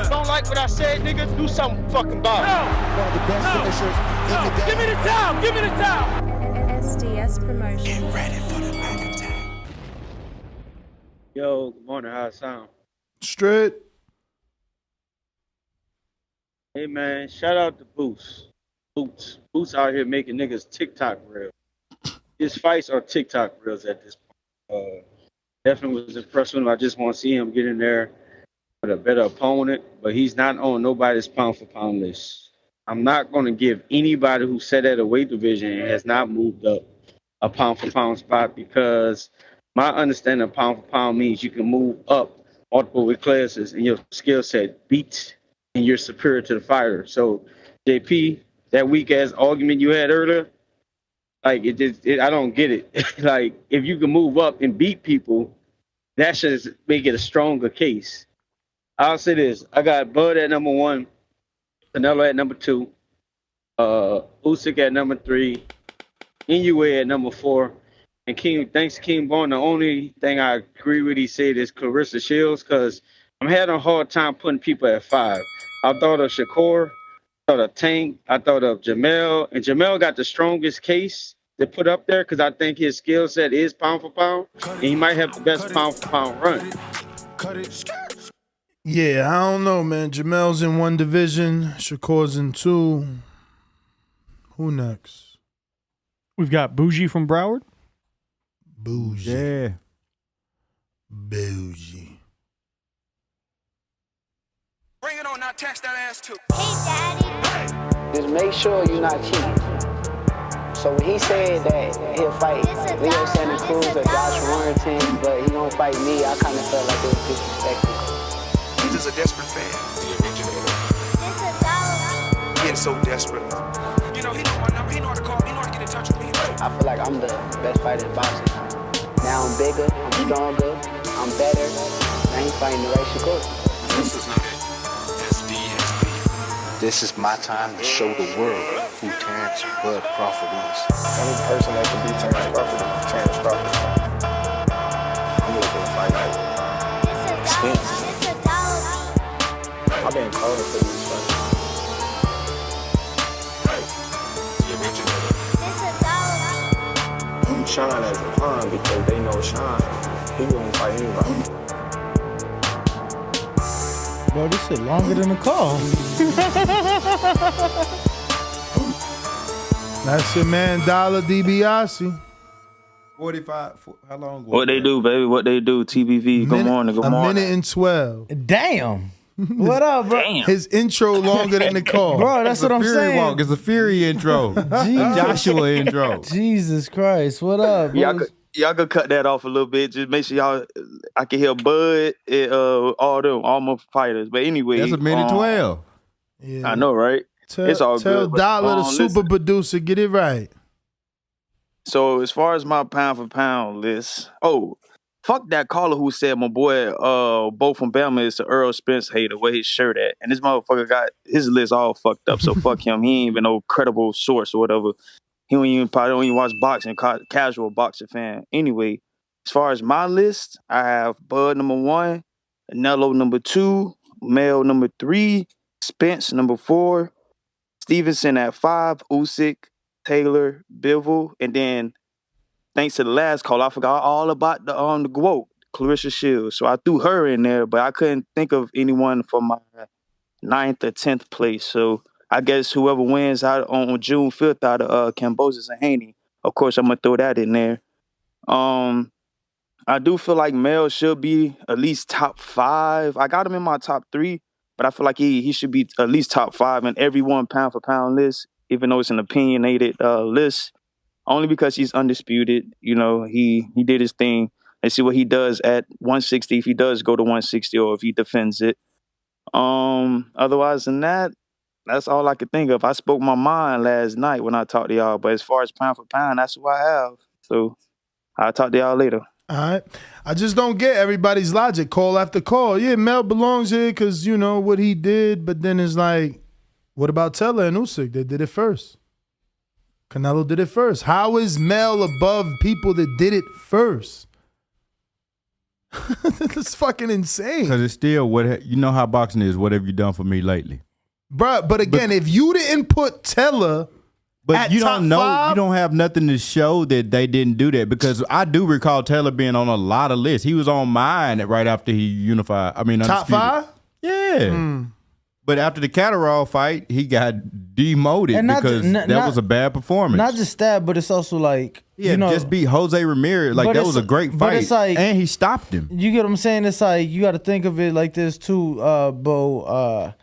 Don't like what I said, nigga? Do something fucking about it. One of the best finishers in the game. Give me the towel. Give me the towel. SDS Promotion. Get ready for the back attack. Yo, good morning. How it sound? Straight. Hey, man, shout out to Boots. Boots out here making niggas TikTok real. His fights are TikTok reels at this point. Definitely was impressed with him. I just want to see him get in there with a better opponent, but he's not on nobody's pound-for-pound list. I'm not going to give anybody who sat at a weight division and has not moved up a pound-for-pound spot, because my understanding of pound-for-pound means you can move up multiple weight classes and your skill set beats and you're superior to the fighter. So, JP, that weak-ass argument you had earlier, like, I don't get it. Like, if you can move up and beat people, that should make it a stronger case. I'll say this. I got Bud at number 1, Canelo at number 2, Usyk at number 3, Inoue at number 4, and thanks to King Bone, the only thing I agree with he said is Clarissa Shields, because I'm having a hard time putting people at 5. I thought of Shakur, I thought of Tank, I thought of Jermell, and Jermell got the strongest case to put up there because I think his skill set is pound for pound, and he might have the best pound for pound run. Yeah, I don't know, man. Jamel's in 1 division, Shakur's in 2. Who next? We've got Bougie from Broward. Bougie. Yeah. Bougie. Bring it on, now text that ass too. Hey, Daddy. Just make sure you're not cheating. So when he said that he'll fight Leo Santa Cruz or Josh Warrington, but he gonna fight me, I kind of felt like it was disrespectful. He's just a desperate fan. The originator. Getting so desperate. You know, he know how to call me, he know how to get in touch with me. I feel like I'm the best fighter in boxing. Now I'm bigger, I'm stronger, I'm better. I ain't fighting the right Shakur. This is not it. This is my time to show the world who Terrence Bud Crawford is. The only person that can beat Terrence Crawford is Terrence Crawford. I'm looking to fight like Spence. I've been calling for these fights. Sean as a pawn because they know Sean. He wouldn't fight anybody. Bro, this shit longer than the call. That's your man, Dollar DiBiase. 45. How long? What they do, baby? What they do? TBV. Good morning. Good morning. A minute and 12. Damn. What up, bro? Damn. His intro longer than the call. Bro, that's what I'm saying. Walk. It's a Fury intro. Joshua intro. Jesus Christ. What up, bro? Y'all could cut that off a little bit. Just make sure I can hear Bud and all my fighters. But anyway. That's a minute 12. Yeah. I know, right? It's all good. Tell Dollar, the super producer, get it right. So as far as my pound for pound list, fuck that caller who said my boy Bo from Bama is the Errol Spence hater, where his shirt at. And this motherfucker got his list all fucked up. So fuck him. He ain't even no credible source or whatever. He probably don't even watch boxing, casual boxing fan. Anyway, as far as my list, I have Bud number 1, Canelo number 2, Mel number 3, Spence number 4, Stevenson at 5, Usyk, Taylor, Bivol, and then thanks to the last call, I forgot all about the GWOAT, Clarissa Shields. So I threw her in there, but I couldn't think of anyone for my 9th or 10th place. So I guess whoever wins out on June 5th out of Cambosis and Haney, of course, I'm going to throw that in there. I do feel like Mel should be at least top 5. I got him in my top 3, but I feel like he should be at least top 5 in every one pound for pound list, even though it's an opinionated list, only because he's undisputed. You know, he did his thing. Let's see what he does at 160, if he does go to 160 or if he defends it. Otherwise than that, that's all I could think of. I spoke my mind last night when I talked to y'all, but as far as pound for pound, that's who I have. So I'll talk to y'all later. All right. I just don't get everybody's logic, call after call. Yeah, Mel belongs here because, you know, what he did. But then it's like, what about Taylor and Usyk? They did it first. Canelo did it first. How is Mel above people that did it first? That's fucking insane. Because it's still, you know how boxing is. What have you done for me lately? Bruh, but again, if you didn't put Taylor But you don't know, 5? you don't have nothing to show that they didn't do that, because I do recall Taylor being on a lot of lists. He was on mine right after he unified. I mean, top Undisputed. 5? Yeah. But after the Catterall fight, he got demoted because that was a bad performance. Not just that, but it's also like, Yeah, you know, just beat Jose Ramirez. Like, that was a great but fight. it's like, and he stopped him. You get what I'm saying? It's like, you got to think of it like this too, Bo.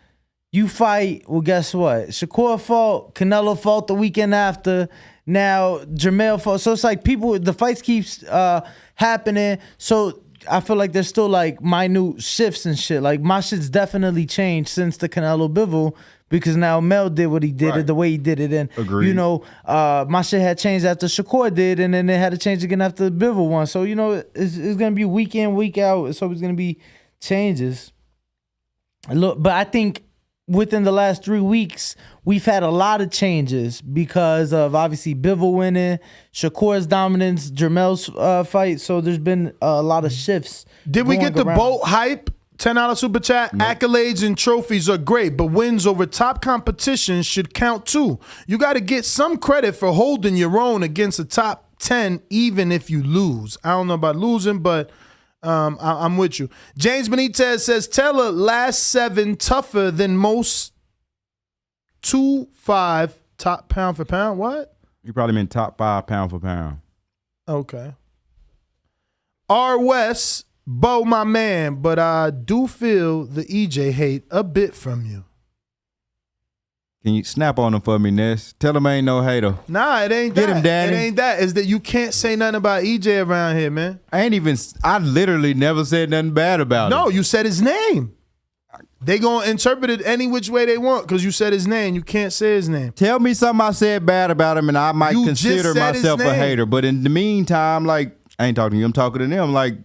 You fight, well, guess what? Shakur fought, Canelo fought the weekend after. Now Jermell fought. So it's like the fights keeps happening. So I feel like there's still like minute shifts and shit. Like, my shit's definitely changed since the Canelo Bivol, because now Mel did what he did, it the way he did it. And, Agreed. you know, my shit had changed after Shakur did, and then it had to change again after the Bivol one. So, you know, it's going to be week in, week out. It's always going to be changes. Look, but I think within the last 3 weeks, we've had a lot of changes because of obviously Bivol winning, Shakur's dominance, Jermell's fight. So there's been a lot of shifts. Did we get the around. boat hype? $10 super chat. Nope. Accolades and trophies are great, but wins over top competition should count too. You got to get some credit for holding your own against a top 10, even if you lose. I don't know about losing, but I'm with you. James Benitez says Taylor last 7 tougher than most 2-5 top pound for pound. What? You probably meant top 5 pound for pound. Okay. R. West, Bo, my man, but I do feel the EJ hate a bit from you. Can you snap on him for me, Ness? Tell him I ain't no hater. Nah, it ain't Get that. him, Danny. It ain't that. It's that you can't say nothing about EJ around here, man. I literally never said nothing bad about him. No, you said his name. They gonna interpret it any which way they want because you said his name. You can't say his name. Tell me something I said bad about him and I might consider myself a hater. But in the meantime, like, I ain't talking to you, I'm talking to them. Like,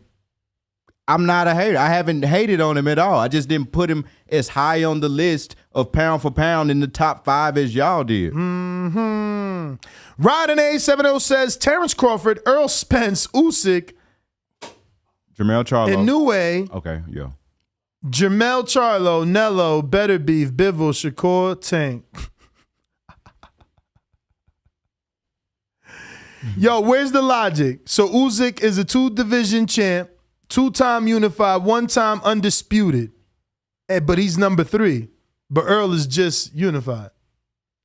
I'm not a hater. I haven't hated on him at all. I just didn't put him as high on the list of pound for pound in the top 5 as y'all did. Mm-hmm. Rodden A70 says Terrence Crawford, Errol Spence, Usyk, Jermell Charlo. Inoue. Okay, yeah. Jermell Charlo, Nello, Better Beef, Bivol, Shakur, Tank. Yo, where's the logic? So Usyk is a 2-division champ, 2-time unified, 1-time undisputed, but he's number 3. But Errol is just unified.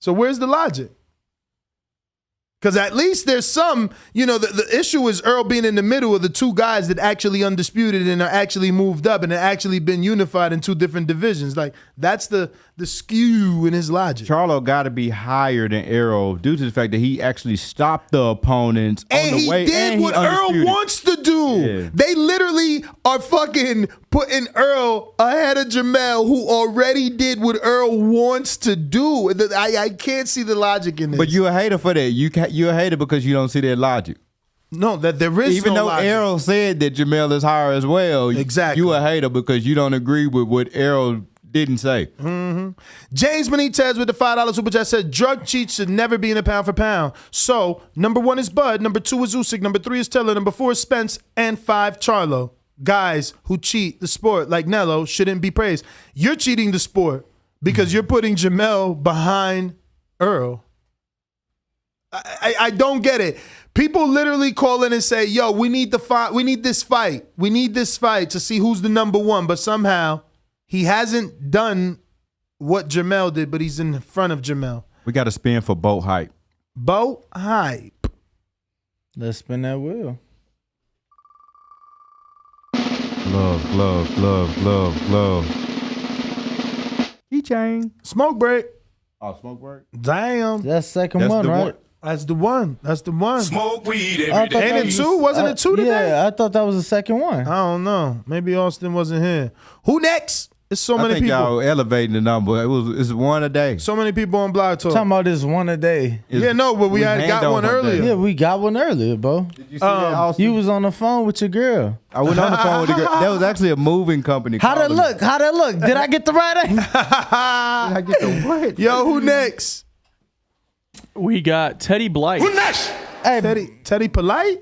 So where's the logic? Because at least there's some, you know, the issue is Errol being in the middle of the 2 guys that actually undisputed and are actually moved up and have actually been unified in 2 different divisions. Like, that's the skew in his logic. Charlo got to be higher than Errol due to the fact that he actually stopped the opponents on the way. And he did what Errol wants to do. Yeah. They literally are fucking putting Errol ahead of Jermell, who already did what Errol wants to do. I can't see the logic in this. But you're a hater for that. You're a hater because you don't see that logic. No, that there is Even no though logic. Errol said that Jermell is higher as well, exactly. You a hater because you don't agree with what Errol didn't say. Mm-hmm. James Benitez with the $5 super chat said drug cheats should never be in a pound for pound. So number 1 is Bud, number 2 is Usyk, number 3 is Taylor, number 4 is Spence, and 5 Charlo. Guys who cheat the sport like Nello shouldn't be praised. You're cheating the sport because you're putting Jermell behind Errol. I don't get it. People literally call in and say, yo, we need the fight. We need this fight. We need this fight to see who's the number one. But somehow he hasn't done what Jermell did, but he's in front of Jermell. We got to spin for boat hype. Boat hype. Let's spin that wheel. Glove. Keychain. Smoke break. Oh, smoke break? Damn. That's second one, right? That's the one. Smoke weed every day. Ain't it two? Wasn't it two today? Yeah, I thought that was the second one. I don't know. Maybe Austin wasn't here. Who next? It's so many I think people. y'all elevating the number. It's one a day. So many people on Blog Talk. Talking about this one a day. Yeah, no, but we had got one earlier. Yeah, we got one earlier, bro. Did you see that, Austin? You was on the phone with your girl. I went on the phone with the girl. That was actually a moving company. How'd it look? Did I get the right answer? Did I get the what? Yo, who next? We got Teddy Blythe. Who next? Hey, Teddy Polite?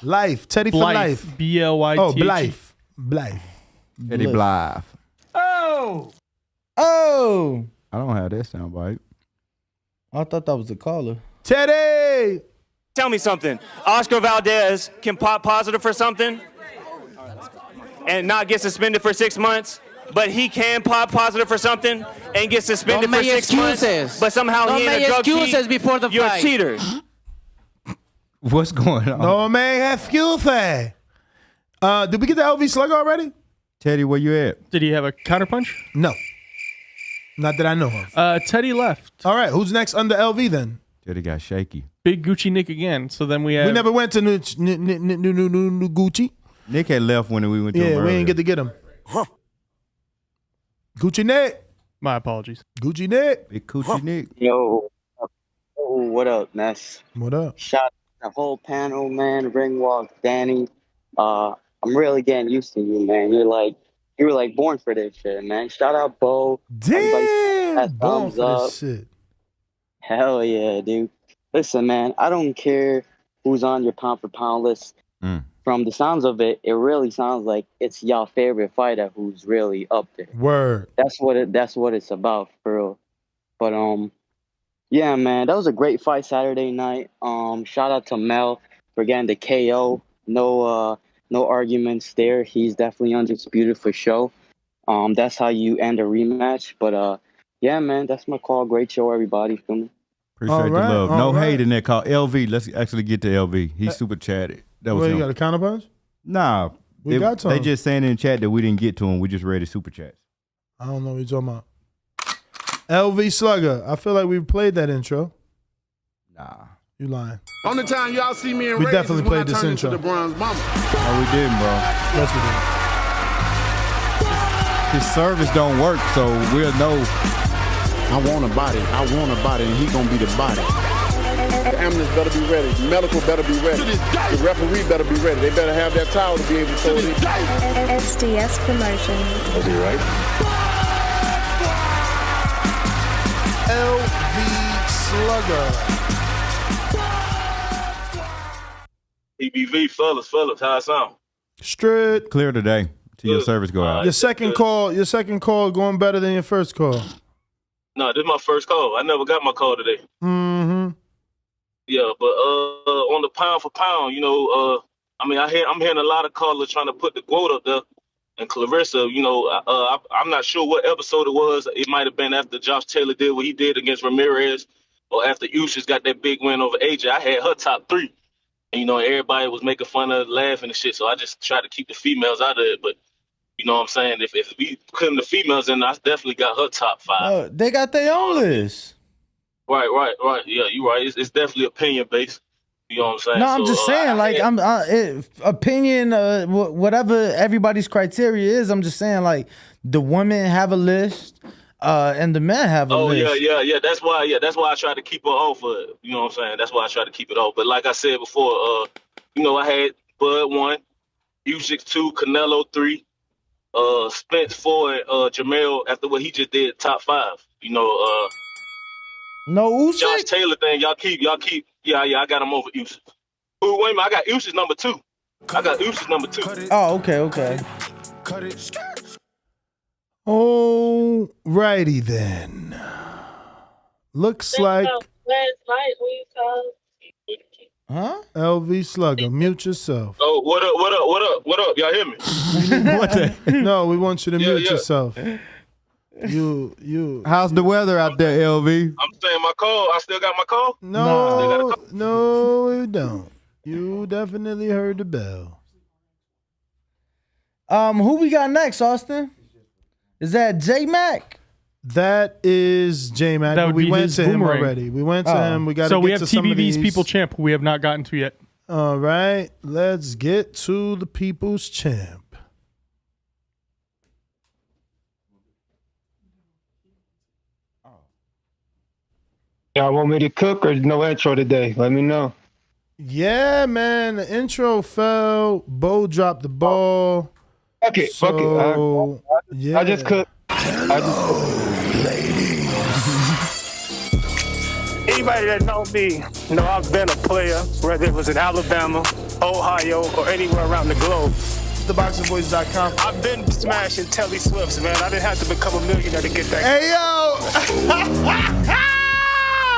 Life. Teddy for life. B-L-Y-T-H. Oh, Blythe. Teddy Blythe. Oh! I don't have that soundbite. I thought that was a caller. Teddy! Tell me something. Oscar Valdez can pop positive for something and not get suspended for 6 months, but he can pop positive for something and get suspended for 6 months, but somehow he ain't a drug cheat. Before the You're fight. cheaters. What's going on? No man have skill thing. Did we get the LV Slugger already? Teddy, where you at? Did he have a counterpunch? No. Not that I know of. Teddy left. All right, who's next under LV then? Teddy got shaky. Big Gucci Nick again. So then we have. We never went to new Gucci. Nick had left when we went to him Yeah, we earlier. didn't get to get him. Gucci Nick. My apologies. Gucci Nick. Big Gucci Nick. Yo, what up, Ness? What up? Shout out to the whole panel, man. Ring walk, Danny. I'm really getting used to you, man. You were like born for this shit, man. Shout out Bo. Damn, born thumbs for up. this shit. Hell yeah, dude. Listen, man, I don't care who's on your pound for pound list. From the sounds of it, it really sounds like it's y'all favorite fighter who's really up there. Word. That's what it's about, for real. But yeah, man, that was a great fight Saturday night. Shout out to Mel for getting the KO. No arguments there. He's definitely undisputed for show. That's how you end a rematch. But yeah, man, that's my call. Great show, everybody. Feel me? Appreciate the love. No hate in that call. LV, let's actually get to LV. He's super chatted. That was Well, him. you got a counterpunch? Nah. We got to They him. just saying in chat that we didn't get to him. We just read his super chats. I don't know what you're talking about. LV Slugger. I feel like we played that intro. Nah. You lying. Only time y'all see me in We Raiders definitely is when I played this turn into intro. the Bronze Bomber. No, we didn't, bro. Yes, we did. His service don't work, so we'll know. I want a body, and he gonna be the body. The ambulance better be ready. The medical better be ready. The referee better be ready. They better have that towel to be able to throw it in. SDS Promotions. Was he right? LV Slugger. EBV, fellas, how it sound? Straight. Clear today. Till your service go out. Your second call going better than your first call. No, this is my first call. I never got my call today. Mm-hmm. Yeah, but on the pound for pound, you know, I'm hearing a lot of callers trying to put the quote up there. And Clarissa, you know, I'm not sure what episode it was. It might have been after Josh Taylor did what he did against Ramirez, or after Usyk got that big win over AJ. I had her top 3. And, you know, everybody was making fun of it, laughing and shit. So I just tried to keep the females out of it. But, you know what I'm saying? If we put the females in, I definitely got her top 5. They got their own list. Right. Yeah, you're right. It's definitely opinion-based. You know what I'm saying? No, I'm just saying, like, opinion, whatever everybody's criteria is. I'm just saying, like, the women have a list, and the men have a list. Yeah. That's why I try to keep her off of it. You know what I'm saying? That's why I try to keep it off. But like I said before, you know, I had Bud 1, Usyk 2, Canelo 3, Spence 4, and Jermell after what he just did, top 5. You know, no Usyk? Josh Taylor thing, y'all keep. Yeah, I got him over Usyk. Wait a minute, I got Usyk number 2. Oh, okay. Alrighty then. Looks like Huh? LV Slugger, mute yourself. Oh, what up? What up? What up? What up? Y'all hear me? What the? No, we want you to mute yeah. yourself. You. How's the weather out there, LV? I'm saying my call. I still got my call. No, you don't. You definitely heard the bell. Who we got next, Austin? Is that J Mac? That is J Mac. That would We be went his to him boomerang. already. We went to him. We got to So we get have to some of TBV's these. People Champ, who we have not gotten to yet. All right, let's get to the People's Champ. Y'all want me to cook or no intro today? Let me know. Yeah, man. The intro fell. Bo dropped the ball. Fuck it. So, yeah. I just cooked. Anybody that knows me know I've been a player, whether it was in Alabama, Ohio, or anywhere around the globe. TheBoxingVoice.com. I've been smashing Telly Swifts, man. I didn't have to become a millionaire to get that. Hey, yo!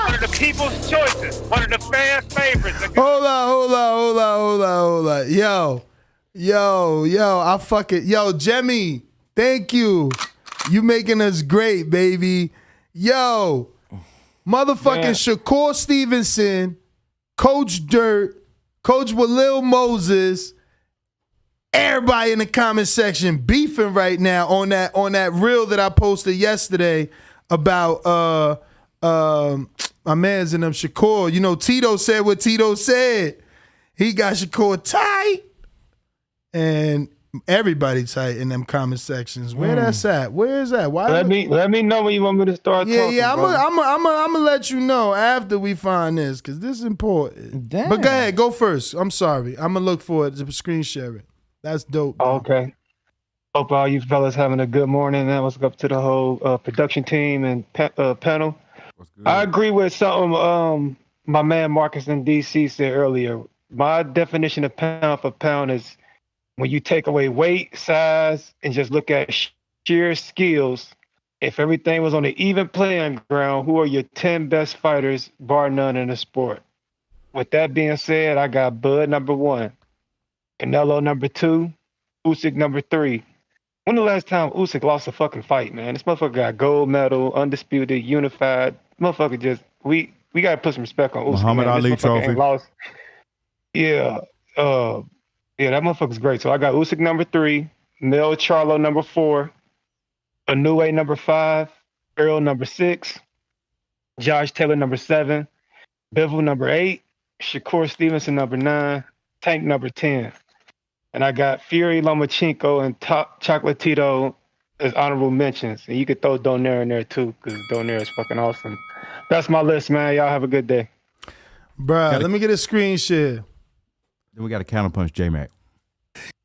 One of the people's choices. One of the fan favorites. Hold on. Yo, I fucking, yo, Jemmy, thank you. You making us great, baby. Yo, motherfucking Shakur Stevenson, Coach Dirt, Coach Lil Moses, everybody in the comment section beefing right now on that reel that I posted yesterday about my man's in them Shakur. You know, Tito said what Tito said. He got Shakur tight. And everybody tight in them comment sections. Where that's at? Where is that? Why? Let me know when you want me to start talking. Yeah. I'm gonna let you know after we find this, because this is important. Damn. But go ahead, go first. I'm sorry. I'm gonna look for it to screen share it. That's dope. Oh, okay. Hope all you fellas having a good morning. And what's up to the whole production team and panel. I agree with something my man Marcus in DC said earlier. My definition of pound for pound is when you take away weight, size, and just look at sheer skills. If everything was on an even playing ground, who are your 10 best fighters, bar none, in the sport? With that being said, I got Bud number 1, Canelo number 2, Usyk number 3. When the last time Usyk lost a fucking fight, man? This motherfucker got gold medal, undisputed, unified. Motherfucker just, we got to put some respect on Usyk. Muhammad man. Ali This motherfucker trophy. ain't lost. Yeah, that motherfucker's great. So I got Usyk number 3, Jermell Charlo number 4, Inoue number 5, Errol number 6, Josh Taylor number 7, Bivol number 8, Shakur Stevenson number 9, Tank number 10. And I got Fury, Lomachenko, and Chocolatito as honorable mentions. And you could throw Donaire in there too, because Donaire is fucking awesome. That's my list, man. Y'all have a good day. Bruh, let me get a screen share. Then we got to counterpunch J-Mac.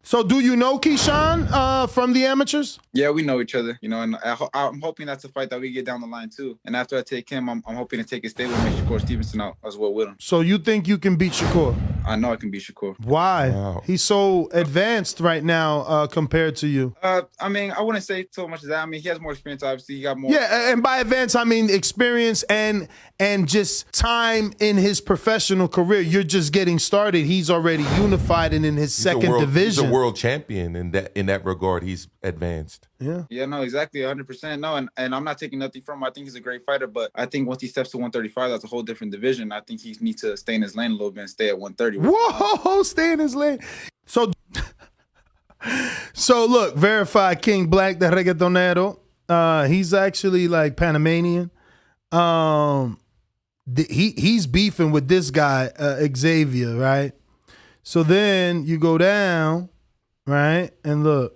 So do you know Keyshawn from the amateurs? Yeah, we know each other, you know, and I'm hoping that's a fight that we get down the line too. And after I take him, I'm hoping to take his stablemate Shakur Stevenson out as well with him. So you think you can beat Shakur? I know I can beat Shakur. Why? Wow. He's so advanced right now compared to you. I mean, I wouldn't say so much as that. I mean, he has more experience, obviously. He got more. Yeah, and by advanced, I mean experience and just time in his professional career. You're just getting started. He's already unified and in his second division. He's a world champion in that regard. He's advanced. Yeah, no, exactly, 100%. No, and I'm not taking nothing from him. I think he's a great fighter, but I think once he steps to 135, that's a whole different division. I think he needs to stay in his lane a little bit and stay at 130. Whoa, stay in his lane. So look, verified King Black, the reggaetonero. He's actually like Panamanian. He's beefing with this guy, Xavier, right? So then you go down, right, and look.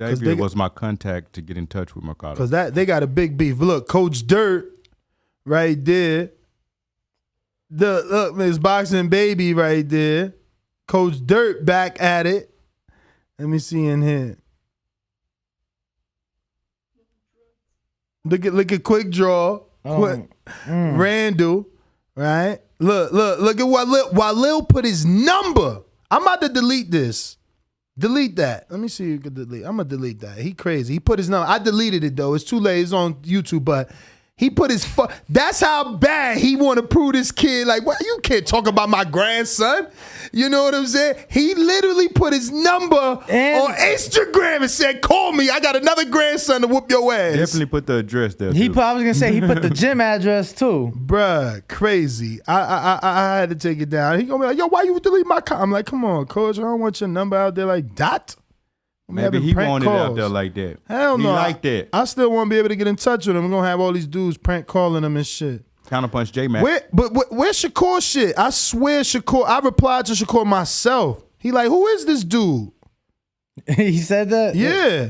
Xavier was my contact to get in touch with Mercado. Because they got a big beef. Look, Coach Dirt right there. Look, Miss Boxing Baby right there. Coach Dirt back at it. Let me see in here. Look at Quick Draw. Randall, right? Look at what Lil put his number. I'm about to delete this. Delete that. Let me see if you can delete. I'm gonna delete that. He crazy. He put his number. I deleted it though. It's too late. It's on YouTube, but He put his that's how bad he want to prove this kid. Like, well, you can't talk about my grandson. You know what I'm saying? He literally put his number on Instagram and said, "Call me. I got another grandson to whoop your ass." Definitely put the address there. I was gonna say he put the gym address too. Bruh, crazy. I had to take it down. He gonna be like, "Yo, why you delete my?" I'm like, "Come on, coach. I don't want your number out there like that." Maybe he wanted it out there like that. Hell no. He like that. I still want to be able to get in touch with him. We're going to have all these dudes prank calling him and shit. Counterpunch J-Mac. Where's Shakur shit? I swear Shakur, I replied to Shakur myself. He like, who is this dude? He said that? Yeah.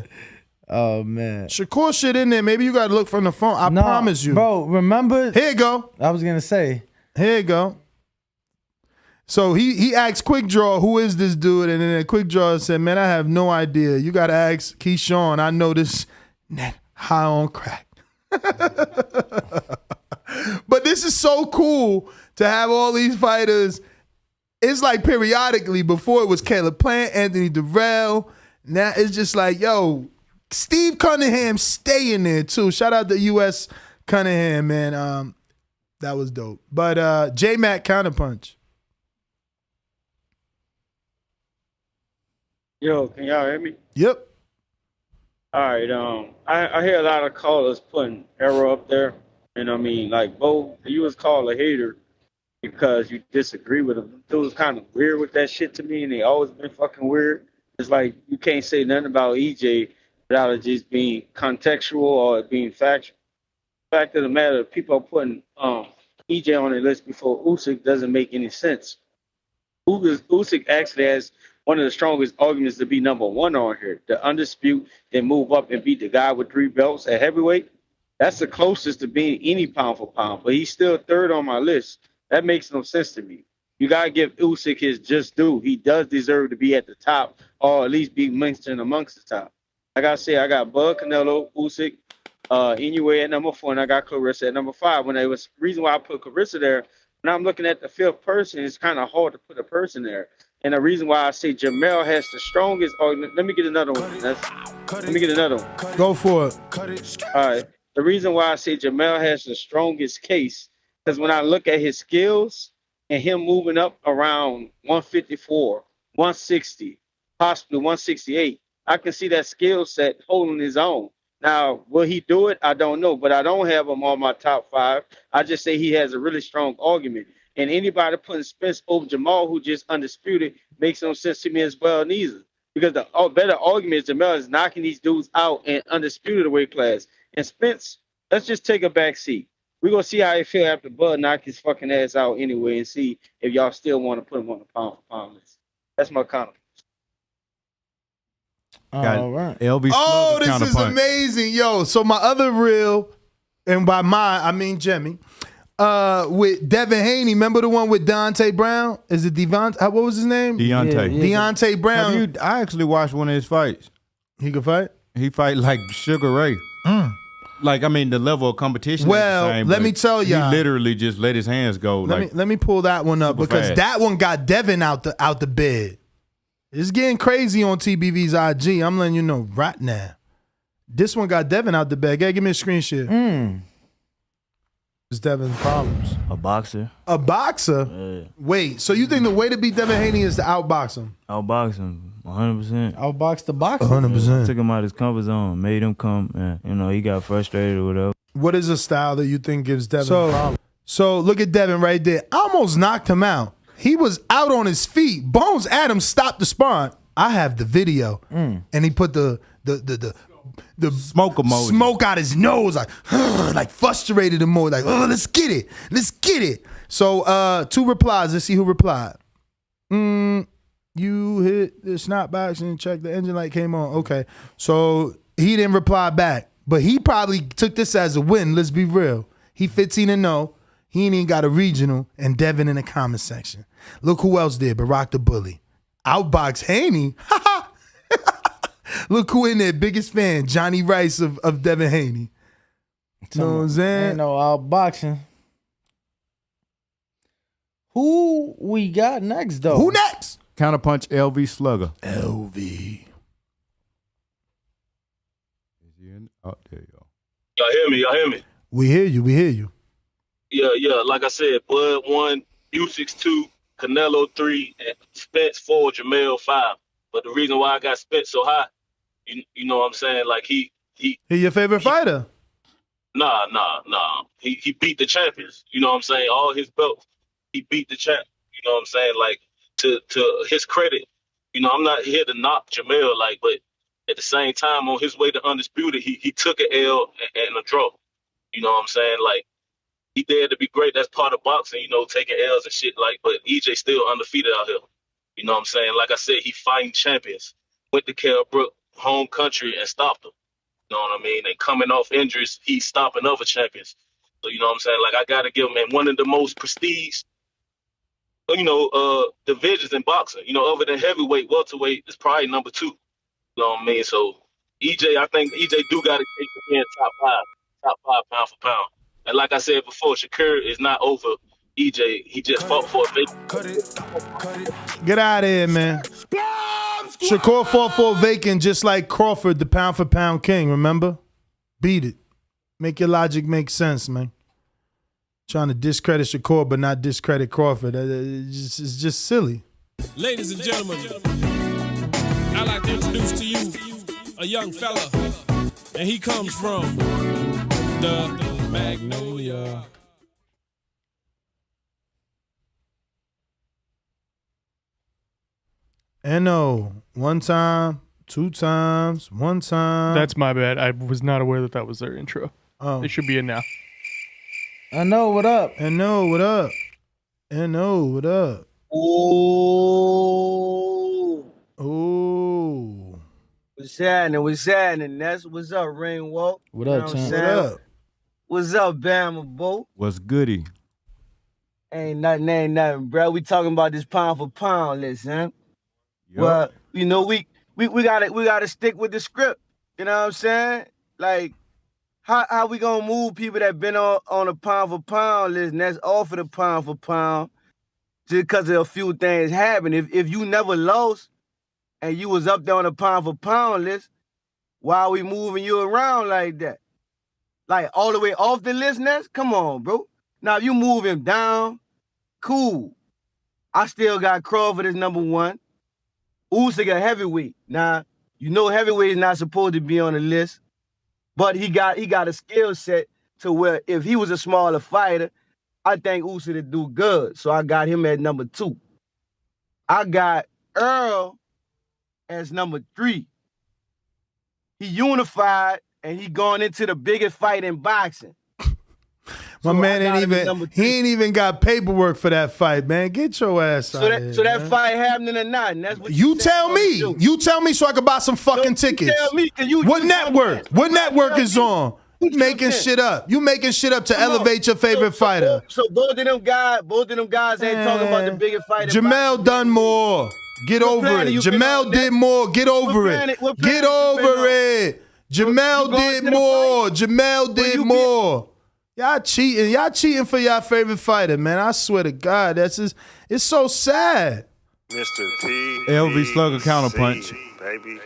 Oh, man. Shakur shit in there. Maybe you got to look from the phone. I promise you. Bro, remember? Here you go. I was going to say. Here you go. So he asked Quick Draw, who is this dude? And then Quick Draw said, man, I have no idea. You got to ask Keyshawn. I know this high on crack. But this is so cool to have all these fighters. It's like periodically. Before it was Caleb Plant, Anthony Durrell. Now it's just like, yo, Steve Cunningham staying there too. Shout out to U.S. Cunningham, man. That was dope. But J-Mac Counterpunch. Yo, can y'all hear me? Yep. All right. I hear a lot of callers putting Errol up there. You know what I mean? Like, Bo, you was called a hater because you disagree with him. It was kind of weird with that shit to me, and they always been fucking weird. It's like you can't say nothing about EJ without it just being contextual or it being factual. Fact of the matter, people are putting EJ on the list before Usyk doesn't make any sense. Usyk actually has one of the strongest arguments to be number one on here. The undisputed, then move up and beat the guy with 3 belts at heavyweight. That's the closest to being any pound for pound, but he's still third on my list. That makes no sense to me. You got to give Usyk his just due. He does deserve to be at the top or at least be mentioned amongst the top. Like I said, I got Bud, Canelo, Usyk, Inoue at number 4, and I got Clarissa at number 5. When there was reason why I put Clarissa there, when I'm looking at the 5th person, it's kind of hard to put a person there. And the reason why I say Jermell has the strongest argument. Let me get another one. Let me get another one. Go for it. All right. The reason why I say Jermell has the strongest case, because when I look at his skills and him moving up around 154, 160, possibly 168, I can see that skill set holding his own. Now, will he do it? I don't know, but I don't have him on my top 5. I just say he has a really strong argument. And anybody putting Spence over Jermall, who just undisputed, makes no sense to me as well neither. Because the better argument is Jermell is knocking these dudes out and undisputed weight class. And Spence, let's just take a back seat. We're going to see how he feel after Bud knock his fucking ass out anyway and see if y'all still want to put him on the pound for pound list. That's my comment. All right. LV oh, this is amazing. Yo, so my other reel, and by my, I mean Jemmy, with Devin Haney. Remember the one with Deontay Brown? Is it Devontae? What was his name? Deontay. Deontay Brown. I actually watched one of his fights. He could fight? He fight like Sugar Ray. Like, I mean, the level of competition well, is the same, let me tell you, he literally just let his hands go. Let me pull that one up because fast. that one got Devin out the bed. It's getting crazy on TBV's IG. I'm letting you know right now. This one got Devin out the bed. Hey, give me a screen share. It's Devin's problems. A boxer. A boxer? Yeah. Wait, so you think the way to beat Devin Haney is to outbox him? Outbox him, 100%. Outbox the boxer? 100%. Took him out of his comfort zone, made him come, and, you know, he got frustrated or whatever. What is a style that you think gives Devin problems? So look at Devin right there. I almost knocked him out. He was out on his feet. Bones Adams stopped the sparring. I have the video. And he put the smoke emoji. Smoke out his nose, like frustrated emoji, like, oh, let's get it. Let's get it. So 2 replies. Let's see who replied. You hit the snap box and check the engine light came on. Okay. So he didn't reply back. But he probably took this as a win. Let's be real. He 15-0. He ain't even got a regional. And Devin in the comment section. Look who else did. Barack the Bully. Outbox Haney. Look who in there. Biggest fan. Johnny Rice of Devin Haney. You know what I'm saying? Ain't no outboxing. Who we got next, though? Who next? Counterpunch LV Slugger. LV. Oh, there you go. Y'all hear me? Y'all hear me? We hear you. We hear you. Yeah. Like I said, Bud 1, Usyk 2, Canelo 3, and Spence 4, Jermell 5. But the reason why I got Spence so high, you know what I'm saying? Like he your favorite fighter? Nah. He beat the champions. You know what I'm saying? All his belts, he beat the champ. You know what I'm saying? Like to his credit, you know, I'm not here to knock Jermell, like, but at the same time, on his way to Undisputed, he took an L and a draw. You know what I'm saying? Like, he dared to be great. That's part of boxing, you know, taking L's and shit. Like, but EJ still undefeated out here. You know what I'm saying? Like I said, he fighting champions. Went to Kell Brook, home country, and stopped them. You know what I mean? And coming off injuries, he's stopping other champions. So, you know what I'm saying? Like, I got to give him, and one of the most prestige, you know, divisions in boxing. You know, other than heavyweight, welterweight is probably number 2. You know what I mean? So, EJ, I think EJ do got to take the being top 5 pound for pound. And like I said before, Shakur is not over EJ. He just fought for a vacant. Get out of here, man. Shakur fought for a vacant just like Crawford, the pound for pound king, remember? Beat it. Make your logic make sense, man. Trying to discredit Shakur but not discredit Crawford. It's just silly. Ladies and gentlemen, I'd like to introduce to you a young fella, and he comes from the Magnolia. N.O. 1 time, 2 times, 1 time. That's my bad. I was not aware that was their intro. Oh. It should be in now. I know, what up? N.O. what up? N.O. what up? Ooh. Ooh. What's happening? That's what's up, Rainwalk. What up, Tom? What up? What's up, Bama Bo? What's goody? Ain't nothing, bro. We talking about this pound for pound list, huh? Yep. Well, you know, we gotta stick with the script. You know what I'm saying? Like, how we gonna move people that been on a pound for pound list and that's off of the pound for pound just because of a few things happen. If you never lost and you was up there on a pound for pound list, why are we moving you around like that? Like all the way off the list, Ness? Come on, bro. Now if you move him down, cool. I still got Crawford as number 1. Usyk a heavyweight. Now, you know heavyweight is not supposed to be on the list, but he got a skill set to where if he was a smaller fighter, I think Usyk would do good. So I got him at number 2. I got Errol as number 3. He unified and he going into the biggest fight in boxing. My man ain't even got paperwork for that fight, man. Get your ass out of here. So that fight happening or not? And that's what you tell me. You tell me so I can buy some fucking tickets. Tell me, what network? What network is on? You making shit up. You making shit up to elevate your favorite fighter. So both of them guys ain't talking about the biggest fight. Jermell done more. Get over it. Jermell did more. Get over it. Get over it. Jermell did more. Jermell did more. Y'all cheating for y'all favorite fighter, man. I swear to God, it's so sad. Mr. P. LV Slugger counterpunch. Baby.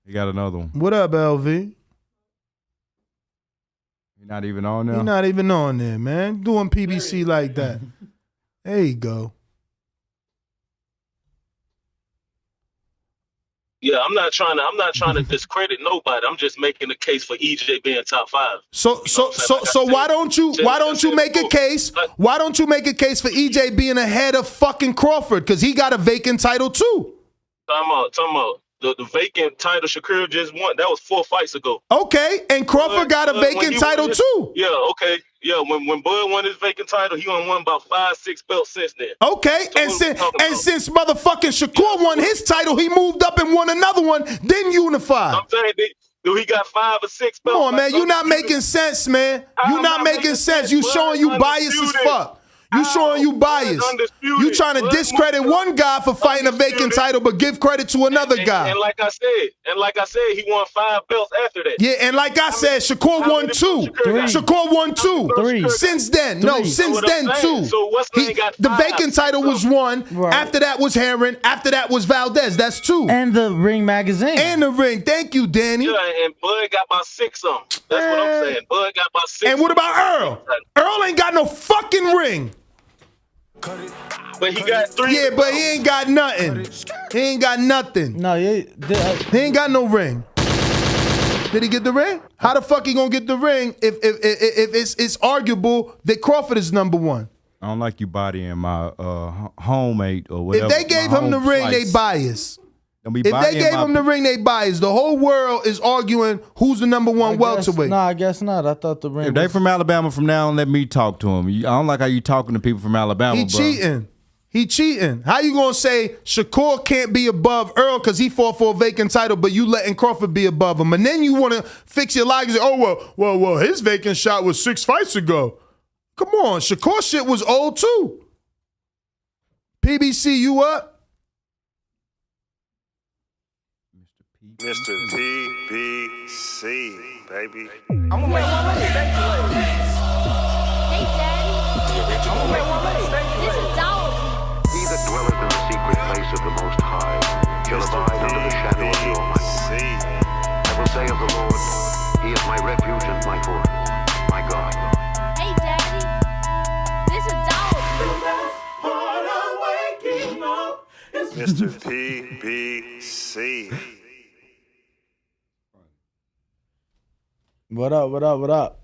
You got another one. What up, LV? You're not even on there? You're not even on there, man. Doing PBC like that. There you go. Yeah, I'm not trying to discredit nobody. I'm just making a case for EJ being top 5. So why don't you make a case? Why don't you make a case for EJ being ahead of fucking Crawford? Because he got a vacant title too. Talking about the vacant title Shakur just won. That was 4 fights ago. Okay, and Crawford got a vacant title too. Yeah, okay. Yeah, when Bud won his vacant title, he won about 5-6 belts since then. Okay, so since motherfucking Shakur won his title, he moved up and won another one, then unified. I'm saying he got 5 or 6 belts. Come on, man, you not making sense, man. You not making sense. You showing you biased as fuck. You showing you bias. You trying to discredit one guy for fighting a vacant title, but give credit to another guy. And like I said, he won 5 belts after that. Yeah, and like I said, Shakur won 2. Shakur won 2. 3. Since then, no, since then 2. So what's name got the 5. vacant title was 1. Right. After that was Heron. After that was Valdez. That's 2. And the Ring magazine. And the Ring. Thank you, Danny. Yeah, and Bud got about 6 of them. That's what I'm saying. Bud got about 6. And what about Earl? Earl ain't got no fucking ring. But he got 3. Yeah, but he ain't got nothing. He ain't got nothing. No, he ain't got no ring. Did he get the ring? How the fuck he gonna get the ring if it's arguable that Crawford is number 1? I don't like you bodying my homemate or whatever. If they gave him the ring, they bias. If they gave him the ring, they bias. The whole world is arguing who's the number 1 welterweight. No, I guess not. I thought the ring. If they from Alabama from now on, let me talk to him. I don't like how you talking to people from Alabama, He cheating. He cheating. How you gonna say Shakur can't be above Earl because he fought for a vacant title, but you letting Crawford be above him? And then you want to fix your logic and say, oh, well, his vacant shot was 6 fights ago. Come on, Shakur shit was old too. PBC, you up? Mr. PBC, baby. I'm gonna make one leg. Hey, Daddy. I'm gonna make one leg. This is dog. He that dwelleth in the secret place of the Most High shall abide under the shadow of the Almighty. I will say of the Lord, He is my refuge and my fortress, my God. Hey, Daddy. This is dog. Mr. PBC. What up? What up? What up?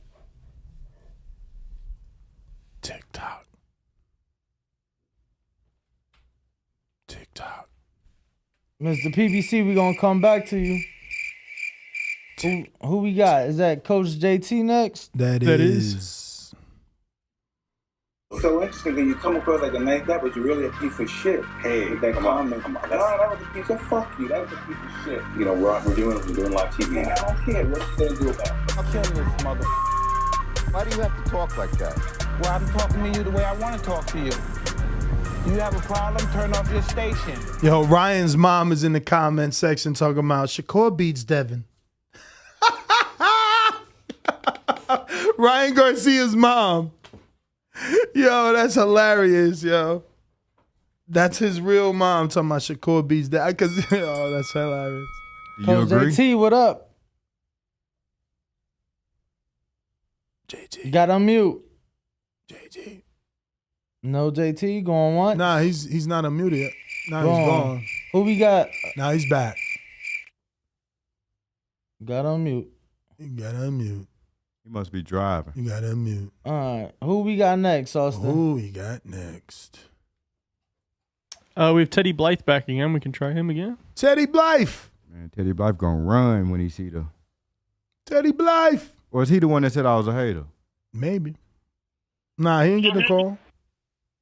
TikTok. Mr. PBC, we gonna come back to you. Who we got? Is that Coach JT next? That is. So interesting that you come across like a nice guy, but you're really a piece of shit. Hey, with that comment. Come on. That was a piece of fuck you. That was a piece of shit. You know, we're doing live TV. Man, I don't care. What you gonna do about it? I'm killing this mother. Why do you have to talk like that? Well, I'm talking to you the way I want to talk to you. You have a problem? Turn off your station. Yo, Ryan's mom is in the comment section talking about Shakur beats Devin. Ryan Garcia's mom. Yo, that's hilarious, yo. That's his real mom talking about Shakur beats that. Cause oh, that's hilarious. You agree? JT, what up? JT. Got on mute. JT. No JT, going what? Nah, he's not unmuted yet. Nah, he's gone. Who we got? Nah, he's back. Got on mute. You got unmute. He must be driving. You got unmute. All right. Who we got next, Austin? Who we got next? We have Teddy Blythe back again. We can try him again. Teddy Blythe. Man, Teddy Blythe gonna run when he see the. Teddy Blythe. Or is he the one that said I was a hater? Maybe. Nah, he ain't getting the call.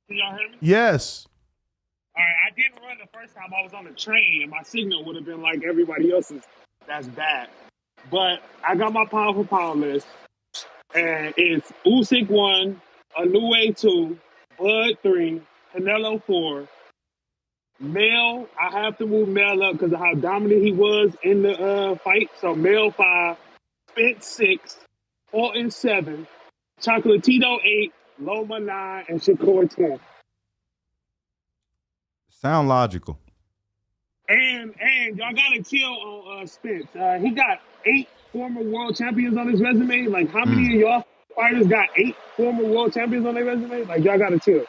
Can y'all hear me? Yes. All right, I didn't run the first time I was on the train, and my signal would have been like everybody else's. That's bad. But I got my pound for pound list, and it's Usyk 1, Inoue 2, Bud 3, Canelo 4. Mel, I have to move Mel up because of how dominant he was in the fight. So Mel 5, Spence 6, Fulton 7, Chocolatito 8, Loma 9, and Shakur 10. Sound logical. And y'all gotta chill on Spence. He got 8 former world champions on his resume. Like, how many of y'all fighters got 8 former world champions on their resume? Like, y'all gotta chill.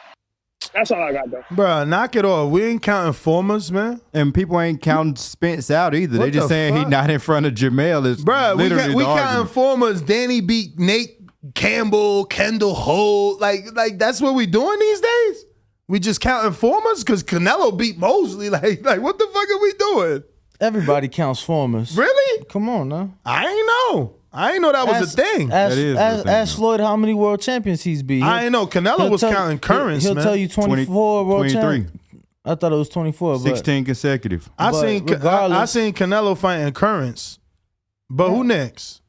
That's all I got, though. Bruh, knock it off. We ain't counting formers, man. And people ain't counting Spence out either. They just saying he not in front of Jermell. Is Bruh, literally we the counting argument. formers. Danny beat Nate Campbell, Kendall Holt. Like that's what we doing these days? We just counting formers? Because Canelo beat Mosley. Like what the fuck are we doing? Everybody counts formers. Really? Come on now. I ain't know. I ain't know that was a thing. Ask Floyd how many world champions he's beat. I ain't know. Canelo was counting currents, He'll man. tell you 24 world champions. I thought it was 24. 16 consecutive. I seen Canelo fighting currents. But who next?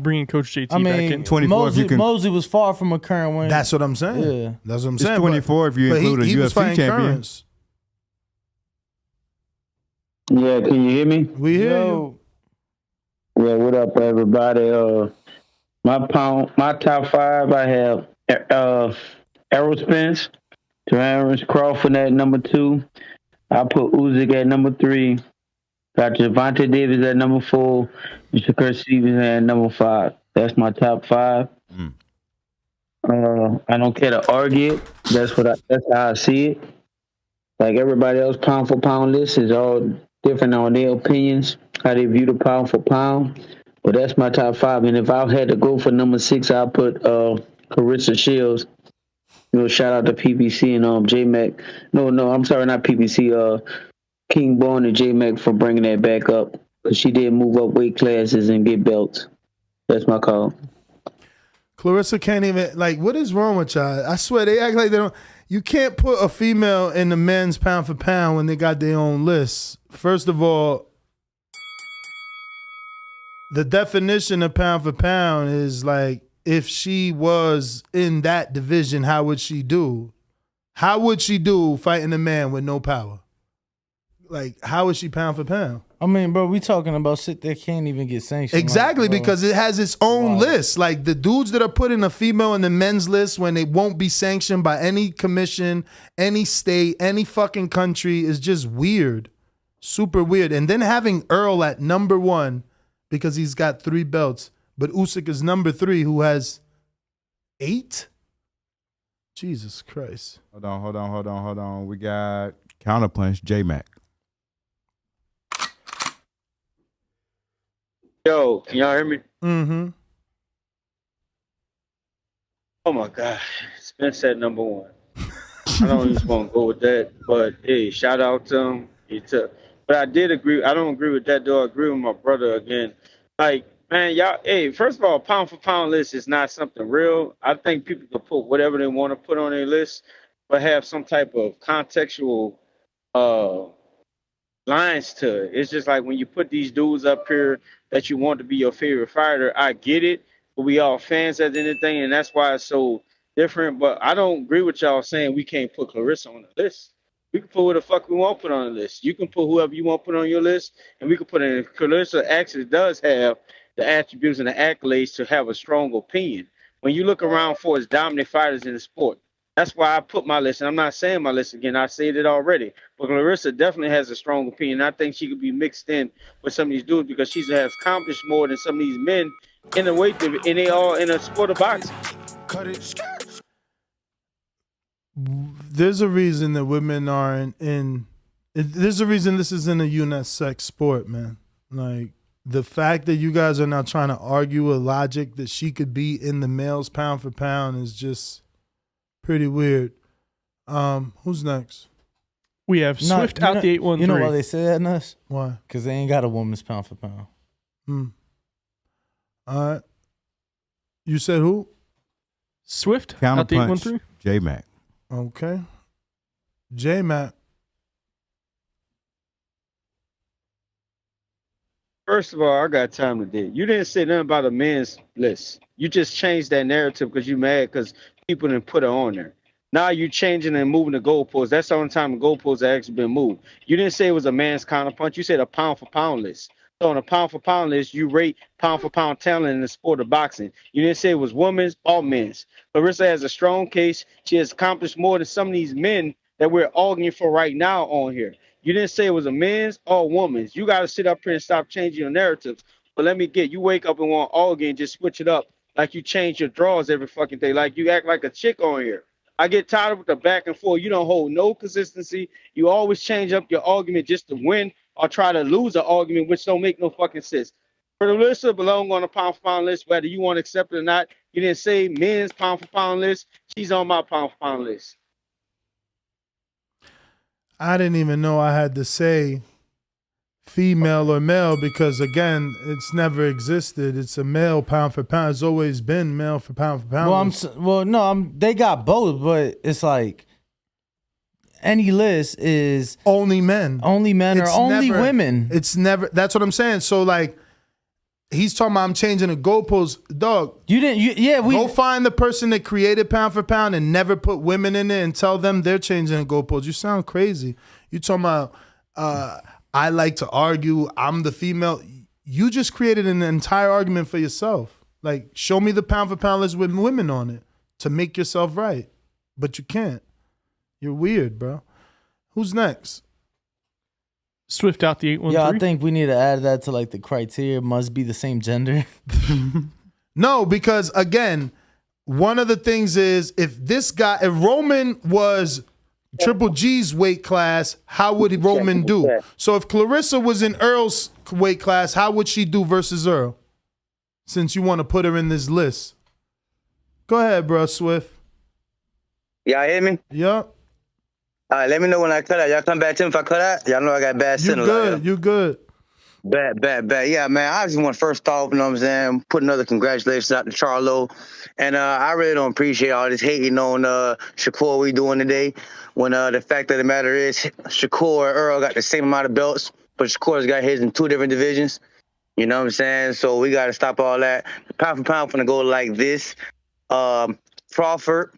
Bringing Coach JT I back mean, in. 24 if you can. Mosley was far from a current win. That's what I'm saying. Yeah. That's what I'm It's saying. 24 if you but include he a was UFC fighting champion. currents. Yeah, can you hear me? We hear you. Yeah, what up, everybody? My top 5, I have Errol Spence, Terrence Crawford at number 2. I put Usyk at number 3. Got Gervonta Davis at number 4. And Shakur Stevenson at number 5. That's my top 5. I don't care to argue it. That's how I see it. Like everybody else, pound for pound list is all different on their opinions, how they view the pound for pound. But that's my top 5. And if I had to go for number 6, I'll put Carissa Shields. Shout out to PBC and J-Mac. No, I'm sorry, not PBC. King Born and J-Mac for bringing that back up. Because she did move up weight classes and get belts. That's my call. Clarissa can't even, what is wrong with y'all? I swear, they act like they don't. You can't put a female in the men's pound for pound when they got their own lists. First of all, the definition of pound for pound is if she was in that division, how would she do? How would she do fighting a man with no power? How is she pound for pound? I mean, bro, we talking about shit that can't even get sanctioned. Exactly, because it has its own list. Like the dudes that are putting a female in the men's list when they won't be sanctioned by any commission, any state, any fucking country is just weird. Super weird. And then having Errol at number 1 because he's got 3 belts, but Usyk is number 3 who has 8? Jesus Christ. Hold on. We got Counterpunch, J-Mac. Yo, can y'all hear me? Mm-hmm. Oh my God, Spence at number 1. I don't just want to go with that, but hey, shout out to him. But I did agree. I don't agree with that though. I agree with my brother again. Man, y'all. Hey, first of all, pound for pound list is not something real. I think people can put whatever they want to put on their list, but have some type of contextual lines to it. It's just like when you put these dudes up here that you want to be your favorite fighter, I get it, but we all fans at anything, and that's why it's so different. But I don't agree with y'all saying we can't put Clarissa on the list. We can put who the fuck we want to put on the list. You can put whoever you want to put on your list, and we can put in. Clarissa actually does have the attributes and the accolades to have a strong opinion. When you look around for as dominant fighters in the sport, that's why I put my list. And I'm not saying my list again. I said it already. But Clarissa definitely has a strong opinion. I think she could be mixed in with some of these dudes because she has accomplished more than some of these men in the weight division, and they all in a sport of boxing. There's a reason that women aren't in. There's a reason this isn't a unisex sport, man. The fact that you guys are now trying to argue a logic that she could be in the males pound for pound is just pretty weird. Who's next? We have Swift out the 813. You know why they say that, Nuss? Why? Because they ain't got a woman's pound for pound. All right. You said who? Swift out the 813. Counterpunch, J-Mac. Okay. J-Mac. First of all, I got time today. You didn't say nothing about a men's list. You just changed that narrative because you mad because people didn't put it on there. Now you changing and moving the goalposts. That's the only time the goalposts have actually been moved. You didn't say it was a man's counterpunch. You said a pound for pound list. So on a pound for pound list, you rate pound for pound talent in the sport of boxing. You didn't say it was women's or men's. Clarissa has a strong case. She has accomplished more than some of these men that we're arguing for right now on here. You didn't say it was a men's or a woman's. You got to sit up here and stop changing your narratives. But let me get you wake up and want all again, just switch it up like you change your draws every fucking day, like you act like a chick on here. I get tired of the back and forth. You don't hold no consistency. You always change up your argument just to win or try to lose an argument, which don't make no fucking sense. Clarissa belong on a pound for pound list, whether you want to accept it or not. You didn't say men's pound for pound list. She's on my pound for pound list. I didn't even know I had to say female or male because, again, it's never existed. It's a male pound for pound. It's always been male for pound. They got both, but it's like any list is only men. Only men or only women. It's never. That's what I'm saying. So, like, He's talking about I'm changing the goalposts. Dog, we go find the person that created pound for pound and never put women in it and tell them they're changing the goalposts. You sound crazy. You talking about I like to argue, I'm the female. You just created an entire argument for yourself. Like, show me the pound for pound list with women on it to make yourself right. But you can't. You're weird, bro. Who's next? Swift out the 813. Yeah, I think we need to add that to like the criteria. Must be the same gender. No, because again, one of the things is if Roman was Triple G's weight class, how would Roman do? So if Clarissa was in Earl's weight class, how would she do versus Earl? Since you want to put her in this list. Go ahead, bro, Swift. Y'all hear me? Yeah. All right, let me know when I cut out. Y'all come back to me if I cut out. Y'all know I got bad signal. You good. Bad. Yeah, man, I just want to first off, you know what I'm saying, put another congratulations out to Charlo. And I really don't appreciate all this hating on Shakur we doing today. When the fact of the matter is Shakur and Errol got the same amount of belts, but Shakur's got his in 2 different divisions. You know what I'm saying? So we got to stop all that. Pound for pound, going to go like this. Crawford,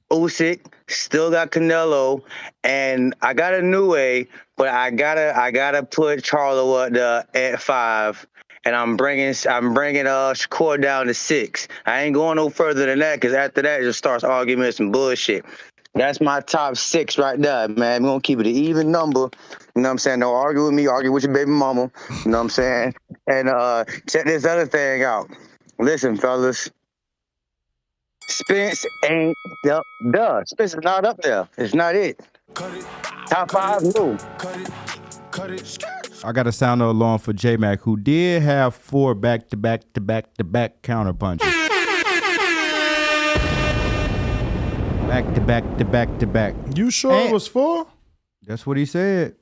Usyk, still got Canelo, and I got a new way, but I gotta put Charlo up there at 5, and I'm bringing Shakur down to 6. I ain't going no further than that because after that it just starts arguing some bullshit. That's my top 6 right there, man. We're gonna keep it an even number. You know what I'm saying? Don't argue with me, argue with your baby mama. You know what I'm saying? And check this other thing out. Listen, fellas. Spence ain't up there. Spence is not up there. It's not it. Top 5, no. I got a sound alarm for J-Mac, who did have 4 back-to-back counter punches. Back-to-back. You sure it was 4? That's what he said.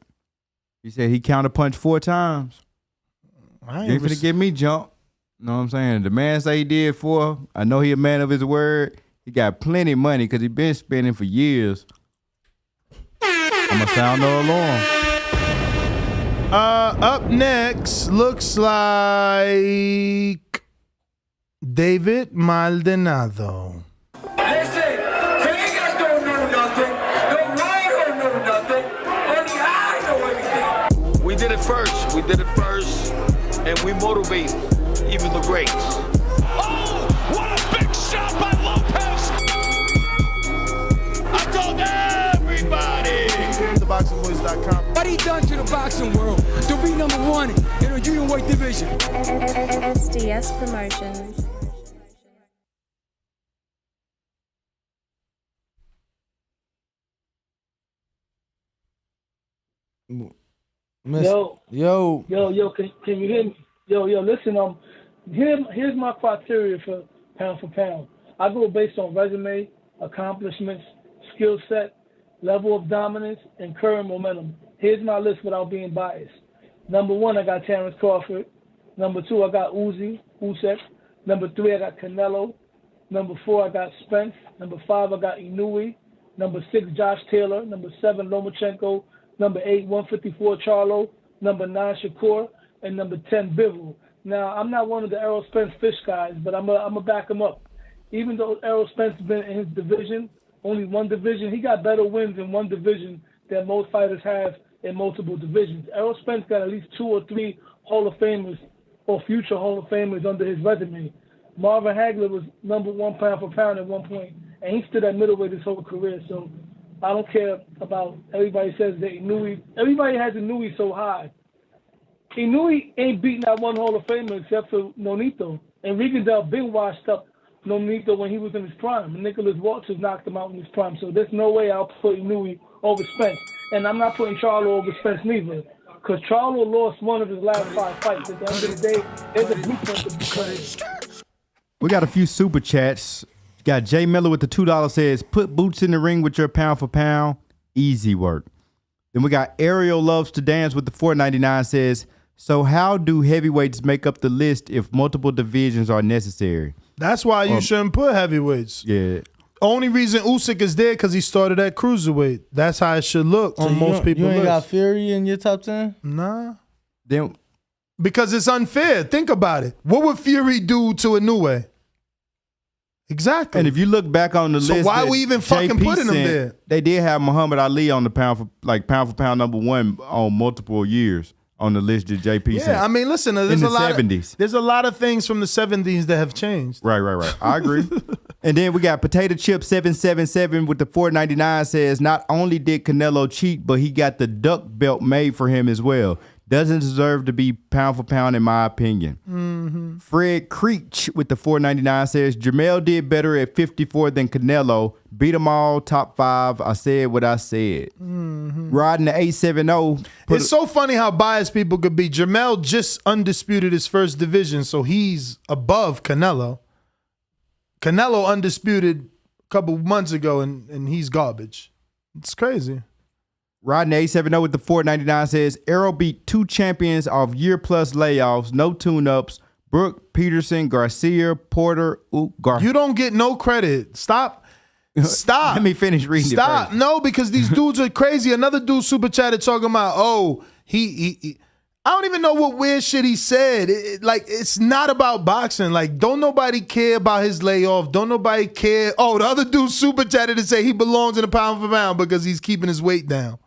He said he counter punched 4 times. I You ain't finna get me jump. Know what I'm saying? The man say he did 4. I know he a man of his word. He got plenty of money because he been spending for years. I'ma sound the alarm. Up next looks like David Maldonado. Listen, Vegas don't know nothing. The world don't know nothing. Only I know everything. We did it first, and we motivate even the greats. Oh, what a big shot by Lopez! I told everybody. TheBoxingVoice.com. What he done to the boxing world to be #1 in the junior weight division. SDS Promotions. Yo, can you hear me? Yo, listen, here's my criteria for pound. I go based on resume, accomplishments, skill set, level of dominance, and current momentum. Here's my list without being biased. Number 1, I got Terrence Crawford. Number 2, I got Usyk. Number 3, I got Canelo. Number 4, I got Spence. Number 5, I got Inoue. Number 6, Josh Taylor. Number 7, Lomachenko. Number 8, 154 Charlo. Number 9, Shakur. And number 10, Bivol. Now, I'm not one of the Errol Spence fish guys, but I'm gonna back him up. Even though Errol Spence has been in his division, only one division, he got better wins in one division than most fighters have in multiple divisions. Errol Spence got at least 2 or 3 Hall of Famers or future Hall of Famers under his resume. Marvin Hagler was #1 pound for pound at one point, and he stood at middleweight his whole career. So I don't care about everybody says that Inoue. Everybody has Inoue so high. Inoue ain't beating that one Hall of Famer except for Nonito. And Rigondeaux been washed up Nonito when he was in his prime. And Nicholas Walters knocked him out in his prime. So there's no way I'll put Inoue over Spence. And I'm not putting Charlo over Spence neither. Because Charlo lost one of his last 5 fights. At the end of the day, there's a blueprint to be played. We got a few super chats. Got Jay Miller with the $2 says, put boots in the ring with your pound for pound. Easy work. Then we got Ariel Loves to Dance with the $4.99 says, so how do heavyweights make up the list if multiple divisions are necessary? That's why you shouldn't put heavyweights. Yeah. Only reason Usyk is there because he started at cruiserweight. That's how it should look on most people. You ain't got Fury in your top 10? Nah. Then Because it's unfair. Think about it. What would Fury do to Inoue? Exactly. And if you look back on the So list, why that we even fucking JP putting him sent, there? They did have Muhammad Ali on the pound for pound number 1 on multiple years on the list that JP sent. Yeah, I mean, listen, there's in the a lot 70s. There's a lot of things from the 70s that have changed. Right. I agree. And then we got Potato Chip 777 with the 499 says, not only did Canelo cheat, but he got the duck belt made for him as well. Doesn't deserve to be pound for pound in my opinion. Mm-hmm. Fred Creech with the 499 says, Jermell did better at 54 than Canelo. Beat them all, top 5. I said what I said. Mm-hmm. Riding the 870. It's so funny how biased people could be. Jermell just undisputed his first division, so he's above Canelo. Canelo undisputed a couple months ago, and he's garbage. It's crazy. Riding the 870 with the 499 says, Errol beat 2 champions off year-plus layoffs, no tune-ups, Brooke, Peterson, Garcia, Porter, You don't get no credit. Stop. Let me finish reading it first. No, because these dudes are crazy. Another dude super chatted talking about, he I don't even know what weird shit he said. It's not about boxing. Like, don't nobody care about his layoff. Don't nobody care. Oh, the other dude super chatted to say he belongs in a pound for pound because he's keeping his weight down.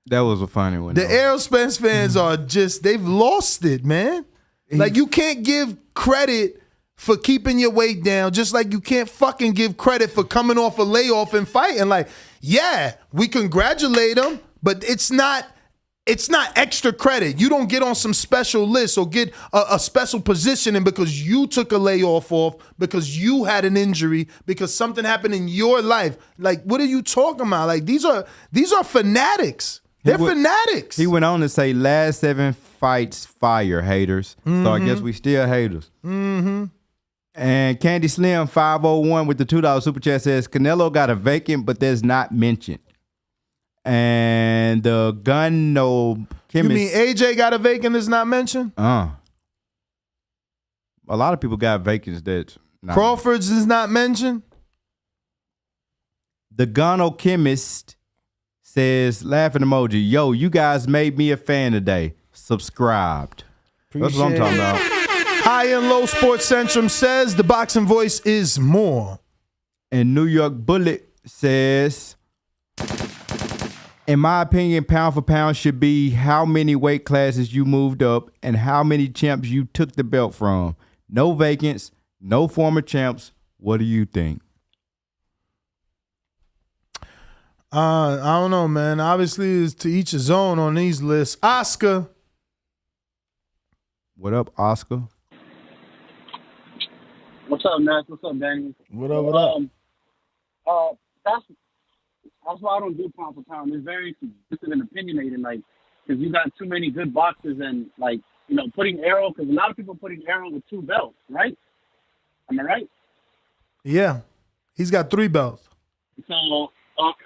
That was a funny one. The Errol Spence fans are they've lost it, man. Like, you can't give credit for keeping your weight down, just like you can't fucking give credit for coming off a layoff and fighting. Like, yeah, we congratulate him, but it's not extra credit. You don't get on some special list or get a special positioning because you took a layoff off, because you had an injury, because something happened in your life. Like, what are you talking about? Like, these are fanatics. They're fanatics. He went on to say, last 7 fights, fire, haters. Mm-hmm. So I guess we still haters. Mm-hmm. And Candy Slim 501 with the $2 super chat says, Canelo got a vacant, but that's not mentioned. And the Gunno chemist. You mean AJ got a vacant that's not mentioned? A lot of people got vacants that's not Crawford's is not mentioned? The Gunno chemist says, laughing emoji, yo, you guys made me a fan today. Subscribed. That's what I'm talking about. High and Low Sports Centrum says the boxing voice is more. And New York Bullet says, in my opinion, pound for pound should be how many weight classes you moved up and how many champs you took the belt from. No vacants, no former champs. What do you think? I don't know, man. Obviously, it's to each his own on these lists. Oscar. What up, Oscar? What's up, Max? What's up, Danny? What up? That's why I don't do pound for pound. It's very subjective and opinionated, like, because you got too many good boxers and, like, putting Errol, because a lot of people putting Errol with 2 belts, right? Am I right? Yeah. He's got 3 belts. So,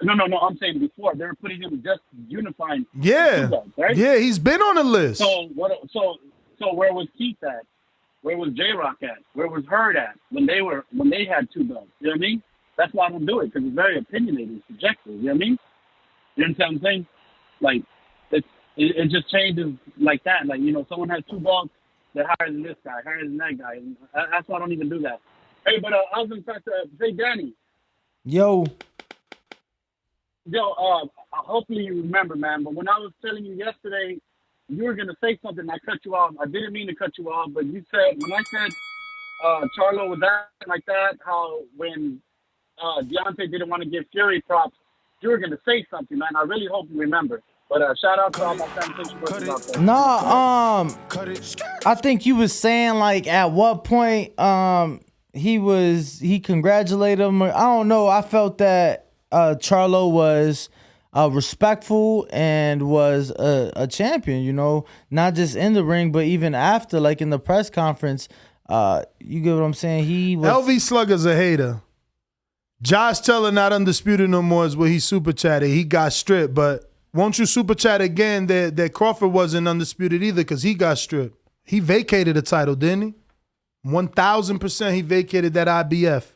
no, I'm saying before, they were putting him just unifying 2 Yeah. belts, right? Yeah, he's been on the list. So where was Keith at? Where was J-Rock at? Where was Hurd at when they had 2 belts? You know what I mean? That's why I don't do it, because it's very opinionated, subjective. You know what I mean? You understand what I'm saying? Like, it just changes like that. Like, someone has 2 belts, they're higher than this guy, higher than that guy. And that's why I don't even do that. Hey, but I was in fact say, Danny. Yo, hopefully you remember, man. But when I was telling you yesterday, you were gonna say something. I cut you off. I didn't mean to cut you off, but you said when I said Charlo was acting like that, how when Deontay didn't want to give Fury props, you were gonna say something, man. I really hope you remember. But shout out to all my sanitation workers out there. I think you was saying, like, at what point he congratulated him. I don't know. I felt that Charlo was respectful and was a champion, not just in the ring, but even after, like in the press conference. You get what I'm saying? He was LV Slugger's a hater. Josh Teller not undisputed no more is what he super chatted. He got stripped, but won't you super chat again that Crawford wasn't undisputed either because he got stripped. He vacated the title, didn't he? 1,000% he vacated that IBF.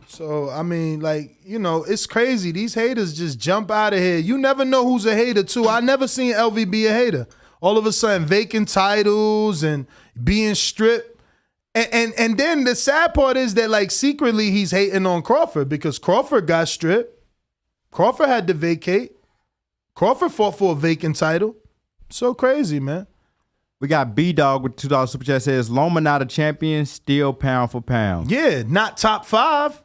So, I mean, like, it's crazy. These haters just jump out of here. You never know who's a hater, too. I never seen LV be a hater. All of a sudden, vacant titles and being stripped. And then the sad part is that, like, secretly he's hating on Crawford because Crawford got stripped. Crawford had to vacate. Crawford fought for a vacant title. So crazy, man. We got B-Dog with $2 super chat says, Loma not a champion, still pound for pound. Yeah, not top 5.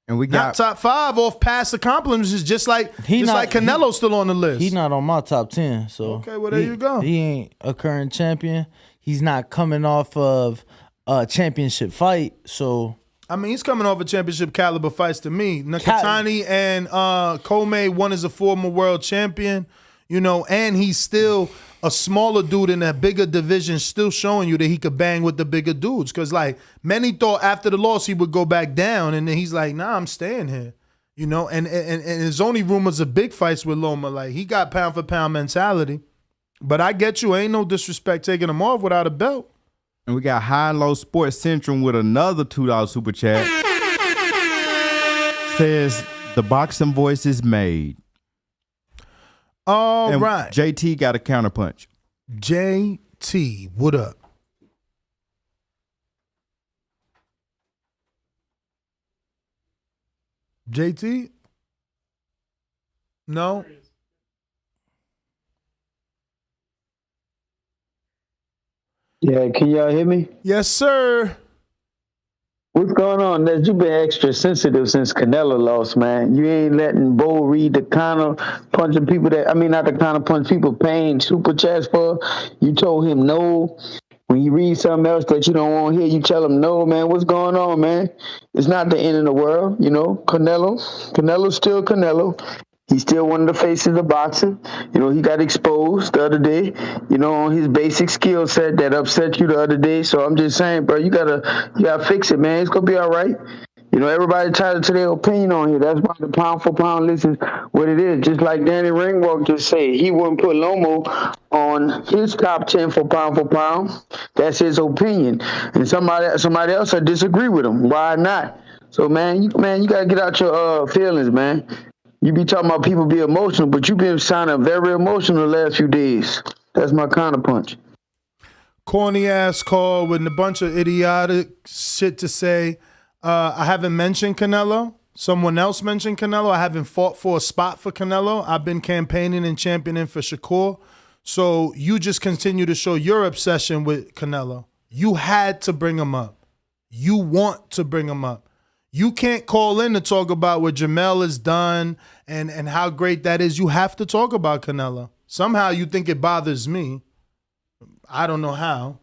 And we Not got top 5 off past accomplishments, just like Canelo's still on the list. He's not on my top 10. So okay, well, there you go. He ain't a current champion. He's not coming off of a championship fight. So I mean, he's coming off a championship caliber fights to me. Nakatani and Kome, one is a former world champion, you know, and he's still a smaller dude in a bigger division, still showing you that he could bang with the bigger dudes. Because, like, many thought after the loss he would go back down, and then he's like, nah, I'm staying here. You know, and there's only rumors of big fights with Loma. Like, he got pound for pound mentality. But I get you. Ain't no disrespect taking him off without a belt. And we got High and Low Sports Central with another $2 super chat. Says, the boxing voice is made. All right. JT got a counterpunch. JT, what up? JT? No? Yeah, can y'all hear me? Yes, sir. What's going on, Nez? You been extra sensitive since Canelo lost, man. You ain't letting Bo read the kind of punching people not the kind of punch people paying super chats for. You told him no. When you read something else that you don't want to hear, you tell him no, man. What's going on, man? It's not the end of the world, you know. Canelo's still Canelo. He's still one of the faces of boxing. You know, he got exposed the other day, you know, on his basic skill set that upset you the other day. So I'm just saying, bro, you gotta fix it, man. It's gonna be all right. You know, everybody entitled to their opinion on here. That's why the pound for pound list is what it is. Just like Danny Ringwalk just said, he wouldn't put Lomo on his top 10 for pound. That's his opinion. And somebody else will disagree with him. Why not? So, man, you gotta get out your feelings, man. You be talking about people be emotional, but you been sounding very emotional the last few days. That's my counterpunch. Corny ass call with a bunch of idiotic shit to say. I haven't mentioned Canelo. Someone else mentioned Canelo. I haven't fought for a spot for Canelo. I've been campaigning and championing for Shakur. So you just continue to show your obsession with Canelo. You had to bring him up. You want to bring him up. You can't call in to talk about what Jermell has done and how great that is. You have to talk about Canelo. Somehow you think it bothers me. I don't know how,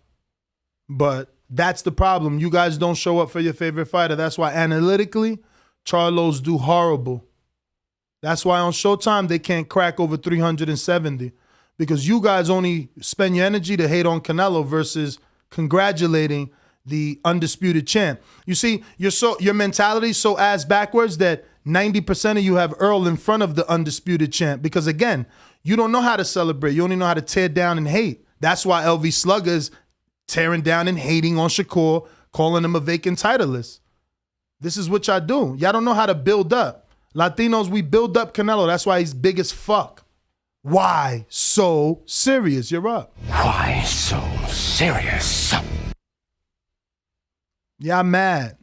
but that's the problem. You guys don't show up for your favorite fighter. That's why analytically, Charlos do horrible. That's why on Showtime they can't crack over 370 because you guys only spend your energy to hate on Canelo versus congratulating the undisputed champ. You see, your mentality is so ass backwards that 90% of you have Errol in front of the undisputed champ because, again, you don't know how to celebrate. You only know how to tear down and hate. That's why LV Slugger is tearing down and hating on Shakur, calling him a vacant titleist. This is what y'all do. Y'all don't know how to build up. Latinos, we build up Canelo. That's why he's big as fuck. Why so serious? You're up. Why so serious? Y'all mad.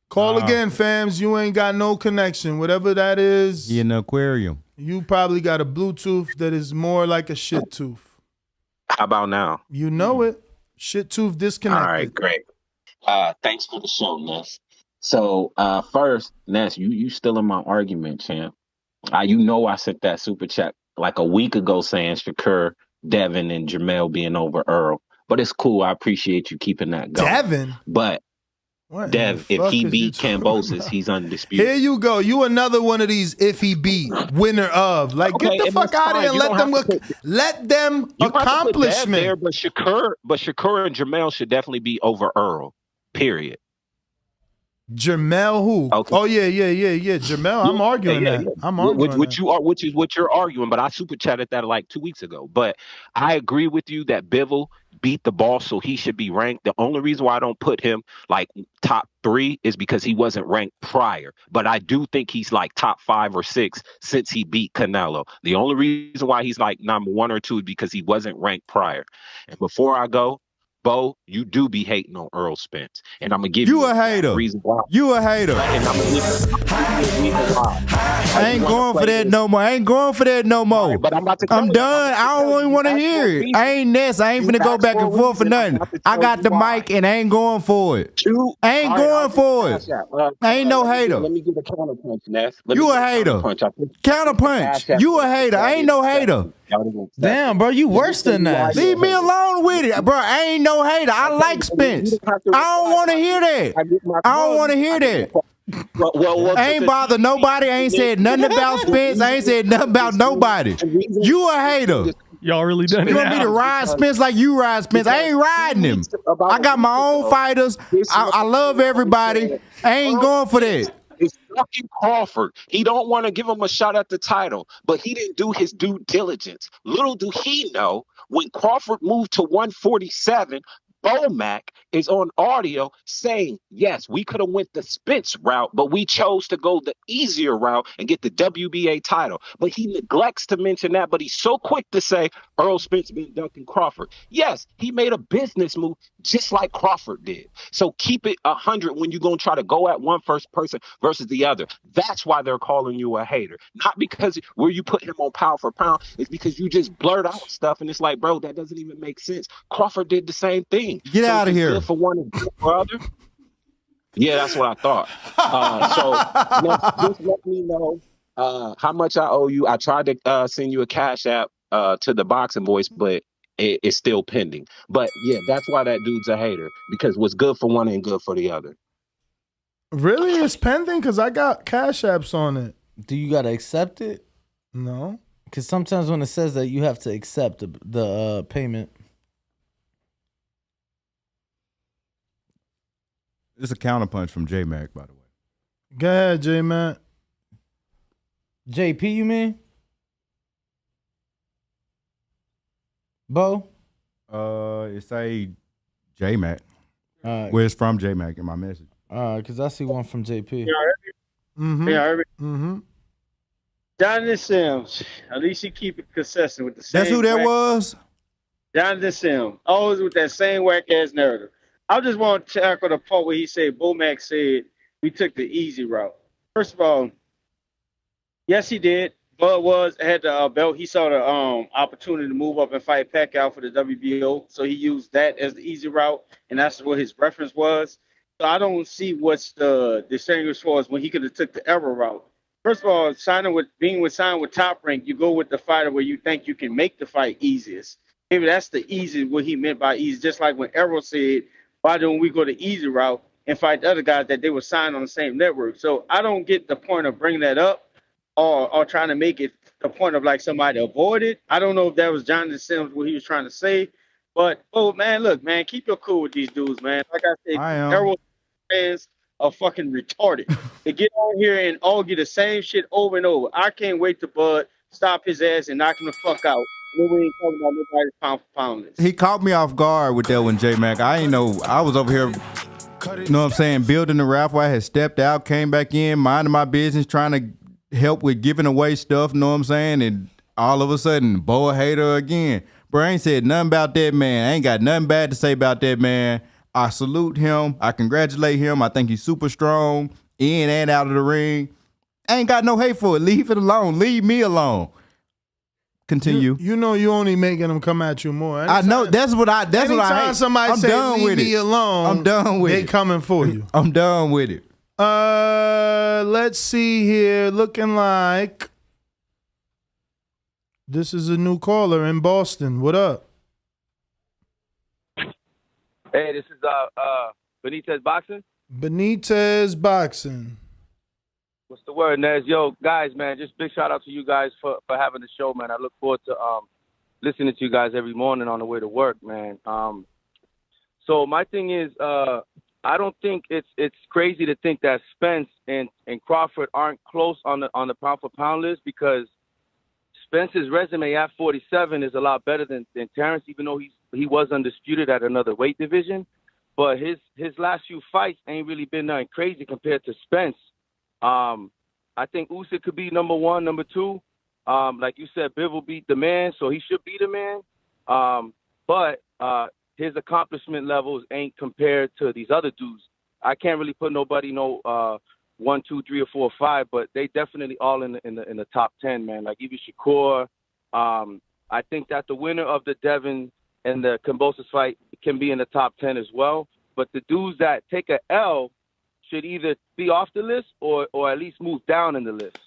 Call again, fams. You ain't got no connection. Whatever that is. You in the aquarium. You probably got a Bluetooth that is more like a shit tooth. How about now? You know it. Shit tooth disconnected. All right, great. Thanks for the show, Ness. So first, Ness, you still in my argument, champ. You know I sent that super chat like a week ago saying Shakur, Devin, and Jermell being over Errol. But it's cool. I appreciate you keeping that going. Devin? But what Dev, if he beat Cambosis, he's undisputed. Here you go. You another one of these if he beat winner of. Like, Okay, get the and fuck that's out of here and fine. let them You don't have to put Dev accomplishment. there, but Shakur and Jermell should definitely be over Errol. Period. Jermell who? Okay. Oh yeah. Jermell, I'm arguing Yeah. that. I'm arguing that. Which is what you're arguing, but I super chatted that like 2 weeks ago. But I agree with you that Bivol beat the boss, so he should be ranked. The only reason why I don't put him like top 3 is because he wasn't ranked prior. But I do think he's like top 5 or 6 since he beat Canelo. The only reason why he's like number 1 or 2 is because he wasn't ranked prior. And before I go, Bo, you do be hating on Errol Spence, and I'm gonna give you a hater. Reason why. You a hater. And I'm gonna give you a reason why. I ain't going for that no more. I ain't going for that no more. Right, but I'm about to. I'm done. I don't even want to hear it. I ain't Ness. I ain't finna go back and forth for nothing. I got the mic and I ain't going for it. I ain't going for it. I ain't no hater. Let me give a counterpunch, Ness. You a hater. Counterpunch. You a hater. I ain't no hater. Damn, bro, you worse than that. Leave me alone with it, bro. I ain't no hater. I like Spence. I don't want to hear that. I don't want to hear that. I ain't bothered nobody. I ain't said nothing about Spence. I ain't said nothing about nobody. You a hater. Y'all really done it. You want me to ride Spence like you ride Spence? I ain't riding him. I got my own fighters. I love everybody. I ain't going for that. It's fucking Crawford. He don't want to give him a shot at the title, but he didn't do his due diligence. Little do he know, when Crawford moved to 147, Bomac is on audio saying, yes, we could have went the Spence route, but we chose to go the easier route and get the WBA title. But he neglects to mention that, but he's so quick to say Errol Spence been ducking Crawford. Yes, he made a business move just like Crawford did. So keep it 100 when you're going to try to go at one first person versus the other. That's why they're calling you a hater. Not because where you put him on pound for pound, it's because you just blurt out stuff and it's like, bro, that doesn't even make sense. Crawford did the same thing. Get out of here. Good for one and good for other. Yeah, that's what I thought. So just let me know how much I owe you. I tried to send you a cash app to the Boxing Voice, but it's still pending. But yeah, that's why that dude's a hater, because what's good for one ain't good for the other. Really? It's pending? Because I got cash apps on it. Do you got to accept it? No. Because sometimes when it says that, you have to accept the payment. It's a counterpunch from J-Mac, by the way. Go ahead, J-Mac. JP, you mean? Bo? It's a J-Mac. Where it's from J-Mac in my message. Because I see one from JP. Mm-hmm. Yeah, Mm-hmm. Jonathan Sims. At least he keep it consistent with the same. That's who that was? Jonathan Sims. Always with that same whack-ass narrative. I just want to tackle the part where he said, Bomac said, we took the easy route. First of all, yes, he did. Bud had the belt. He saw the opportunity to move up and fight Pacquiao for the WBO. So he used that as the easy route, and that's what his reference was. So I don't see what's the distinguish for us when he could have took the Errol route. First of all, signed with Top Rank, you go with the fighter where you think you can make the fight easiest. Maybe that's the easy, what he meant by easy. Just like when Errol said, why don't we go the easy route and fight the other guys that they were signed on the same network? So I don't get the point of bringing that up or trying to make it the point of like somebody avoid it. I don't know if that was Jonathan Sims, what he was trying to say. But, man, look, man, keep your cool with these dudes, man. Like I said, Errol fans are fucking retarded. They get on here and argue the same shit over and over. I can't wait to Bud stop his ass and knock him the fuck out. We ain't talking about nobody's pound for pound list. He caught me off guard with that one, J-Mac. I ain't know. I was over here, you know what I'm saying, building the raffle. I had stepped out, came back in, minding my business, trying to help with giving away stuff, you know what I'm saying? And all of a sudden, Bo a hater again. Bro, I ain't said nothing about that man. I ain't got nothing bad to say about that man. I salute him. I congratulate him. I think he's super strong, in and out of the ring. I ain't got no hate for it. Leave it alone. Leave me alone. Continue. You know you only making them come at you more. I know. That's what I hate. Somebody I'm say done leave with me it. alone, I'm done with they it. coming for you. I'm done with it. Let's see here. Looking like this is a new caller in Boston. What up? Hey, this is Benitez Boxing. Benitez Boxing. What's the word, Nez? Yo, guys, man, just big shout out to you guys for having the show, man. I look forward to listening to you guys every morning on the way to work, man. So my thing is, I don't think it's crazy to think that Spence and Crawford aren't close on the pound for pound list, because Spence's resume at 47 is a lot better than Terrence, even though he's he was undisputed at another weight division, but his last few fights ain't really been nothing crazy compared to Spence. I think Usyk could be number one, number two. Like you said, Bivol beat the man, so he should be the man. But his accomplishment levels ain't compared to these other dudes. I can't really put nobody 1, 2, 3, or 4, or 5, but they definitely all in the top 10, man. Like even Shakur. I think that the winner of the Devin and the Kambosos fight can be in the top 10 as well. But the dudes that take a L should either be off the list or at least move down in the list.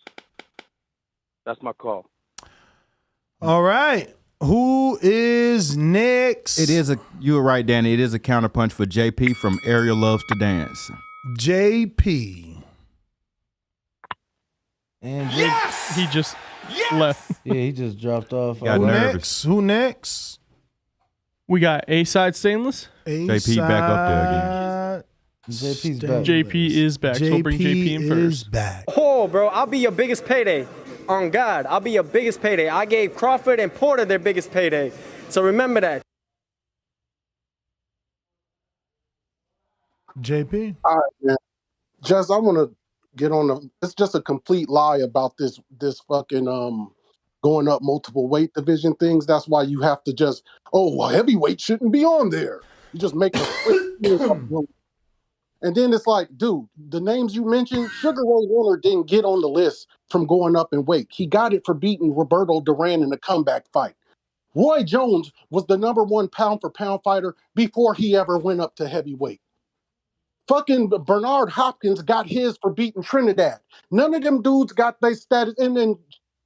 That's my call. All right. Who is next? You were right, Danny. It is a counterpunch for JP from Errol Loves to Dance. JP. And he just left. Yeah, he just dropped off. Who next? Who next? We got A-Side Stainless. JP back up there again. JP's back. JP is back. So we'll bring JP in first. Back. Oh, bro, I'll be your biggest payday. On God, I'll be your biggest payday. I gave Crawford and Porter their biggest payday. So remember that. JP? All right, man. Jess, I want to get on it's just a complete lie about this fucking going up multiple weight division things. That's why you have to just, heavyweight shouldn't be on there. You just make a and then it's like, dude, the names you mentioned, Sugar Ray Leonard didn't get on the list from going up in weight. He got it for beating Roberto Duran in a comeback fight. Roy Jones was the number 1 pound-for-pound fighter before he ever went up to heavyweight. Fucking Bernard Hopkins got his for beating Trinidad. None of them dudes got their status. And then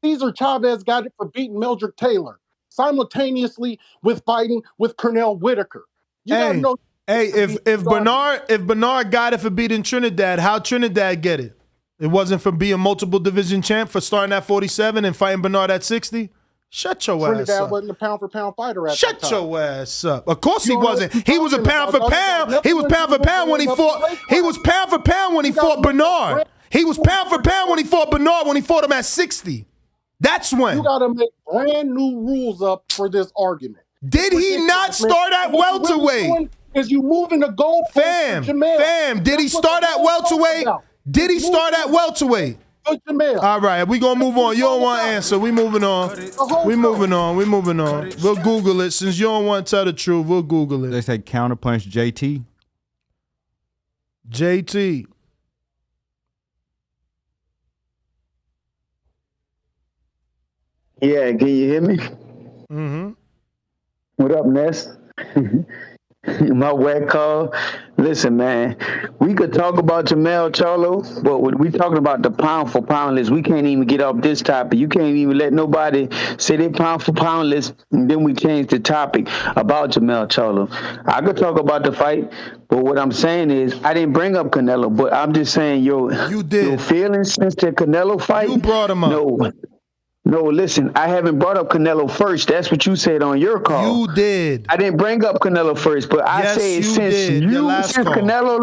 Cesar Chavez got it for beating Mildred Taylor simultaneously with fighting with Pernell Whitaker. You gotta know. Hey, if Bernard got it for beating Trinidad, how Trinidad get it? It wasn't for being multiple division champ, for starting at 47 and fighting Bernard at 60? Shut your ass Trinidad up. wasn't a pound-for-pound fighter at Shut that time. your ass up. Of course he wasn't. He was a pound for pound. He was pound for pound when he fought. He was pound for pound when he fought Bernard. He was pound for pound when he fought Bernard when he fought him at 60. That's when. You got to make brand new rules up for this argument. Did he not start at welterweight? Is you moving the goalpost? Fam, did he start at welterweight? Did he start at welterweight? All right, we gonna move on. You don't want to answer. We moving on. We moving on. We'll Google it. Since you don't want to tell the truth, we'll Google it. They say counterpunch JT. JT. Yeah, can you hear me? Mm-hmm. What up, Ness? My wet call. Listen, man, we could talk about Jermell Charlo, but when we talking about the pound for pound list, we can't even get off this topic. You can't even let nobody say they pound for pound list, and then we change the topic about Jermell Charlo. I could talk about the fight, but what I'm saying is I didn't bring up Canelo, but I'm just saying your feelings since the Canelo fight. You brought him up. No, listen, I haven't brought up Canelo first. That's what you said on your call. You did. I didn't bring up Canelo first, but I said since Canelo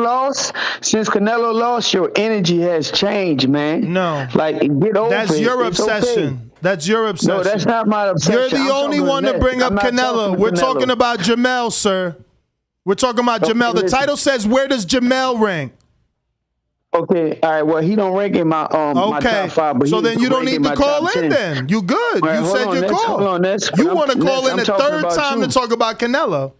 lost, your energy has changed, man. No. Like, get over it. That's your It's obsession. okay. That's your obsession. No, that's not my obsession. You're the only one to bring up Canelo. We're talking about Jermell, sir. We're talking about Jermell. The title says, where does Jermell rank? Okay, all right. Well, he don't rank in my my top 5, but so then you don't need to call in. Then you good. Right, you said your call. Hold on, you want to call in a third time to talk about Canelo?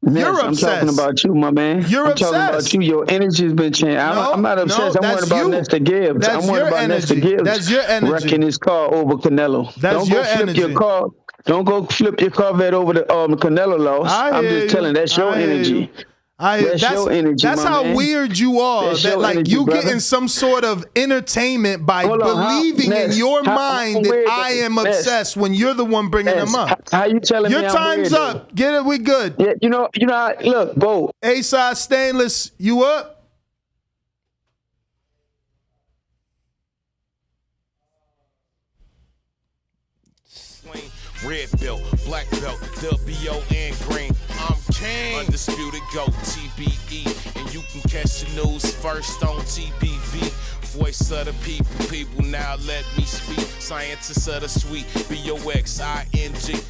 You're obsessed. I'm talking about you, my man. You're I'm obsessed. talking about you. Your energy has been changed. I'm not obsessed. I'm worried about Nesta Gibbs. I'm worried about Nesta Gibbs. That's your energy. Wrecking his car over Canelo. That's your energy. Don't go flip your Corvette over the Canelo loss. I'm just telling. That's your energy. That's your energy, that's how weird you are. That like energy, you getting some sort of entertainment by believing in your mind that I am obsessed when you're the one bringing them up. How you telling me your time's up? Get it? We good. Yeah, you know. Look, Bo. A-Side Stainless, you up? Red belt, black belt, WO and green. I'm king. Undisputed GOAT, TBE. And you can catch the news first on TBV. Voice of the people now let me speak. Scientists of the sweet, BOXING.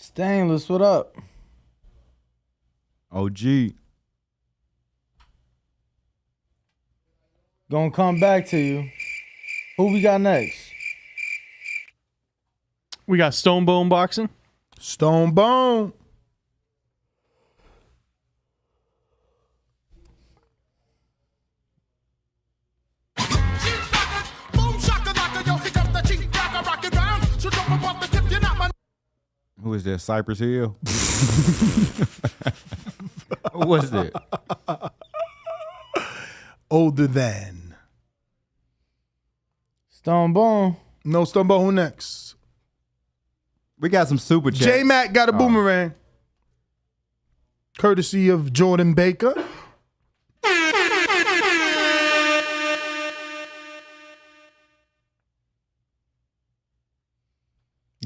Stainless, what up? OG. Gonna come back to you. Who we got next? We got Stone Bone Boxing. Stone Bone. Who is that? Cypress Hill? Who was that? Older than. Stone Bone. No Stone Bone. Who next? We got some super chats. J Mac got a boomerang. Courtesy of Jordan Baker.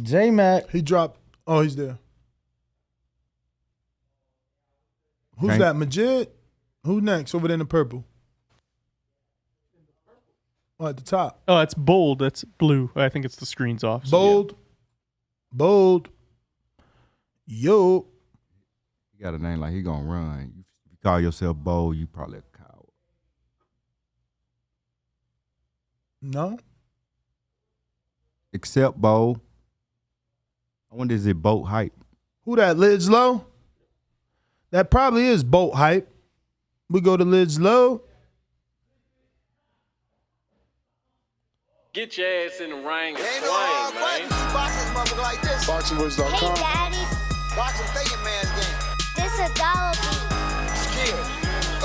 J Mac. He dropped. Oh, he's there. Who's Okay. that? Majid? Who next? Over there in the purple. Oh, at the top. Oh, it's bold. That's blue. I think it's the screen's off. so Bold. Bold. Yo. You got a name like he gonna run. You call yourself bold, you probably a coward. No. Except bold. I wonder is it boat hype? Who that? Lids Low? That probably is boat hype. We go to Lids Low. Get your ass in the ring and swing, man. Boxing motherfucker like this. BoxingWiz.com. Hey, daddy. Boxing thinking man's game. This a dollar beat. Skill.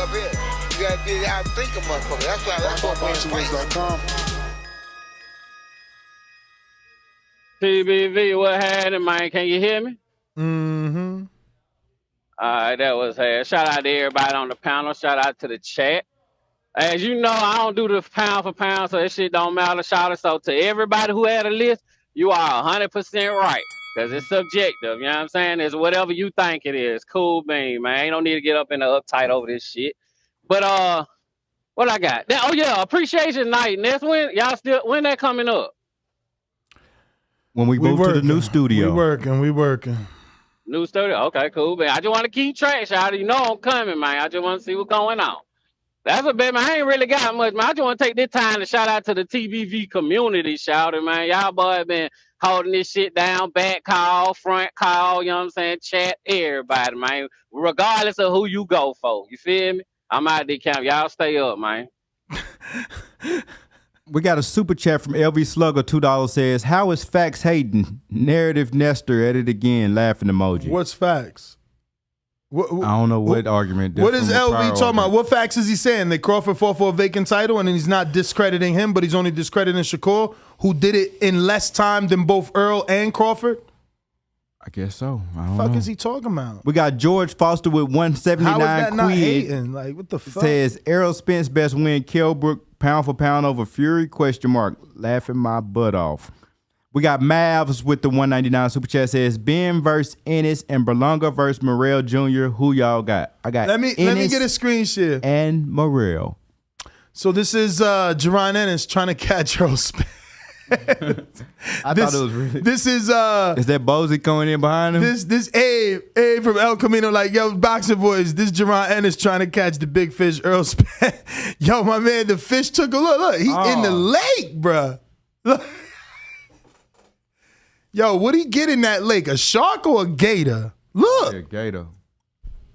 Up here. You gotta be out thinking motherfucker. That's what BoxingWiz.com. TBV, what happened, man? Can you hear me? Mm-hmm. All right, that was shout out to everybody on the panel. Shout out to the chat. As you know, I don't do the pound for pound, so that shit don't matter. Shout out so to everybody who had a list, you are 100% right. Because it's subjective, you know what I'm saying? It's whatever you think it is. Cool bean, man. You don't need to get up in the uptight over this shit. But what I got? Oh yeah, appreciation night. And that's when that coming up? When we move to the new studio. We working. New studio. Okay, cool, man. I just want to keep track, shout out. You know I'm coming, man. I just want to see what's going on. That's a bit, man. I ain't really got much, man. I just want to take this time to shout out to the TBV community, shout out, man. Y'all boys been holding this shit down, back call, front call, you know what I'm saying? Chat, everybody, man. Regardless of who you go for. You feel me? I'm out there camp. Y'all stay up, man. We got a super chat from LV Slugger, $2 says, how is Facts Hayden? Narrative Nestor at it again, laughing emoji. What's facts? I don't know what argument. What is LV talking about? What facts is he saying? That Crawford fought for a vacant title and he's not discrediting him, but he's only discrediting Shakur, who did it in less time than both Errol and Crawford? I guess so. I don't What the fuck know. is he talking about? We got George Foster with 179 How is that not quid. hating? Like, what the fuck? Says Errol Spence best win. Kell Brook pound for pound over Fury? ? Laughing my butt off. We got Mavs with the 199 super chat. Says Ben versus Ennis and Berlanga versus Morrell Jr. Who y'all got? I got. Let me get a screen share. And Morrell. So this is Jerron Ennis trying to catch Errol Spence. I thought it was really. This is Is that Bozy coming in behind him? This Abe from El Camino, like, yo, boxing boys, this Jerron Ennis trying to catch the big fish, Errol Spence. Yo, my man, the fish took a look. He in the lake, bruh. Look. Yo, what'd he get in that lake? A shark or a gator? Look. Yeah, gator.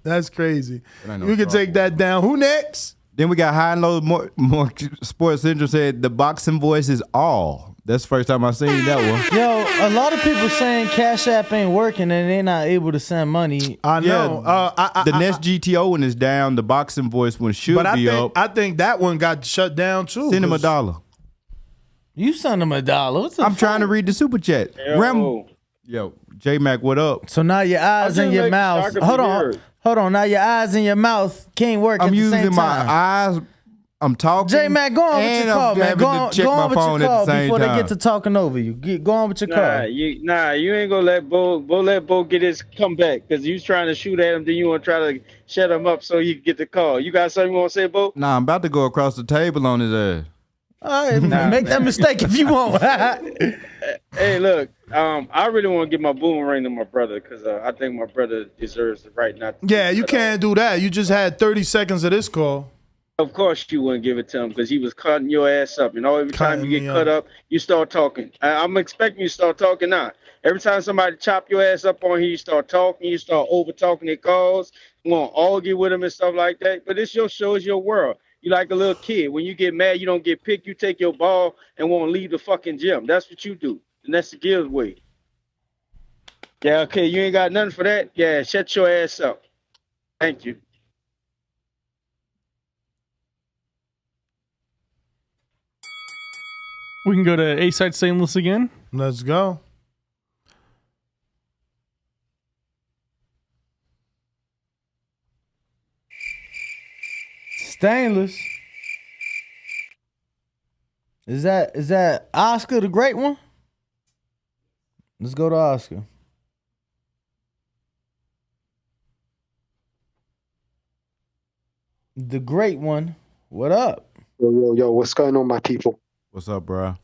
That's crazy. That ain't no We can shark. take that down. Who next? Then we got High and Low. More Sports Central said the boxing voice is all. That's the first time I seen that one. Yo, a lot of people saying Cash App ain't working and they're not able to send money. I know. The next GTO one is down. The boxing voice one should But be up. I think that one got shut down too. Send him $1. You send him $1. What's the I'm trying to read the super chat. Yo, J Mac, what up? So now your eyes and your mouth. Hold on. Now your eyes and your mouth can't work I'm at the using same my time. eyes. I'm talking. J Mac, go on with and your call, I'm man. having Go to on, check go my on with phone your at the call same before time. they get to talking over you. Go on with your call. You ain't gonna let Bo let Bo get his comeback because you was trying to shoot at him, then you want to try to shut him up so he can get the call. You got something you want to say, Bo? Nah, I'm about to go across the table on his ass. All right, make that mistake if you want. Hey, look, I really want to give my boomerang to my brother because I think my brother deserves the right not to. Yeah, you can't do that. You just had 30 seconds of this call. Of course you wouldn't give it to him because he was cutting your ass up. You know, every time you get cut up, you start talking. I'm expecting you to start talking now. Every time somebody chop your ass up on here, you start talking, you start over-talking their calls, you want to argue with them and stuff like that. But it's your show, it's your world. You like a little kid. When you get mad, you don't get picked. You take your ball and want to leave the fucking gym. That's what you do. And that's the Gibbs way. Yeah, okay, you ain't got nothing for that? Yeah, shut your ass up. Thank you. We can go to A-Side Stainless again. Let's go. Stainless. Is that Oscar the Great One? Let's go to Oscar. The Great One. What up? Yo, what's going on, my people? What's up, bro?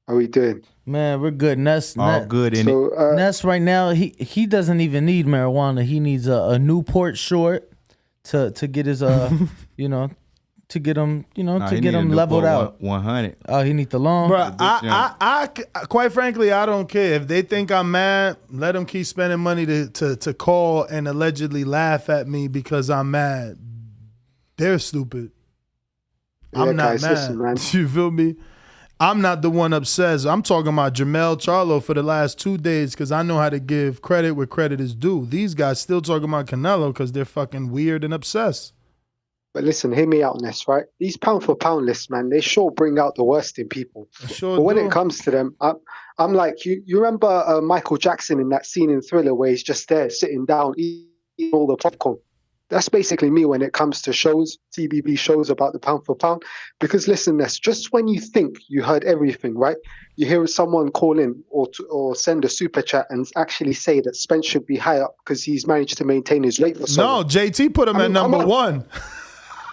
How we doing? Man, we're good. Ness, all good in it. Ness right now, he doesn't even need marijuana. He needs a Newport short to get his to get him get him leveled out. 100. Oh, he need the long. Bro, I quite frankly, I don't care if they think I'm mad. Let them keep spending money to call and allegedly laugh at me because I'm mad. They're stupid. Yeah, I'm not guys, mad. listen, man. You feel me? I'm not the one upset. I'm talking about Jermell Charlo for the last 2 days because I know how to give credit where credit is due. These guys still talking about Canelo because they're fucking weird and obsessed. But listen, hear me out on this, right? These pound for pound lists, man, they sure bring out the worst in people. But when it comes to them, I'm like, you remember Michael Jackson in that scene in Thriller where he's just there sitting down eating all the popcorn? That's basically me when it comes to shows, TBB shows about the pound for pound. Because listen, that's just when you think you heard everything, right? You hear someone call in or send a super chat and actually say that Spence should be high up because he's managed to maintain his weight for so long. No, JT put him at number one.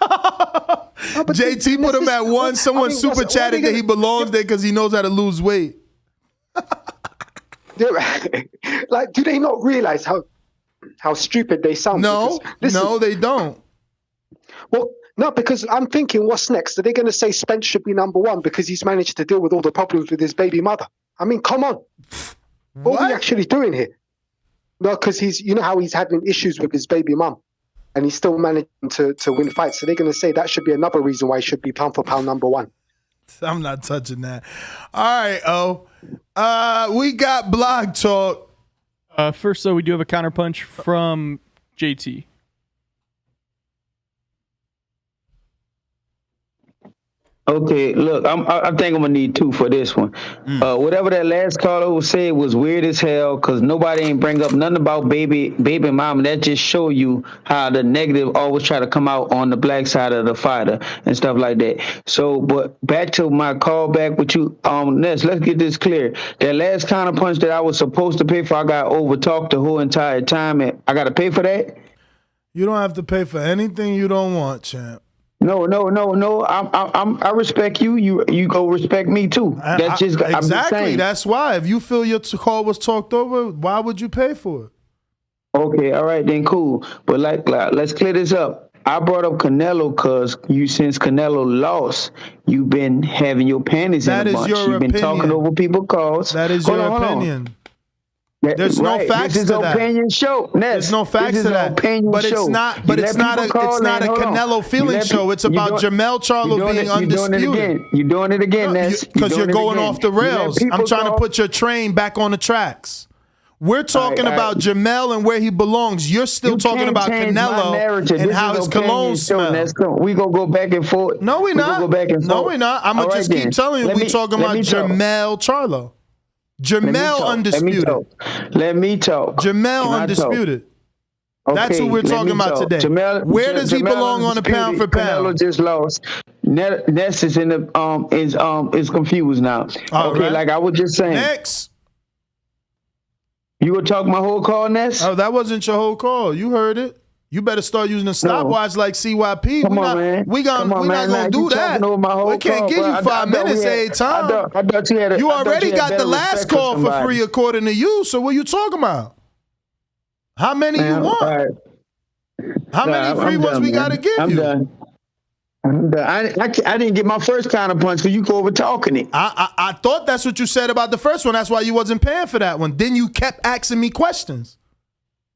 JT put him at one. Someone super chatted that he belongs there because he knows how to lose weight. Like, do they not realize how stupid they sound? No, no, they don't. Well, no, because I'm thinking, what's next? Are they going to say Spence should be number one because he's managed to deal with all the problems with his baby mother? I mean, come on. What are we actually doing here? No, because you know how he's having issues with his baby mum. And he's still managing to win fights. So they're going to say that should be another reason why he should be pound for pound number one. I'm not touching that. All right, we got Blog Talk. First, though, we do have a counterpunch from JT. Okay, look, I think I'm gonna need two for this one. Whatever that last caller said was weird as hell because nobody ain't bring up nothing about baby mama. That just show you how the negative always try to come out on the black side of the fighter and stuff like that. So, but back to my call back with you, Ness, let's get this clear. That last counterpunch that I was supposed to pay for, I got overtalked the whole entire time, and I got to pay for that. You don't have to pay for anything you don't want, champ. No. I respect you. You go respect me too. That's just exactly. I'm just saying. That's why. If you feel your call was talked over, why would you pay for it? Okay, all right then, cool. But let's clear this up. I brought up Canelo because since Canelo lost, you've been having your panties in a bunch. You've been talking over people's calls. That is your opinion. There's no facts to that. This is an opinion show. There's no facts to that. But it's not. But it's not a Canelo feeling show. It's about Jermell Charlo being undisputed. You're doing it again, Ness. Because you're going off the rails. I'm trying to put your train back on the tracks. We're talking about Jermell and where he belongs. You're still talking about Canelo and how his cologne smells. We gonna go back and forth. No, we're not. No, we're not. I'm gonna just keep telling you. We're talking about Jermell Charlo. Jermell Undisputed. Let me talk. Jermell Undisputed. That's who we're talking about today. Where does he belong on the pound for pound? Canelo just lost. Ness is in the is confused now. Okay, like I was just saying. Next. You would talk my whole call, Ness? Oh, that wasn't your whole call. You heard it. You better start using a stopwatch like CYP. Come on, man. We not gonna do that. We can't give you 5 minutes every time. I thought you had You already got the last call for free according to you. So what you talking about? How many you want? Right. How many free ones we gotta give you? Done. I'm done. I didn't get my first counterpunch because you go over talking it. I thought that's what you said about the first one. That's why you wasn't paying for that one. Then you kept asking me questions.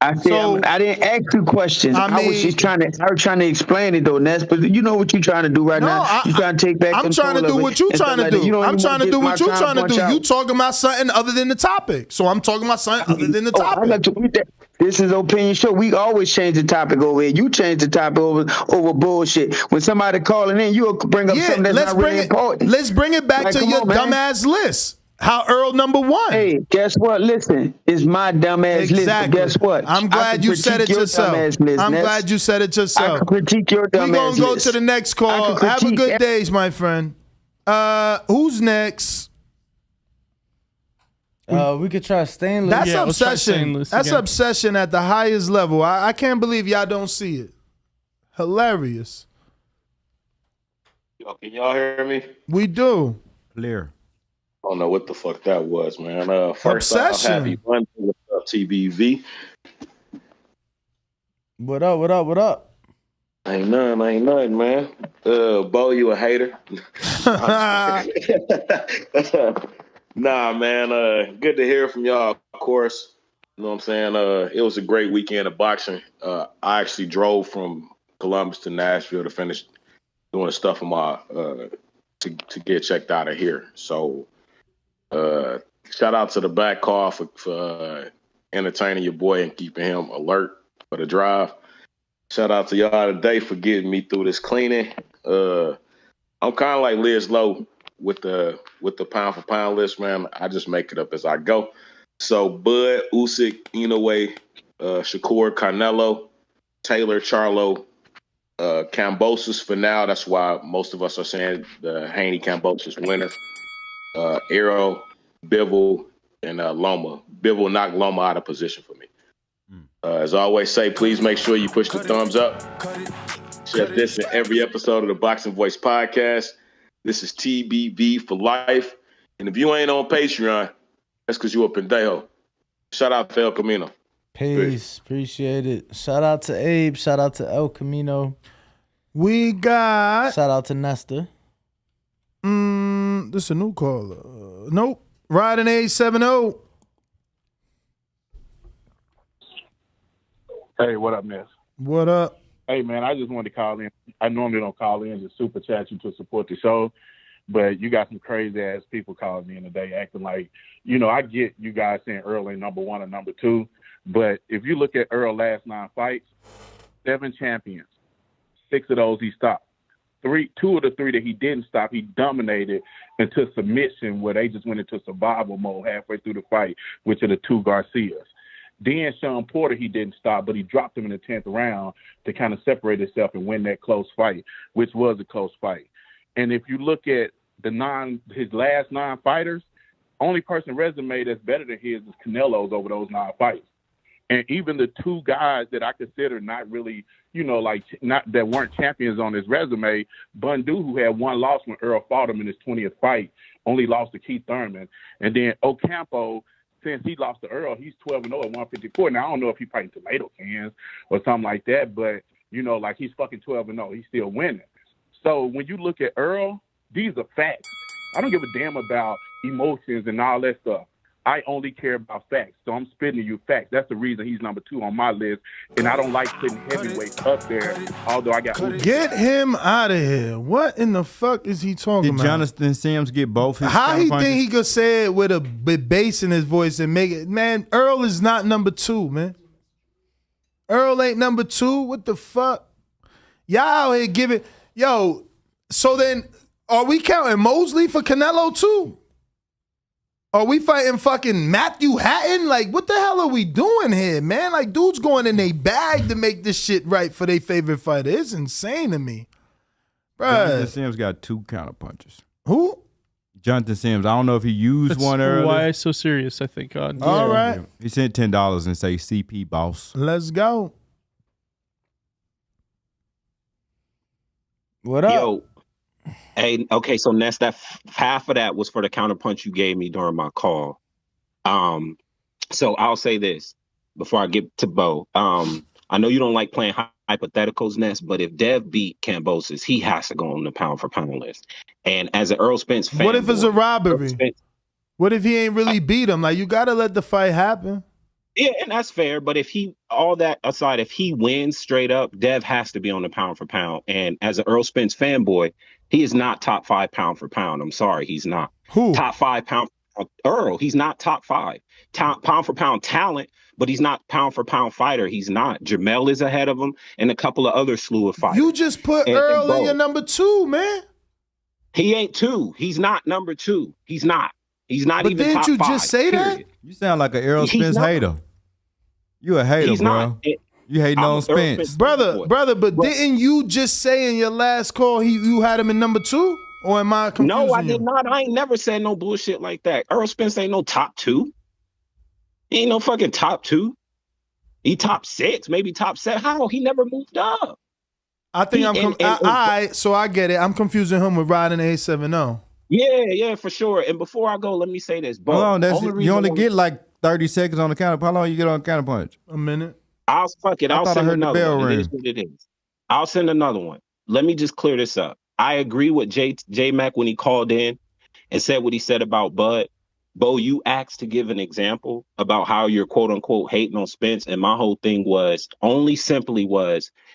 I said I didn't ask you questions. I was just trying to explain it though, Ness. But you know what you're trying to do right now. You're trying to take back. I'm trying to do what you're trying to do. I'm trying to do what you're trying to do. You talking about something other than the topic. So I'm talking about something other than the topic. This is opinion show. We always change the topic over here. You change the topic over bullshit. When somebody calling in, you'll bring up something that's not really important. Let's bring it back to your dumbass list. How Errol number 1. Hey, guess what? Listen, it's my dumbass list. But guess what? I'm glad you said it yourself. I'm glad you said it yourself. I can critique your dumbass list. We're going to go to the next call. Have a good day, my friend. Who's next? We could try stainless. That's obsession. That's obsession at the highest level. I can't believe y'all don't see it. Hilarious. Can y'all hear me? We do. Clear. I don't know what the fuck that was, man. First off, happy Monday. What's up, TBV? What up? Ain't nothing, man. Bo, you a hater? Nah, man. Good to hear from y'all, of course. You know what I'm saying? It was a great weekend of boxing. I actually drove from Columbus to Nashville to finish doing stuff on my to get checked out of here. So shout out to the back car for entertaining your boy and keeping him alert for the drive. Shout out to y'all today for getting me through this cleaning. I'm kind of like Liz Lowe with the pound for pound list, man. I just make it up as I go. So Bud, Usyk, Inoue, Shakur, Canelo, Taylor, Charlo, Kambosos for now. That's why most of us are saying the Haney Kambosos winners. Errol, Bivol, and Loma. Bivol knocked Loma out of position for me. As I always say, please make sure you push the thumbs up. Share this in every episode of the Boxing Voice podcast. This is TBV for life. And if you ain't on Patreon, that's because you a pendejo. Shout out to El Camino. Peace. Appreciate it. Shout out to Abe. Shout out to El Camino. We got... Shout out to Nestor. This is a new caller. Nope. Riding 870. Hey, what up, Ness? What up? Hey, man, I just wanted to call in. I normally don't call in, just super chat you to support the show. But you got some crazy-ass people calling me in today acting like, I get you guys saying Errol ain't number 1 or number 2. But if you look at Errol's last 9 fights, 7 champions. 6 of those he stopped. 2 of the 3 that he didn't stop, he dominated into submission where they just went into survival mode halfway through the fight, which are the 2 Garcias. Then Sean Porter, he didn't stop, but he dropped him in the 10th round to kind of separate himself and win that close fight, which was a close fight. And if you look at his last 9 fighters, only person resume that's better than his is Canelo's over those 9 fights. And even the 2 guys that I consider not really, that weren't champions on his resume, Bundu, who had 1 loss when Errol fought him in his 20th fight, only lost to Keith Thurman. And then Ocampo, since he lost to Errol, he's 12-0 at 154. Now, I don't know if he's fighting tomato cans or something like that, but, he's fucking 12-0. He's still winning. So when you look at Errol, these are facts. I don't give a damn about emotions and all that stuff. I only care about facts. So I'm spitting to you facts. That's the reason he's number 2 on my list. And I don't like putting heavyweights up there, although I got... Get him out of here. What in the fuck is he talking about? Did Jonathan Sims get both his How he think he could say it with a bass in his voice and make it... Man, Errol is not number 2, man. Errol ain't number 2. What the fuck? Y'all out here giving... Yo, so then are we counting Mosley for Canelo too? Are we fighting fucking Matthew Hatton? Like, what the hell are we doing here, man? Like, dudes going in a bag to make this shit right for their favorite fighter. It's insane to me. Bruh. Jonathan Sims got 2 counterpunches. Who? Jonathan Sims. I don't know if he used one earlier. Why so serious, I think. All right. He sent $10 and say CP boss. Let's go. What up? Yo, hey, okay, so Ness, half of that was for the counterpunch you gave me during my call. So I'll say this before I get to Bo. I know you don't like playing hypotheticals, Ness, but if Dev beat Kambosos, he has to go on the pound for pound list. And as an Errol Spence fan, What if it's a robbery? What if he ain't really beat him? Like, you gotta let the fight happen. Yeah, and that's fair. But if he, all that aside, if he wins straight up, Dev has to be on the pound for pound. And as an Errol Spence fanboy, he is not top 5 pound for pound. I'm sorry, he's not. Who? Top 5 pound Errol, he's not top 5. Pound for pound talent, but he's not pound for pound fighter. He's not. Jermell is ahead of him and a couple of other slew of fighters. You just put Errol in your number 2, man. He ain't 2. He's not number 2. He's not. He's not even top 5. But didn't you just say that? You sound like an Errol Spence hater. You a hater, bro. You hating on Spence. Brother, but didn't you just say in your last call you had him in number 2? Or am I confusing No, I you? did not. I ain't never said no bullshit like that. Errol Spence ain't no top 2. He ain't no fucking top 2. He top 6, maybe top 7. How? He never moved up. I think so I get it. I'm confusing him with Riding A70. Yeah, for sure. And before I go, let me say this. Bo, Hold on, you only get like 30 seconds on the counter. How long you get on the counter punch? A minute. I'll send another bell one. ring. It is what it is. I'll send another one. Let me just clear this up. I agree with J Mac when he called in and said what he said about Bud. Bo, you asked to give an example about how you're quote unquote hating on Spence. And my whole thing was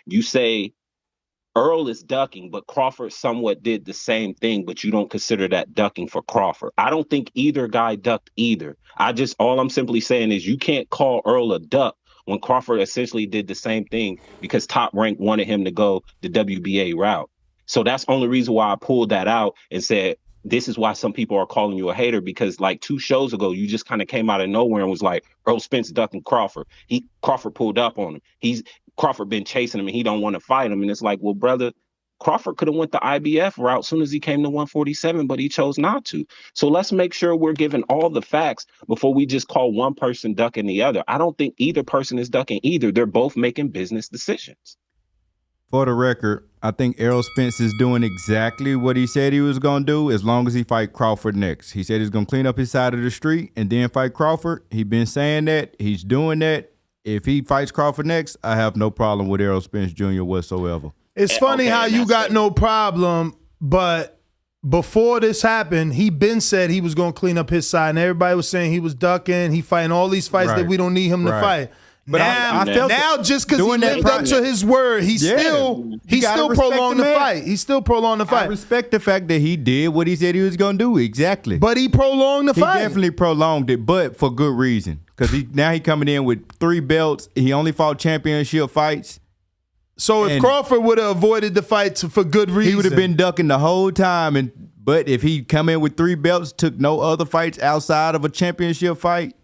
you say Errol is ducking, but Crawford somewhat did the same thing, but you don't consider that ducking for Crawford. I don't think either guy ducked either. All I'm simply saying is you can't call Errol a duck when Crawford essentially did the same thing because Top Rank wanted him to go the WBA route. So that's the only reason why I pulled that out and said, this is why some people are calling you a hater, because like 2 shows ago, you just kind of came out of nowhere and was like, Errol Spence ducking Crawford. Crawford pulled up on him. Crawford been chasing him and he don't want to fight him. And it's like, well, brother, Crawford could have went the IBF route soon as he came to 147, but he chose not to. So let's make sure we're giving all the facts before we just call one person ducking the other. I don't think either person is ducking either. They're both making business decisions. For the record, I think Errol Spence is doing exactly what he said he was going to do as long as he fight Crawford next. He said he's going to clean up his side of the street and then fight Crawford. He's been saying that. He's doing that. If he fights Crawford next, I have no problem with Errol Spence Jr. whatsoever. It's funny how you got no problem, but before this happened, he been said he was going to clean up his side, and everybody was saying he was ducking. He fighting all these fights that we don't need him to fight. But now just because he lived up to his word, he still prolonged the fight. He still prolonged the fight. I respect the fact that he did what he said he was going to do. Exactly. But he prolonged the fight. He definitely prolonged it, but for good reason. Because now he coming in with 3 belts. He only fought championship fights. So if Crawford would have avoided the fight for good reason, he would have been ducking the whole time. But if he come in with 3 belts, took no other fights outside of a championship fight,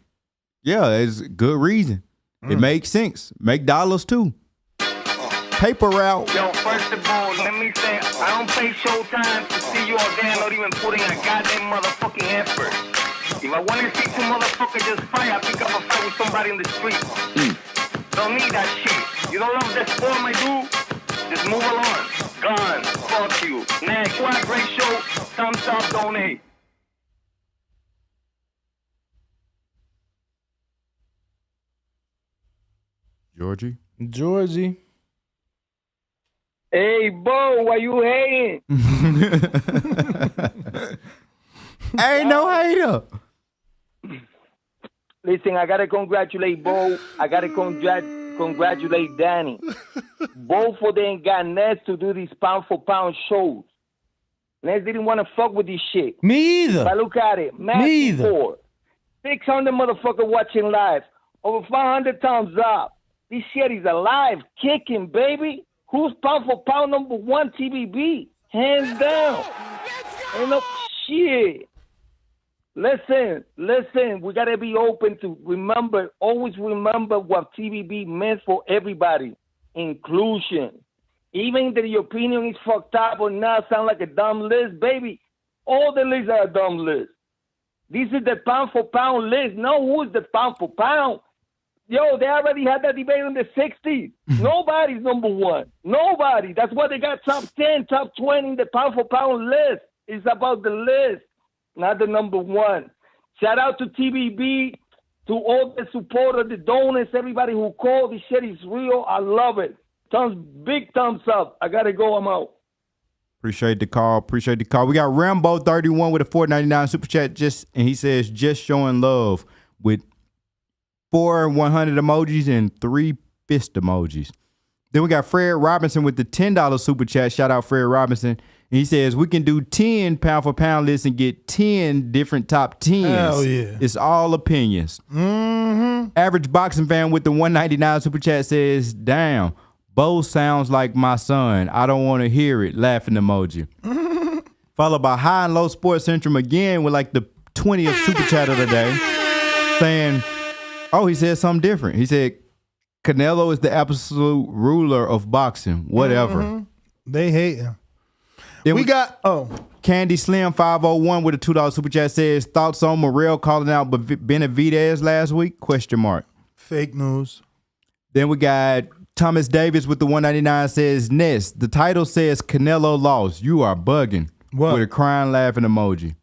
yeah, it's good reason. It makes sense. Make dollars too. Paper route. Yo, first of all, let me say, I don't pay Showtime to see you all there not even putting a goddamn motherfucking effort. If I want to see 2 motherfuckers just fight, I pick up a fight with somebody in the street. Don't need that shit. You don't love that sport, my dude? Just move along. Gone. Fuck you. Next. What a great show. Thumbs up, donate. Georgie. Hey, Bo, why you hating? I ain't no hater. Listen, I gotta congratulate Bo. I gotta congratulate Danny. Both of them got Ness to do these pound for pound shows. Ness didn't want to fuck with this shit. Me either. But look at it. Match Me either. 4. 600 motherfuckers watching live. Over 500 thumbs up. This shit is alive, kicking, baby. Who's pound for pound number 1 TBB? Hands down. Ain't no shit. Listen, we gotta be open to always remember what TBB meant for everybody. Inclusion. Even if your opinion is fucked up or not, sound like a dumb list, baby. All the lists are a dumb list. This is the pound for pound list. No, who is the pound for pound? Yo, they already had that debate in the 60s. Nobody's number one. Nobody. That's why they got top 10, top 20 in the pound for pound list. It's about the list, not the number one. Shout out to TBB, to all the supporters, the donors, everybody who called. This shit is real. I love it. Big thumbs up. I got to go. I'm out. Appreciate the call. Appreciate the call. We got Rambo31 with a $4.99 super chat, and he says, just showing love with 4 100 emojis and 3 fist emojis. Then we got Fred Robinson with the $10 super chat. Shout out Fred Robinson. And he says, we can do 10 pound for pound lists and get 10 different top 10s. Hell yeah. It's all opinions. Average boxing fan with the $1.99 super chat says, damn, Bo sounds like my son. I don't want to hear it. Laughing emoji. Followed by High and Low Sports Central again with like the 20th super chat of the day saying, oh, he said something different. He said, Canelo is the absolute ruler of boxing. Whatever. They hate him. Then we got Candy Slim 501 with a $2 super chat says, thoughts on Morrell calling out Benavidez last week? Question mark. Fake news. Then we got Thomas Davis with the $1.99 says, Ness, the title says Canelo lost. You are bugging. What? With a crying laughing emoji.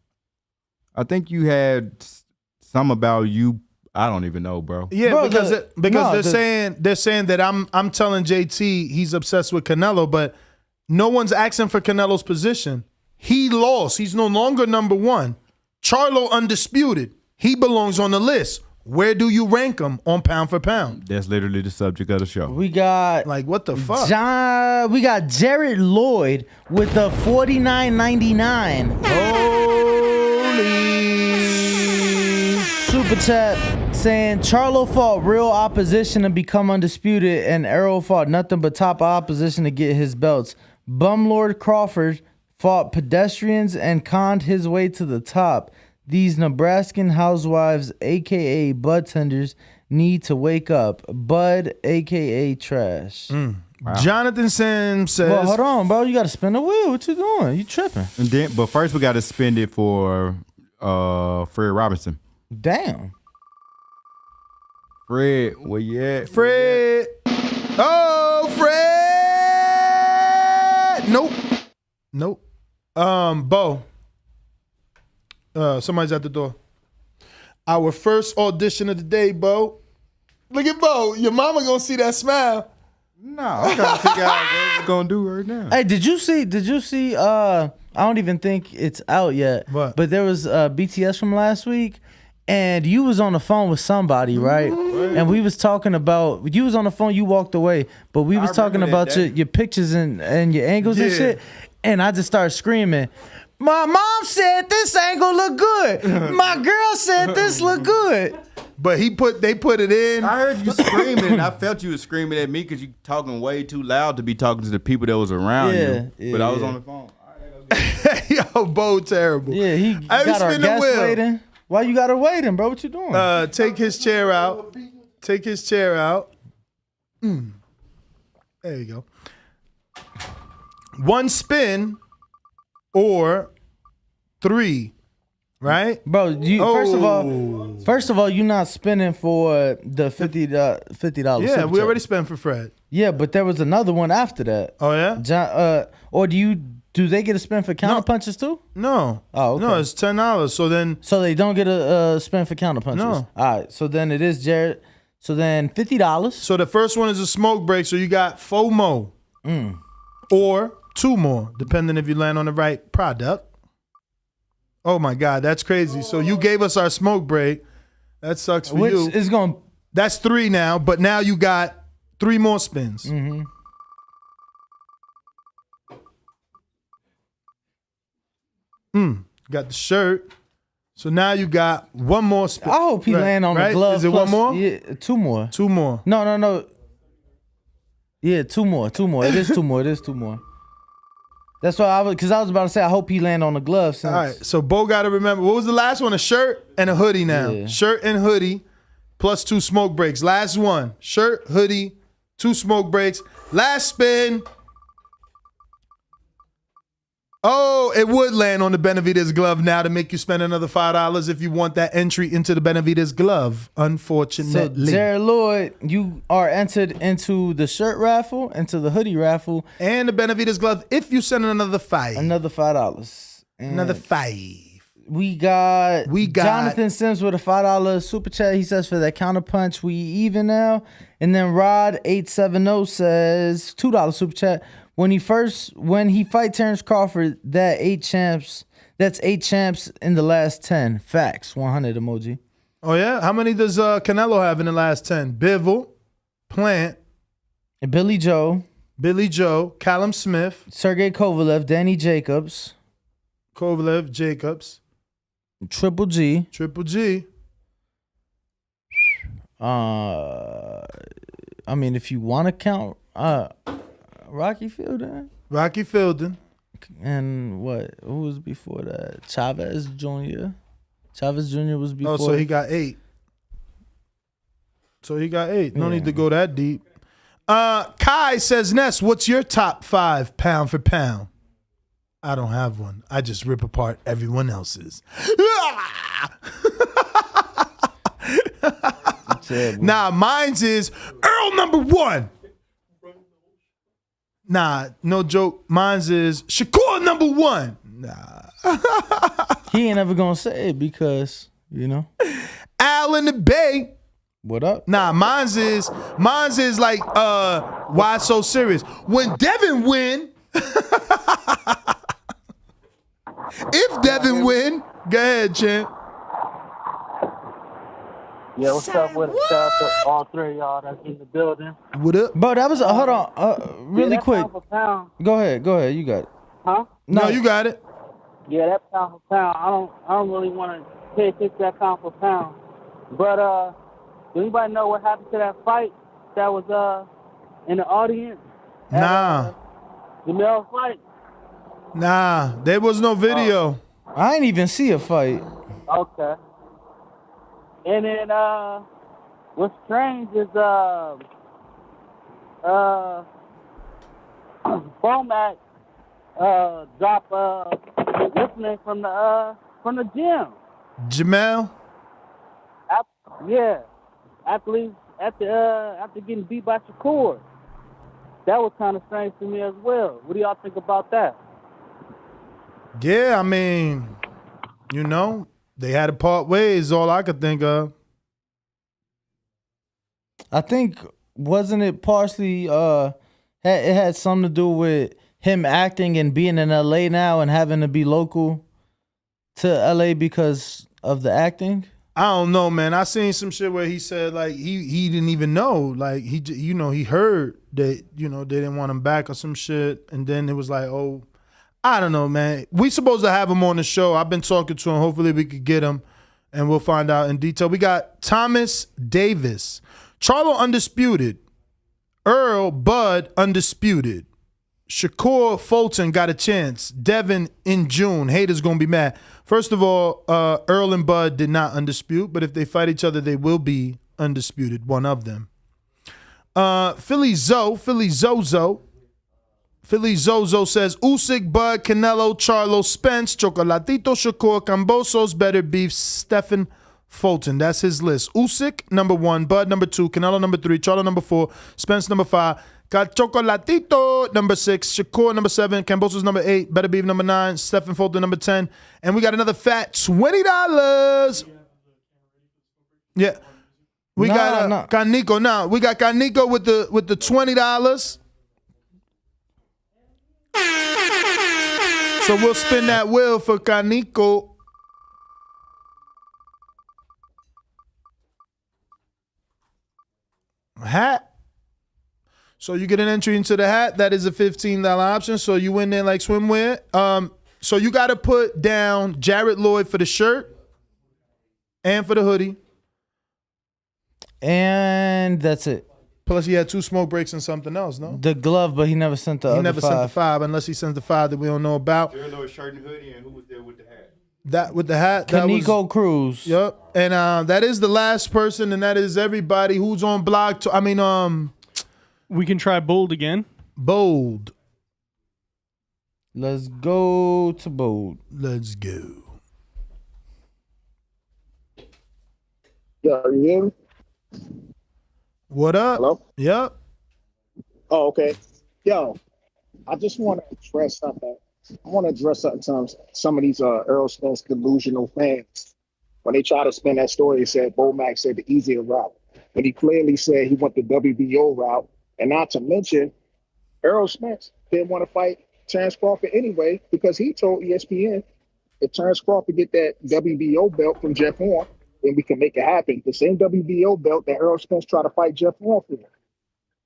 I think you had some about you. I don't even know, bro. Yeah, Bro, because they're saying that I'm telling JT he's obsessed with Canelo, but no one's asking for Canelo's position. He lost. He's no longer number one. Charlo Undisputed. He belongs on the list. Where do you rank him on pound for pound? That's literally the subject of the show. We got like what the fuck? We got Jared Lloyd with the $49.99. Holy super chat saying Charlo fought real opposition to become undisputed, and Errol fought nothing but top opposition to get his belts. Bumlord Crawford fought pedestrians and conned his way to the top. These Nebraskan housewives, a.k.a. bud tenders, need to wake up. Bud, a.k.a. trash. Wow. Jonathan Sims says... Well, hold on, bro. You got to spin the wheel. What you doing? You tripping. And then, but first we got to spend it for Fred Robinson. Damn. Fred, where you at? Fred. Oh, Fred. Nope. Bo. Somebody's at the door. Our first audition of the day, Bo. Look at Bo. Your mama gonna see that smile. No, I'm trying to figure out what we're gonna do right now. Hey, did you see I don't even think it's out yet. What? But there was BTS from last week, and you was on the phone with somebody, right? And we was talking about, you was on the phone, you walked away, but we was talking about your pictures and your angles and shit. And I just started screaming, my mom said this angle look good. My girl said this look good. But they put it in. I heard you screaming. I felt you was screaming at me because you talking way too loud to be talking to the people that was around you. But I was on the phone. Yo, Bo, terrible. Yeah, he got our guest waiting. Why you got her waiting, bro? What you doing? Take his chair out. Take his chair out. There you go. One spin or 3, right? Bro, first of all, you're not spinning for the $50. Yeah, we already spent for Fred. Yeah, but there was another one after that. Oh yeah? Or do they get a spin for counter punches too? No. Oh, okay. No, it's $10. So they don't get a spin for counter punches. No. All right. So then it is Jared. So then $50. So the first one is a smoke break. So you got 4 more or 2 more, depending if you land on the right product. Oh my God, that's crazy. So you gave us our smoke break. That sucks for you. Which is going. That's 3 now, but now you got 3 more spins. Mm-hmm. Got the shirt. So now you got 1 more spin. I hope he land on the glove. Is it plus, 1 more? Yeah, 2 more. 2 more. No. Yeah, 2 more. It is 2 more. That's why because I was about to say I hope he land on the glove. All right, so Bo got to remember, what was the last one? A shirt and a hoodie now. Yeah. Shirt and hoodie plus 2 smoke breaks. Last one, shirt, hoodie, 2 smoke breaks. Last spin. Oh, it would land on the Benavidez glove now to make you spend another $5 if you want that entry into the Benavidez glove. So, Unfortunately. Jared Lloyd, you are entered into the shirt raffle, into the hoodie raffle, and the Benavidez glove if you send another $5. Another $5. Another $5. We got Jonathan Sims with a $5 super chat. He says for that counter punch, we even now. And then Rod870 says $2 super chat. When he fight Terrence Crawford, that's 8 champs in the last 10. Facts. 100 emoji. Oh yeah? How many does Canelo have in the last 10? Bivol, Plant, and Billy Joe, Callum Smith, Sergey Kovalev, Danny Jacobs, Jacobs, Triple G. I mean, if you want to count Rocky Fielding. And what? Who was before that? Chavez Jr. was before. Oh, so he got 8. No need to go that deep. Kai says, Ness, what's your top 5 pound for pound? I don't have one. I just rip apart everyone else's. Nah, mine's is Earl number 1. Nah, no joke. Mine's is Shakur number 1. Nah. He ain't ever gonna say it because, Al in the Bay. What up? Nah, mine's is like why so serious? When Devin win, if Devin win, go ahead, champ. Yeah, what's up with it? Shout out to all 3 of y'all that's in the building. What up? Bro, that was hold on, really quick. Pound for pound. Go ahead, you got it. Huh? No, you got it. Yeah, that pound for pound. I don't really want to pay attention to that pound for pound. But does anybody know what happened to that fight that was in the audience? Nah. Jermell fight? Nah, there was no video. I ain't even see a fight. Okay. And then what's strange is Bomac dropped what's name from the gym. Jermell? After getting beat by Shakur. That was kind of strange to me as well. What do y'all think about that? Yeah, I mean, they had to part ways, all I could think of. I think, wasn't it partially, it had something to do with him acting and being in LA now and having to be local to LA because of the acting? I don't know, man. I seen some shit where he said, like, he didn't even know. Like, he heard that, they didn't want him back or some shit. And then it was like, oh, I don't know, man. We supposed to have him on the show. I've been talking to him. Hopefully we could get him, and we'll find out in detail. We got Thomas Davis, Charlo Undisputed, Errol Bud Undisputed, Shakur Fulton got a chance, Devin in June. Haters gonna be mad. First of all, Errol and Bud did not undispute, but if they fight each other, they will be undisputed, one of them. Philly Zozo says, Usyk, Bud, Canelo, Charlo, Spence, Chocolatito, Shakur, Cambosos, Better Beef, Stephen Fulton. That's his list. Usyk, number 1, Bud, number 2, Canelo, number 3, Charlo, number 4, Spence, number 5, got Chocolatito, number 6, Shakur, number 7, Cambosos, number 8, Better Beef, number 9, Stephen Fulton, number 10, and we got another fat $20. Yeah. We got Canico now. We got Canico with the $20. So we'll spin that wheel for Canico. Hat. So you get an entry into the hat. That is a $15 option. So you win there like swimwear. So you got to put down Jared Lloyd for the shirt and for the hoodie. And that's it. Plus, he had 2 smoke breaks and something else, no? The glove, but he never sent the other 5. He never sent the 5 unless he sends the 5 that we don't know about. Jared Lloyd shirt and hoodie, and who was there with the hat? That with the hat. Canico Cruz. Yep. And that is the last person, and that is everybody who's on blog. We can try Bold again. Bold. Let's go to Bold. Let's go. Yo, you hear me? What up? Hello? Yep. Oh, okay. Yo, I just want to address something. I want to address some of these Errol Spence delusional fans. When they try to spin that story, they said Bo Mack said the easier route. But he clearly said he went the WBO route. And not to mention, Errol Spence didn't want to fight Terrence Crawford anyway because he told ESPN if Terrence Crawford get that WBO belt from Jeff Horn, then we can make it happen. The same WBO belt that Errol Spence tried to fight Jeff Horn for.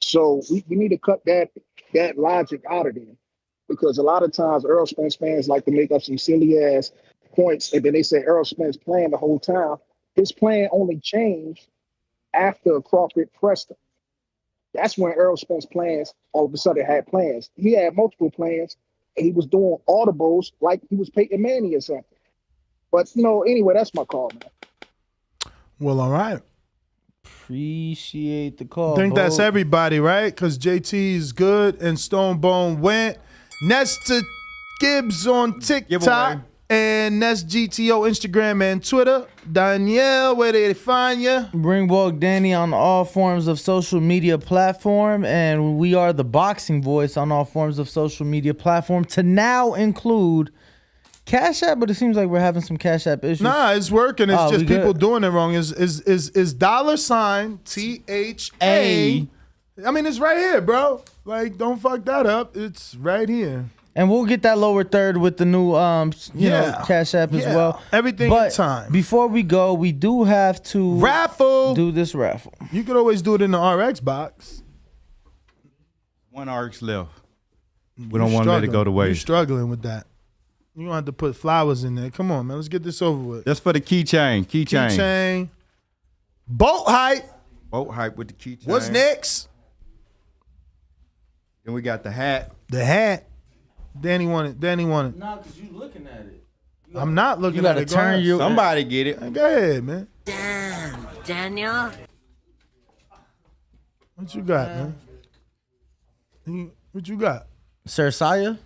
So we need to cut that logic out of there because a lot of times Errol Spence fans like to make up some silly ass points and then they say Errol Spence playing the whole time. His plan only changed after Crawford pressed him. That's when Errol Spence plans all of a sudden had plans. He had multiple plans and he was doing audibles like he was Peyton Manning or something. But anyway, that's my call, man. Well, all right. Appreciate the call. I think that's everybody, right? Because JT is good and Stonebone went. Nesta Gibbs on TikTok and Nest GTO Instagram and Twitter. Danielle, where they find you? Bring Walk Danny on all forms of social media platform, and we are the boxing voice on all forms of social media platform to now include Cash App, but it seems like we're having some Cash App issues. Nah, it's working. It's just people good. doing it wrong. Is $THA? I mean, it's right here, bro. Like, don't fuck that up. It's right here. And we'll get that lower third with the new Cash App as well. Everything in time. Before we go, we do have to do this raffle. You could always do it in the RX box. One RX left. We don't want to let it go to waste. You're struggling with that. You're going to have to put flowers in there. Come on, man. Let's get this over with. That's for the keychain. Keychain. Boat hype. Boat hype with the keychain. What's next? Then we got the hat. The hat. Danny wanted. Nah, because you looking at it. I'm not looking you at gotta it. turn your. Somebody get it. Go ahead, man. Damn, Daniel. What you got, man? What you got? Sir Saya?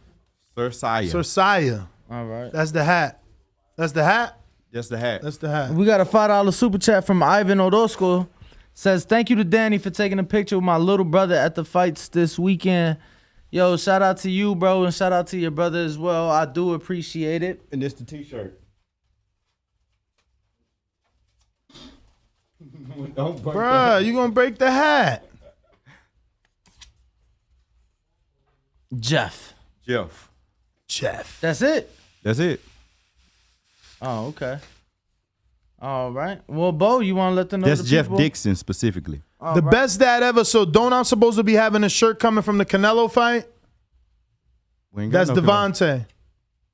Sir Saya. All right. That's the hat. That's the hat? That's the hat. That's the hat. We got a $5 super chat from Ivan Orozco. Says, thank you to Danny for taking a picture with my little brother at the fights this weekend. Yo, shout out to you, bro, and shout out to your brother as well. I do appreciate it. And it's the t-shirt. Bruh, you gonna break the hat. Jeff. That's it? That's it. Oh, okay. All right. Well, Bo, you want to let them know That's the Jeff people? Dixon specifically. The best dad ever. So don't I'm supposed to be having a shirt coming from the Canelo fight? We ain't got That's no Devontae.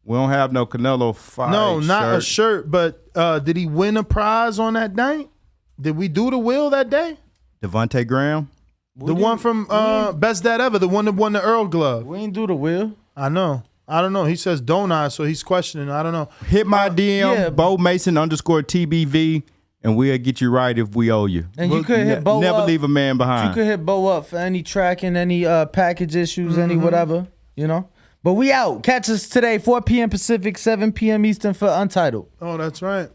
We don't have no Canelo fight. No, not a shirt, but did he win a prize on that night? Did we do the wheel that day? Devontae Graham. The one from Best Dad Ever, the one that won the Earl glove. We ain't do the wheel. I know. I don't know. He says don't I, so he's questioning. I don't know. Hit my DM, Bo Mason _TBV, and we'll get you right if we owe you. And you could hit Bo Never up. leave a man behind. You could hit Bo up for any tracking, any package issues, any whatever, you know. But we out. Catch us today, 4 p.m. Pacific, 7 p.m. Eastern for Untitled. Oh, that's right.